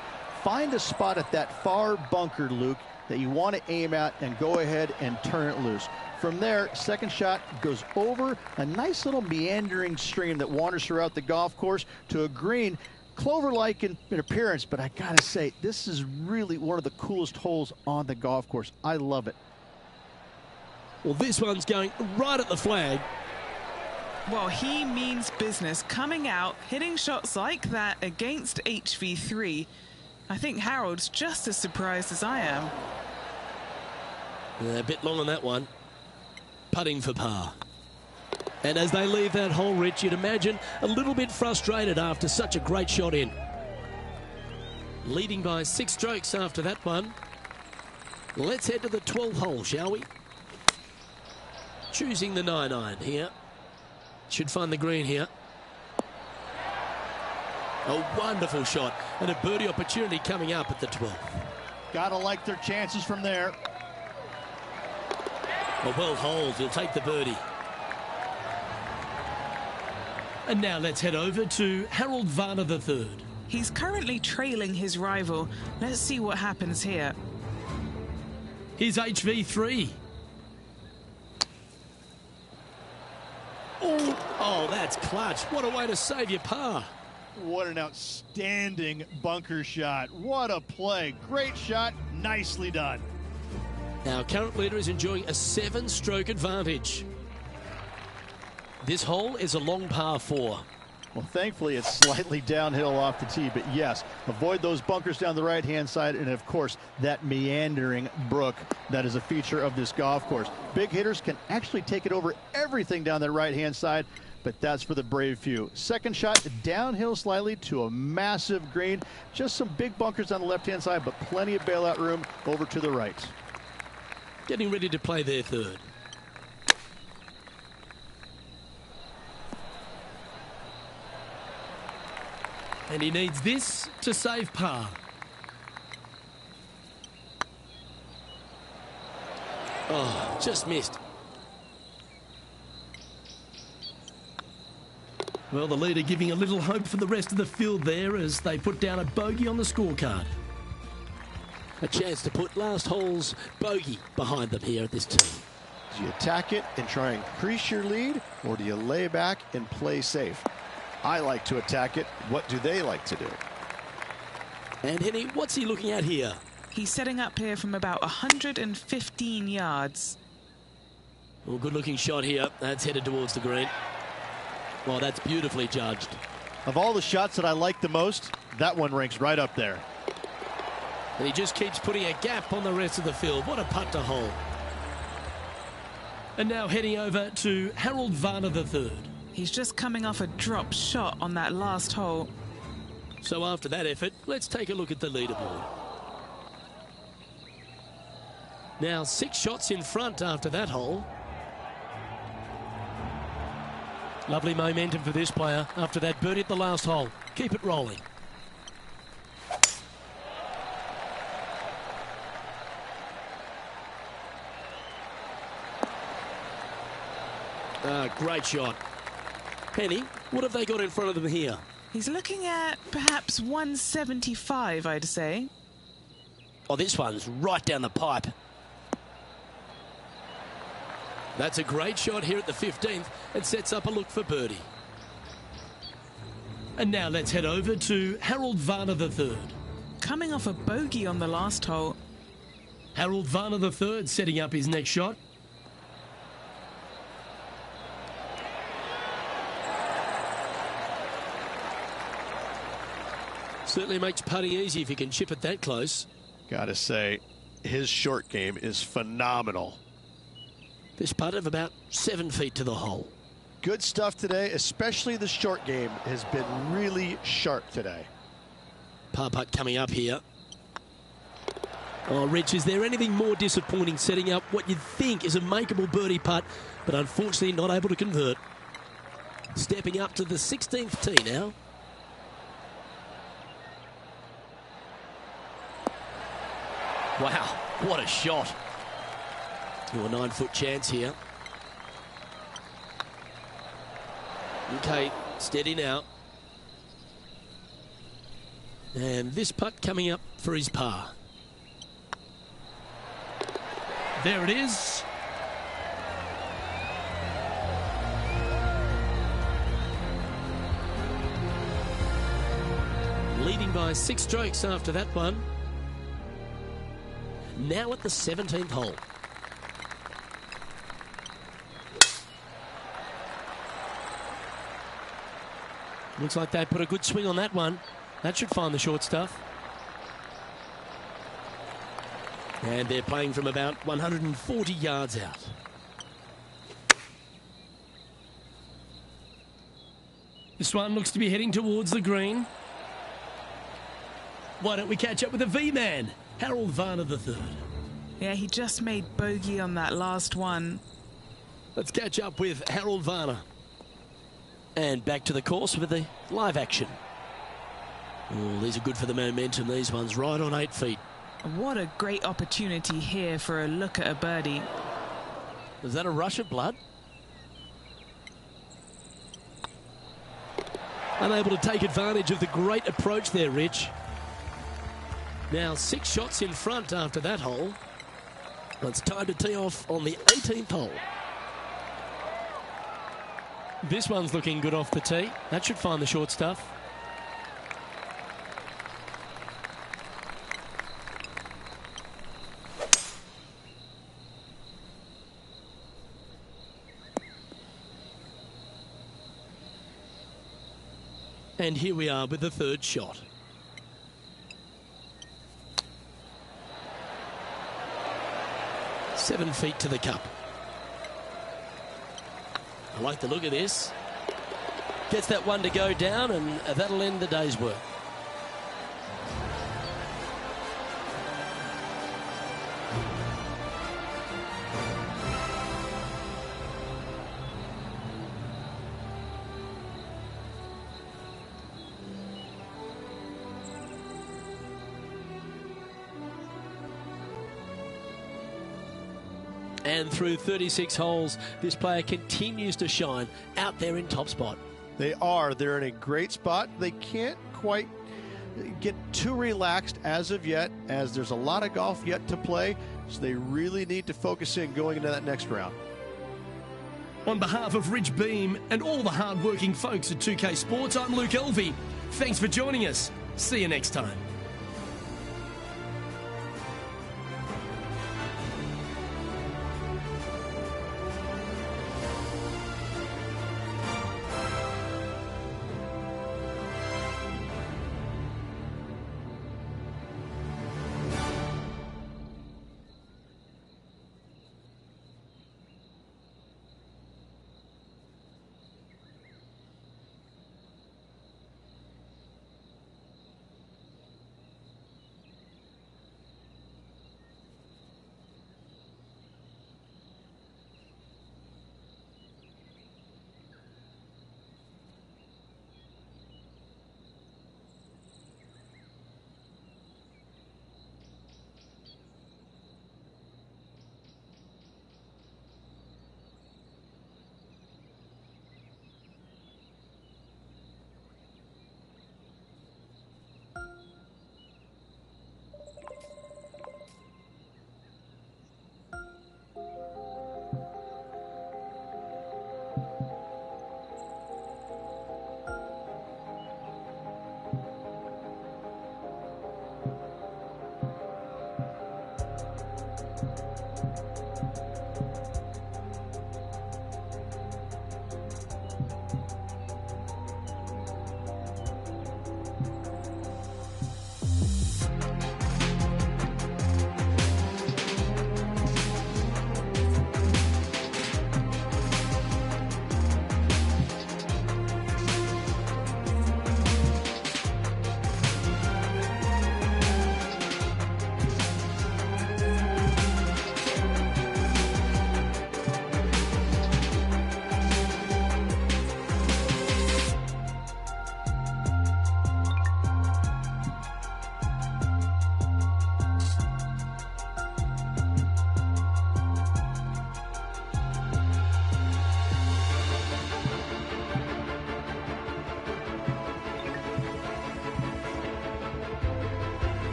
Find a spot at that far bunker, Luke, that you want to aim at and go ahead and turn it loose. From there, second shot goes over a nice little meandering stream that wanders throughout the golf course to a green, clover-like in appearance, but I gotta say, this is really one of the coolest holes on the golf course. I love it. Well, this one's going right at the flag. Well, he means business. Coming out, hitting shots like that against HV3. I think Harold's just as surprised as I am. A bit long on that one. Putting for par. And as they leave that hole, Rich, you'd imagine a little bit frustrated after such a great shot in. Leading by 6 strokes after that one. Let's head to the 12th hole, shall we? Choosing the 9-iron here. Should find the green here. A wonderful shot and a birdie opportunity coming up at the 12th. Gotta like their chances from there. A well holed, he'll take the birdie. And now let's head over to Harold Varner III. He's currently trailing his rival. Let's see what happens here. Here's HV3. Oh, that's clutch. What a way to save your par. What an outstanding bunker shot. What a play. Great shot. Nicely done. Our current leader is enjoying a 7-stroke advantage. This hole is a long par 4. Well, thankfully, it's slightly downhill off the tee, but yes, avoid those bunkers down the right-hand side, and of course, that meandering brook that is a feature of this golf course. Big hitters can actually take it over everything down that right-hand side, but that's for the brave few. Second shot downhill slightly to a massive green. Just some big bunkers on the left-hand side, but plenty of bailout room over to the right. Getting ready to play their third. And he needs this to save par. Oh, just missed. Well, the leader giving a little hope for the rest of the field there as they put down a bogey on the scorecard. A chance to put last hole's bogey behind them here at this tee. Do you attack it and try and increase your lead, or do you lay back and play safe? I like to attack it. What do they like to do? And Henny, what's he looking at here? He's setting up here from about 115 yards. Well, good looking shot here. That's headed towards the green. Well, that's beautifully judged. Of all the shots that I like the most, that one ranks right up there. And he just keeps putting a gap on the rest of the field. What a putt to hole. And now heading over to Harold Varner III. He's just coming off a drop shot on that last hole. So after that effort, let's take a look at the leaderboard. Now 6 shots in front after that hole. Lovely momentum for this player after that birdie at the last hole. Keep it rolling. Great shot. Penny, what have they got in front of them here? He's looking at perhaps 175, I'd say. Oh, this one's right down the pipe. That's a great shot here at the 15th and sets up a look for birdie. And now let's head over to Harold Varner III. Coming off a bogey on the last hole. Harold Varner III setting up his next shot. Certainly makes putting easy if you can chip it that close. Gotta say, his short game is phenomenal. This putt of about 7 feet to the hole. Good stuff today, especially the short game has been really sharp today. Par putt coming up here. Oh, Rich, is there anything more disappointing setting up what you'd think is a makeable birdie putt, but unfortunately not able to convert? Stepping up to the 16th tee now. Wow, what a shot. A 9-foot chance here. Okay, steady now. And this putt coming up for his par. There it is. Leading by 6 strokes after that one. Now at the 17th hole. Looks like they put a good swing on that one. That should find the short stuff. And they're playing from about 140 yards out. This one looks to be heading towards the green. Why don't we catch up with the V-man, Harold Varner III. Yeah, he just made bogey on that last one. Let's catch up with Harold Varner. And back to the course with the live action. Oh, these are good for the momentum. These ones right on 8 feet. What a great opportunity here for a look at a birdie. Was that a rush of blood? Unable to take advantage of the great approach there, Rich. Now 6 shots in front after that hole. Well, it's time to tee off on the 18th hole. This one's looking good off the tee. That should find the short stuff. And here we are with the 3rd shot. Seven feet to the cup. I like the look of this. Gets that one to go down, and that'll end the day's work. And through 36 holes, this player continues to shine out there in top spot. They are. They're in a great spot. They can't quite get too relaxed as of yet, as there's a lot of golf yet to play. So they really need to focus in going into that next round. On behalf of Rich Beam and all the hard-working folks at 2K Sports, I'm Luke Elvey. Thanks for joining us. See you next time.